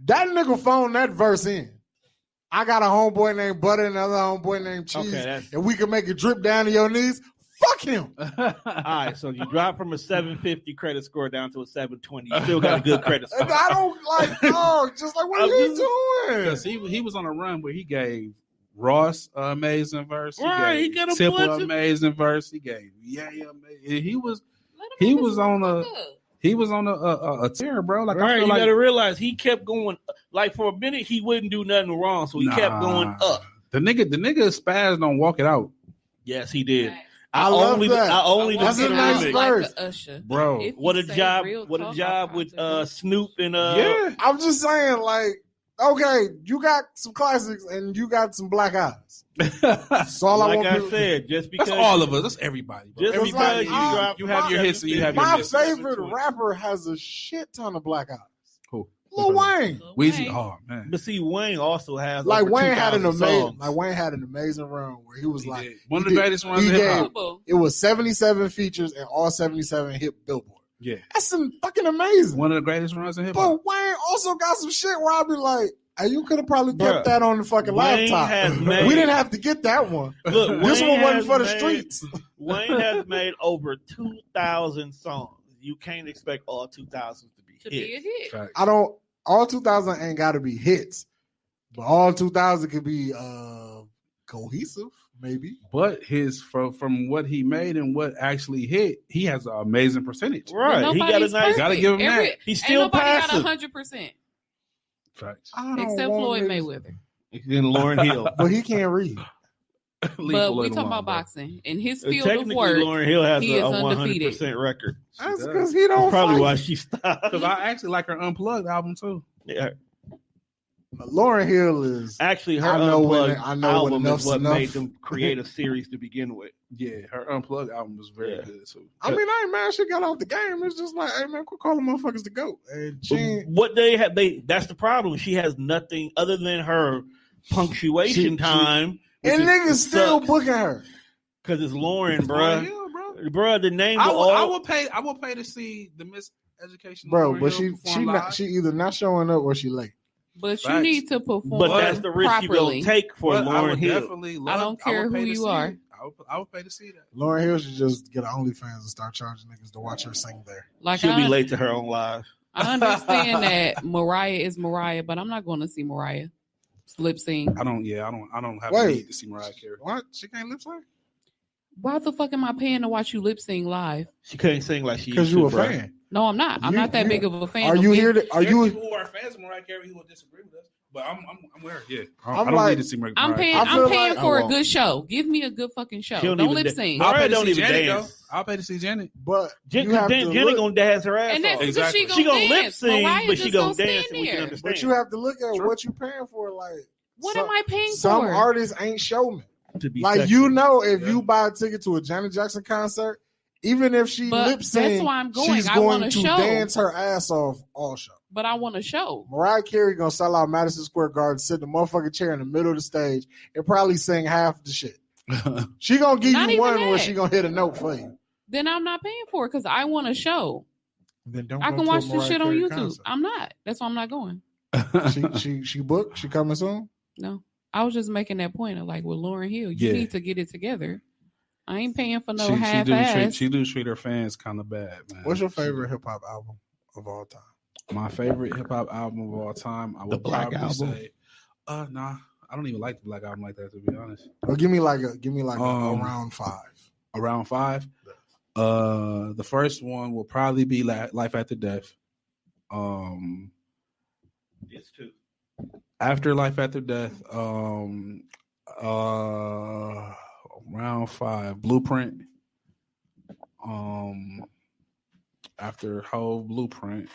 That nigga phoned that verse in. I got a homeboy named Butter and another homeboy named Cheese, Okay, that's- and we can make it drip down to your knees. Fuck him. All right, so you drop from a 750 credit score down to a 720. You still got a good credit score. And I don't like, dog. Just like, what I'm are you just- doing? Because he was on a run where he gave Ross an amazing verse. Right, he got a Tipple bunch of- amazing verse. He gave amazing. He was Let him He make was this on a- motherfucker up. he was on a tear, bro. Like I Right, feel you like gotta realize he kept going. Like for a minute, he wouldn't do nothing wrong, so he kept going up. The nigga spazzed on Walk It Out, Yes, he did. I love that. I only That's did a the nice remix. verse. Like the Usher. bro. If What a you say job! real What a talk, job I'll with consider it. Snoop and Yeah, I'm just saying, like, Okay, you got some classics and you got some black eyes. That's all I Like want. I people- said, just because That's all of us. That's everybody. Bro. Just Everybody. because you drop You have your hits and you have your My misses. favorite rapper has a shit ton of black eyes. Who? Lil Wayne. Lil Weezy. Wayne. Oh man. But see, Wayne also has Like over Wayne had an 2,000 amazing, songs. like Wayne had an amazing run where he was He like did. One of he the did- greatest runs he in hip gave- hop. Boo. It was 77 features and all 77 hit Billboard. Yeah. That's some fucking amazing. One of the greatest runs in hip hop. But Wayne also got some shit where I'll be like, hey, you could have probably Bruh, kept that on the fucking Wayne laptop. has made- We didn't have to get that one. Look, This Wayne one wasn't has for the made- streets. Wayne has made over 2,000 songs. You can't expect all 2,000 to be To be a hits. hit. Facts. I don't. All 2000 ain't got to be hits, but all 2000 could be cohesive, maybe. But his from what he made and what actually hit, he has an amazing percentage. Right. But He got a nobody's nice. perfect. Gotta give him Every- that. He's Ain't still nobody passive. got 100%. Facts. I don't Except want Floyd niggas- Mayweather. Then Lauren Hill. But he can't read. Leave But Floyd we talking alone, about bro. boxing. In his field of Technically, work, Lauren Hill has he a is undefeated. 100% record. That's does. because he don't Probably fight. why she stopped. Because I actually like her Unplugged album too. Yeah. Lauren Hill is. Actually, her I know when- Unplugged I know when album enough's is what enough. made them create a series to begin with. Yeah, her Unplugged album was very Yeah. good too. I mean, I ain't mad she got out the game. It's just like, hey man, quit calling motherfuckers the GOAT. And she ain't- What they have, that's the problem. She has nothing other than her punctuation She- time. and niggas still booking her. Because it's Lauren, Lauren bruh. Hill, bro. Bruh, the name I of would, I all. would pay. I would pay to see the Miseducation, Bro, Lauren but Hill she perform not, live. she either not showing up or she late. but you Facts. need to perform But that's the risk you properly. gonna take for But I Lauren would Hill. definitely I don't care would pay who to you see are. it. I would pay to see that. Lauren Hill should just get OnlyFans and start charging niggas to watch her sing there. Like She'll be I, late to her own live. I understand that Mariah is Mariah, but I'm not going to see Mariah lip sync. I don't have Wait. a need to see Mariah Carey. What? She can't lip sync? Why the fuck am I paying to watch you lip sync live? She couldn't sing like she used Because to. you a bruh. fan. No, I'm not. I'm You- not that you- big of a fan. Are of you Miss- here to? Are There's you? people who are fans of Mariah Carey who will disagree with us, but I'm with her. Yeah, I I'm don't like- need to see Mariah. I'm paying. I feel I'm paying like- for I a won't. good show. Give me a good fucking show. She don't Don't even lip da- sync. I'll Mariah pay to don't see even Janet dance. though. I'll pay to see Janet. But Jen, you have to Jenny look, gonna dance her ass And that's off. because Exactly. she gonna She gonna dance. lip sync, Mariah but she just gonna stand dance, and we can there. understand. but you have to look at True. what you paying for. Like What some, am I paying some for? artists ain't showmen. to be Like sexy. you know, if Yeah. you buy a ticket to a Janet Jackson concert, even if she But lip that's sync, why I'm going. she's I going want a to show. dance her ass off all show. But I want a show. Mariah Carey gonna sell out Madison Square Garden, sit in the motherfucking chair in the middle of the stage, and probably sing half the shit. She gonna give Not you even one where that. she gonna hit a note for you. Then I'm not paying for it because I want a show. Then don't I go can to a watch this Mariah shit on Carey YouTube. concert. I'm not. That's why I'm not going. She booked. She coming soon. No. I was just making that point of like with Lauren Hill, you Yeah. need to get it together. I ain't paying for no she half do ass. treat, she do treat her fans kind of bad, man. What's your favorite hip hop album of all time? My favorite hip hop album of all time, I would Black probably Album? say, nah, I don't even like the Black Album like that, to be honest. Well, give me like a around 5. Around 5. The first one will probably be Life After Death. It's two. After Life After Death, round 5, Blueprint. After Hove, Blueprint,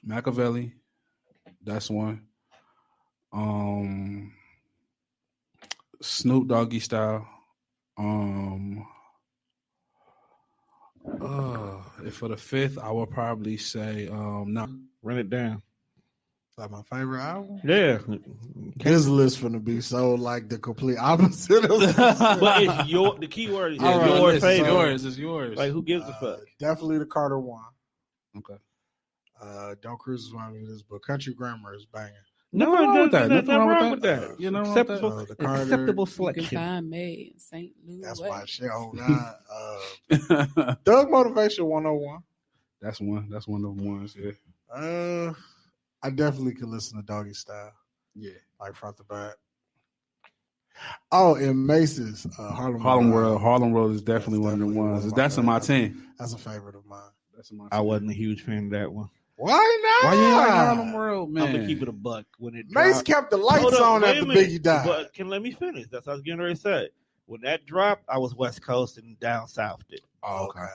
Machiavelli, that's one. Snoop Doggy Style. If for the 5th, I would probably say no. Run it down. Like my favorite album. Yeah. His list gonna be so like the complete opposite of But it's your the key word is All right, your listen, favorite. It's yours. Like who gives a fuck? Definitely the Carter one. Okay. Don't Cruise is one of this, but Country Grammar is banging. Nothing wrong with that. Nothing Nothing wrong with that. You know wrong with that? Acceptable, The Carter- acceptable You can selection. find me in St. Louis. That's my shit. Oh God. Thug Motivation 101. That's one. That's one of the ones. Yeah. I definitely could listen to Doggy Style, Yeah. like front to back. Oh, and Mace's Harlem World. Harlem World is definitely one of the ones. That's in my team. That's a favorite of mine. That's in my. I wasn't a huge fan of that one. Why not? Why you like Harlem World, man? I'm gonna keep it a buck when it Mace dropped. kept the lights Hold up, on wait after a minute. Biggie died. But can let me finish. That's what I was getting ready to say. When that dropped, I was West Coast and down south. Oh, okay.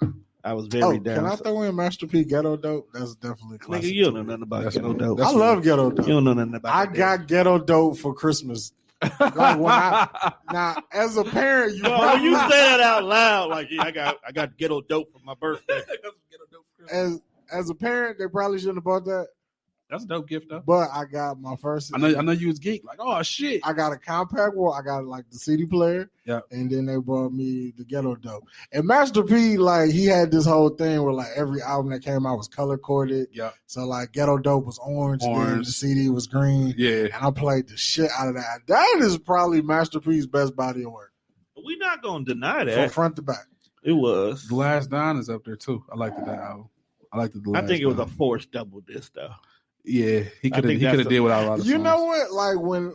Okay. I was very down. Can I throw in Master P Ghetto Dope? That's definitely classic. Nigga, you don't know nothing about That's Ghetto one. Dope. I love Ghetto Dope. You don't know nothing about I that. got Ghetto Dope for Christmas. Like when now, as a parent, you No, when probably you say that out loud, like yeah, I got Ghetto Dope for my birthday. as a parent, they probably shouldn't have bought that. That's a dope gift though. But I got my first. I know you was geek. Like, oh shit. I got a compact one. I got like the CD player. Yeah. And then they bought me the Ghetto Dope. And Master P, like he had this whole thing where like every album that came out was color coded. Yeah. So like Ghetto Dope was orange. Then the CD was green. Yeah. And I played the shit out of that. That is probably Master P's best body of work. We're not gonna deny From that. front to back. It was. The Last Dine is up there too. I liked that album. I liked the I Last think it was a Dine. forced double disc though. Yeah, he I could think have that's did without a lot of You songs. know what? Like when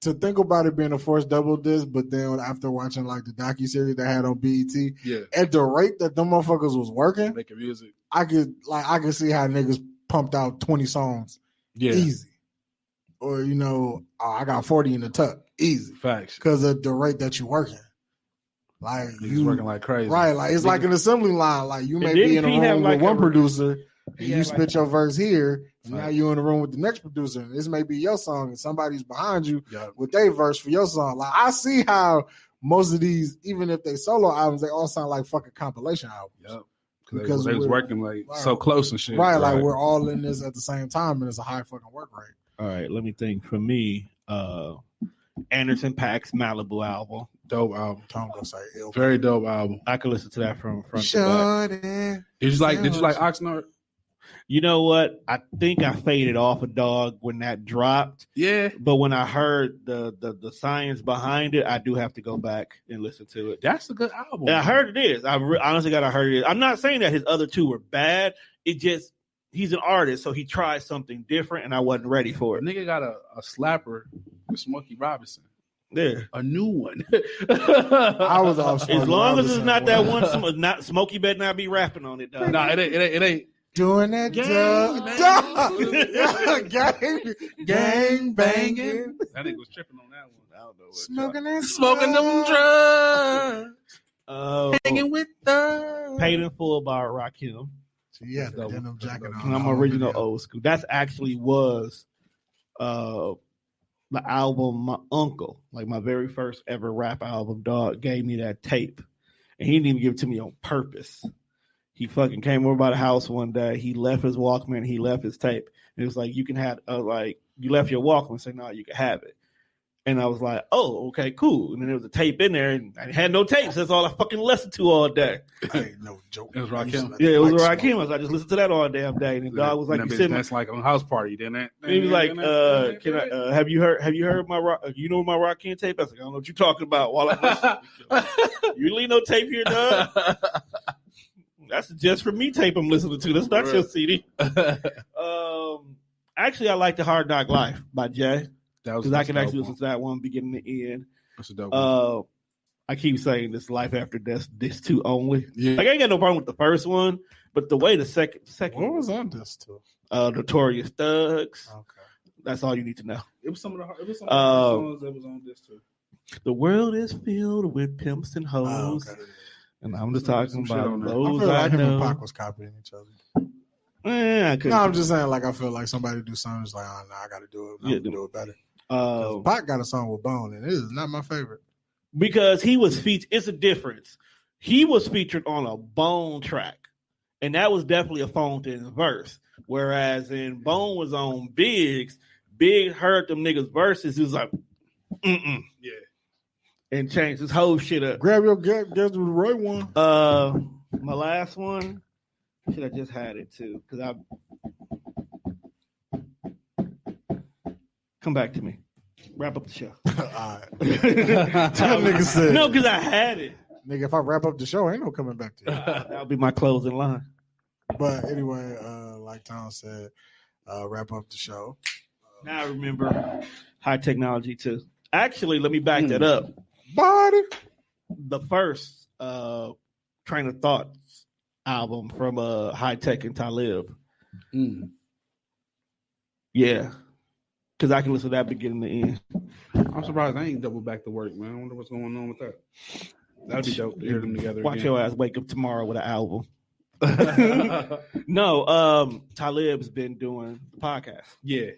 to think about it being a forced double disc, but then after watching like the docuseries they had on BET, Yeah, at the rate that them motherfuckers was working, making music. I could see how niggas pumped out 20 songs Yeah, easy. Or I got 40 in the tuck. Easy. facts. Because of the rate that you working. Like Niggas working like crazy. right, like it's like an assembly line. Like you may And be in didn't a he have room like with one a- producer and he you had spit like- your verse here, and now Right. you in the room with the next producer, and this may be your song, and somebody's behind you Yeah, with their verse for your song. Like I see how most of these, even if they solo albums, they all sound like fucking compilation albums. yep. Because Because they was we're- working like right. so close and shit. Right, like we're all in this at the same time, and it's a high fucking work rate. All right, let me think. For me, Anderson .Paak's Malibu album. dope album. Tom gonna say ill. Very dope album. I could listen to that from front to back. Shorty. Did you like Oxnard? You know what? I think I faded off a dog when that dropped. Yeah, But when I heard the science behind it, I do have to go back and listen to it. that's a good album. And I heard it is. Honestly got I heard it is. I'm not saying that his other two were bad. It just he's an artist, so he tried something different, and I wasn't ready for A it. nigga got a slapper with Smokey Robinson. There. A new one. I was off. As long as it's Robinson. not that one, not Smokey better not be rapping on it, dog. Nah, it ain't. Doing that gang banging, That nigga was tripping on that one. I don't know what. smoking and Smoking them drugs. Hanging with the Paid in Full by Rakim. Yeah, the denim jacket on. I'm original old school. That's actually was the album my uncle, like my very first ever rap album, dog, gave me that tape. And he didn't even give it to me on purpose. He fucking came over by the house one day. He left his Walkman. He left his tape. And it was like, you can have, you left your Walkman. Say, no, you can have it. And I was like, oh, okay, cool. And then there was a tape in there, and I had no tapes. That's all I fucking listened to all day. Ain't no joke. It was Rakim. Yeah, it was Rakim. I just listened to that all damn day. And the dog was like, That you bitch said, that's like on house party, didn't it? he was like, can I, have you heard my you know my Rakim tape? I was like, I don't know what you're talking about. While I'm listening. You leave no tape here, dog. That's just for me tape I'm listening to. That's not your CD. Actually, I like The Hard Knock Life by Jay. Because I can actually listen to that one beginning to end. That's a dope one. I keep saying this life after death, this two only. Yeah. Like I ain't got no problem with the first one, but the way the second What was on this too? Notorious Thugs. Okay. That's all you need to know. It was some of the songs that was on this too. The world is filled with pimps and hoes, okay. and I'm just Some talking shit about on there. I those feel like I him and know. Pac was copying each other. I couldn't. No, I'm just saying, like I feel like somebody do something, it's like, oh no, I got to do it. I'm Yeah, gonna do it better. Uh, Pac got a song with Bone, and it is not my favorite. because he was featured. It's a difference. He was featured on a Bone track, and that was definitely a Fountain verse. Whereas in Bone was on Biggs, Big heard them niggas verses. He was like, yeah, and changed his whole shit up. Grab your guess with the right one. My last one, should I just had it too? Because I come back to me. Wrap up the show. All right. That nigga said, No, because I had it. nigga, if I wrap up the show, ain't no coming back to you. That'll be my closing line. But anyway, like Tom said, wrap up the show. Now I remember high technology too. Actually, let me back that up. Body. The first Train of Thoughts album from High Tech and Talib. Mm. Yeah. Because I can listen to that beginning to end. I'm surprised I ain't double back to work, man. I wonder what's going on with that. That'd be dope to hear them together. Watch again. your ass wake up tomorrow with an album. No, Talib's been doing the podcast, Yeah.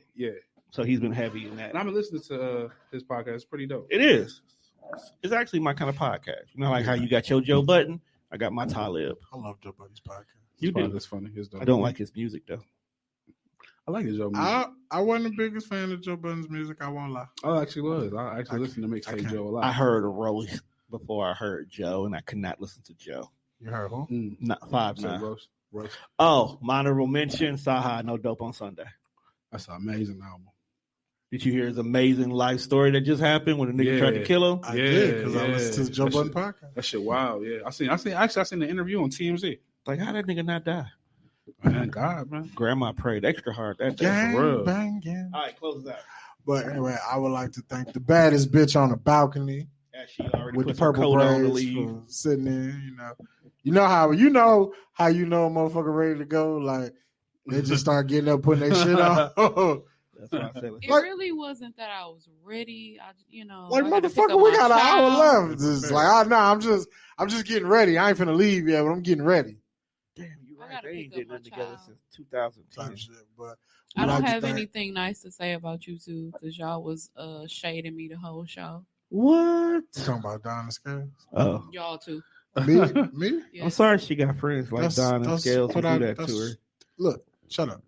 so he's been heavy in that. And I've been listening to his podcast. It's pretty dope. It is. It's actually my kind of podcast. You know, like how you got your Joe Button, I got my Talib. I love Joe Budden's podcast. You do. That's funny. It's dope. I don't like his music though. I like his Joe music. I wasn't the biggest fan of Joe Budden's music. I won't lie. I actually was. I actually listened to Mixtape can't. Joe a lot. I heard a Rolly before I heard Joe, and I could not listen to Joe. You heard who? Not 5 So, 9. Roast. Oh, my honorable mention: Saha, No Dope on Sunday. That's an amazing album. Did you hear his amazing life story that just happened when the nigga tried to kill him? I did because I listened to the Joe That Budden shit- podcast. That shit wild. Yeah, I seen the interview on TMZ. Like, how that nigga not die? Man, God, man. Grandma prayed extra hard that day. Gang, for real. bang, gang. All right, close that. But anyway, I would like to thank the baddest bitch on the balcony As she already with the put her purple coat on to braids leave. for sitting there. You know how a motherfucker ready to go. Like they just start getting up, putting their shit on. That's what I said. It Like- really wasn't that I was ready. Like I gotta pick up motherfucker, we my got an hour child. left. It's like, I'm just getting ready. I ain't finna leave yet, but I'm getting ready. Damn, you I right. gotta They ain't pick getting up nothing my together child. since 2010. Type shit. But I we don't like to have thank- anything nice to say about you two because y'all was shading me the whole show. What? You talking about Donna Scales? Oh, Y'all too. Me? Yeah. I'm sorry she got friends like Don and Scales who do that to her. Look, shut up.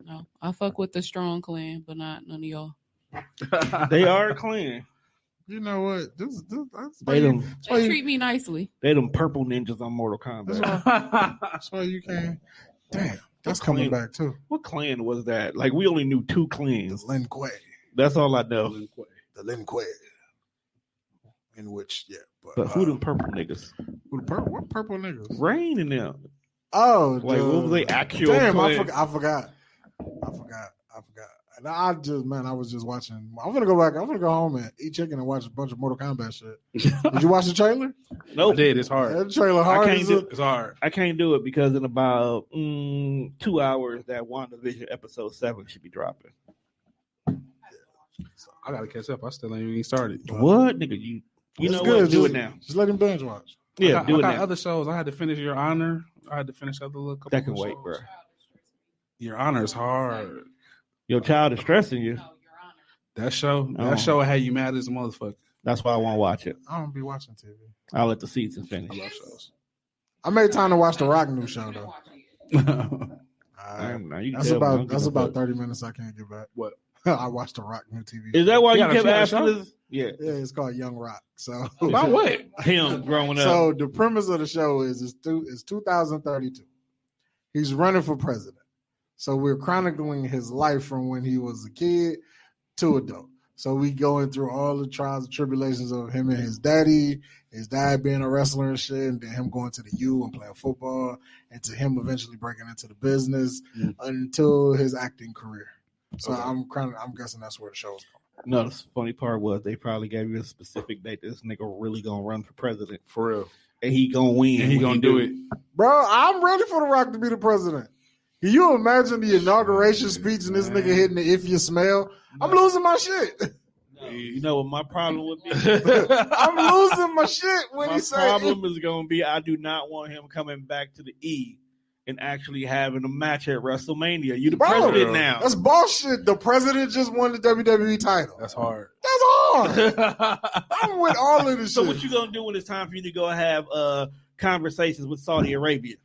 No, I fuck with the Strong Clan, but not none of y'all. They are clean. You know what? This that's why They you, them, that's why They you, treat me nicely. they them purple ninjas on Mortal that's Kombat. why, that's why you can't. Damn, that's coming back too. What clan was that? Like, we only knew 2 The clans. Lin Kuei. That's all I know. The Lin Kuei. In which, But who them purple niggas? what purple niggas? Rain in them. Oh, Like, what was they actual Damn, clan? I forgot. And I was just watching. I'm gonna go back. I'm gonna go home and eat chicken and watch a bunch of Mortal Kombat shit. Did you watch the trailer? I Nope. did. It's hard. That trailer hard. can't as do- a- It's hard. I can't do it because in about 2 hours, that WandaVision episode 7 should be dropping. I gotta catch up. I still ain't even started. What, nigga? You It's know good. what? Do Just- it now. Just let him binge watch. Yeah, do I it got now. other shows. I had to finish Your Honor. I had to finish other little couple. That can of wait, shows. bro. Your Honor is hard. Your child is stressing you. No, Your Honor. That show. Oh. That show had you mad as a motherfucker. That's why I won't watch it. I don't be watching TV. I'll let the season I finish. love shows. I made time to watch the Rock new show though. Now you can That's tell me, I don't about give a fuck. 30 minutes I can't get back. What? I watched the Rock new TV. Is that why You you got a- kept you got a asking show? this? Yeah. Yeah, it's called Young Rock. So About what? Him growing up. So the premise of the show is it's 2032. He's running for president. So we're chronicling his life from when he was a kid to adult. So we going through all the trials and tribulations of him and his dad being a wrestler and shit, and then him going to the U and playing football, and to him eventually breaking into the business until his acting career. So Okay. I'm guessing that's where the show's going. No, the funny part was they probably gave you a specific date that this nigga really gonna run for president. For real. And he gonna win. And he when gonna do it. Bro, I'm ready for The Rock to be the president. Can you imagine the inauguration speech and this nigga hitting the "if you smell"? I'm losing my shit. You know what my problem would be? I'm losing my shit when My he say problem is gonna be I do not want him coming back to the E and actually having a match at WrestleMania. You the Bro, president now. That's bullshit. The president just won the WWE title. That's hard. That's hard. I'm with all of this So shit. what you gonna do when it's time for you to go have conversations with Saudi Arabia?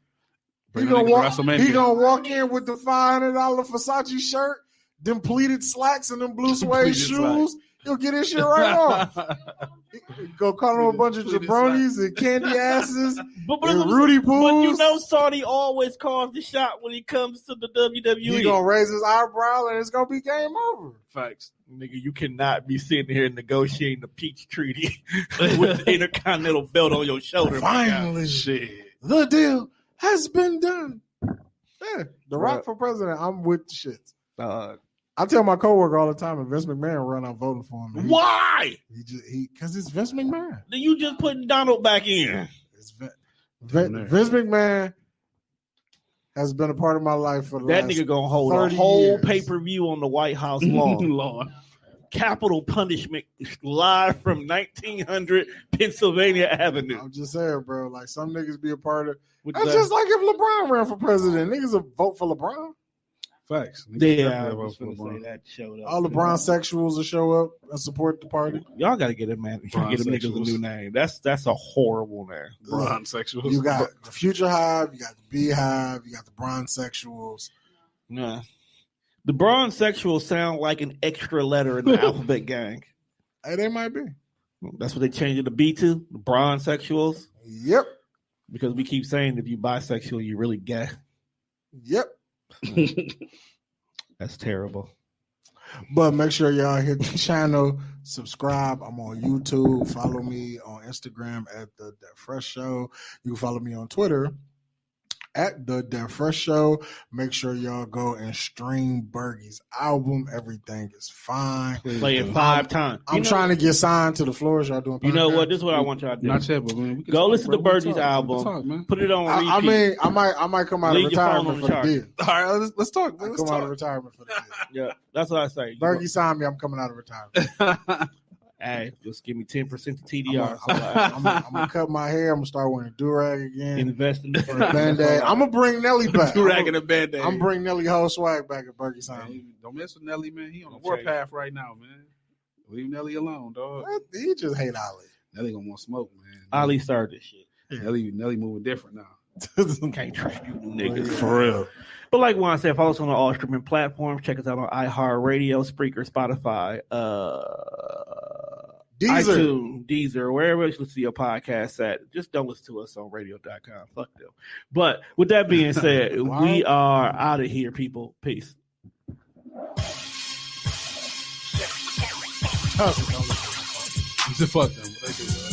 Bring He that gonna, nigga walk, to WrestleMania. he gonna walk in with the $500 Versace shirt, them pleated slacks, and them blue suede Pleated shoes. slacks. He'll get his shit right off. Go call him a bunch of Pleated jabronis and candy asses But and Rudy But you Poos. know Saudi always calls the shot when it comes to the WWE. He gonna raise his eyebrow and it's gonna be game over. Facts. Nigga, you cannot be sitting here negotiating the peace treaty with the Intercontinental belt on your shoulder. my guy. Finally, Shit. the deal has been done. Yeah, The Rock Right. for president. I'm with the shit. Uh, I tell my coworker all the time, if Vince McMahon run, I'm voting for him. why? Because it's Vince McMahon. Then you just putting Donald back in. It's Vince McMahon has been a part of my life for the That last nigga gonna hold a 30 whole years. pay-per-view on the White House lawn. Lord. capital punishment live from 1900 Pennsylvania Avenue. I'm just saying, bro. Like some niggas be a part of. Which That's does- just like if LeBron ran for president. Niggas will vote for LeBron. Facts. Yeah, I was gonna say that showed up. All LeBron sexuals will show up and support the party. Y'all got to get him, man. Get them niggas a new name. That's a horrible name. Bron sexuals. You got the Future Hive, you got the Beehive, you got the Bronze Sexuals. Nah. The bronze sexuals sound like an extra letter in the alphabet gang. Hey, they might be. That's what they changed it to be to. The bronze sexuals. Yep. Because we keep saying if you bisexual, you're really gay. Yep. That's terrible. But make sure y'all hit the channel, subscribe. I'm on YouTube. Follow me on Instagram at the That Fresh Show. You can follow me on Twitter at the That Fresh Show. Make sure y'all go and stream Bergie's album. Everything is fine. Play it 5 times. I'm trying to get signed to the floors. Y'all doing? You know podcasts? what? This is what I want y'all to do. Not yet, but man, we can Go talk, listen bro. to We can Bergie's talk. album. We can talk, man. Put it on repeat. I mean, I might come out of Leave your phone on retirement the for the charge. deal. All right, let's talk. I Man. come Let's out of talk. retirement for the deal. Yeah, that's what I say. Bergie signed me. I'm coming out of retirement. Hey, just give me 10% to TDR. I'm gonna cut my hair. I'm gonna start wearing a do-rag again. Invest in the Band-Aid. I'm gonna bring Nelly back. Durag and a Band-Aid. I'm bring Nelly whole swag back at Bergie sign. Man, don't mess with Nelly, man. He on the Okay. warpath right now, man. Leave Nelly alone, dog. He just hate Ali. Nelly gonna want smoke, man. Ali started this shit. Nelly moving different now. Can't trust you niggas for real. But like Juan said, follow us on all streaming platforms. Check us out on iHeartRadio, Spreaker, Spotify, iTunes, Deezer, wherever you see your podcast at. Just don't listen to us on radio.com. Fuck them. But with that being said, we are out of here, people. Peace. Fuck them.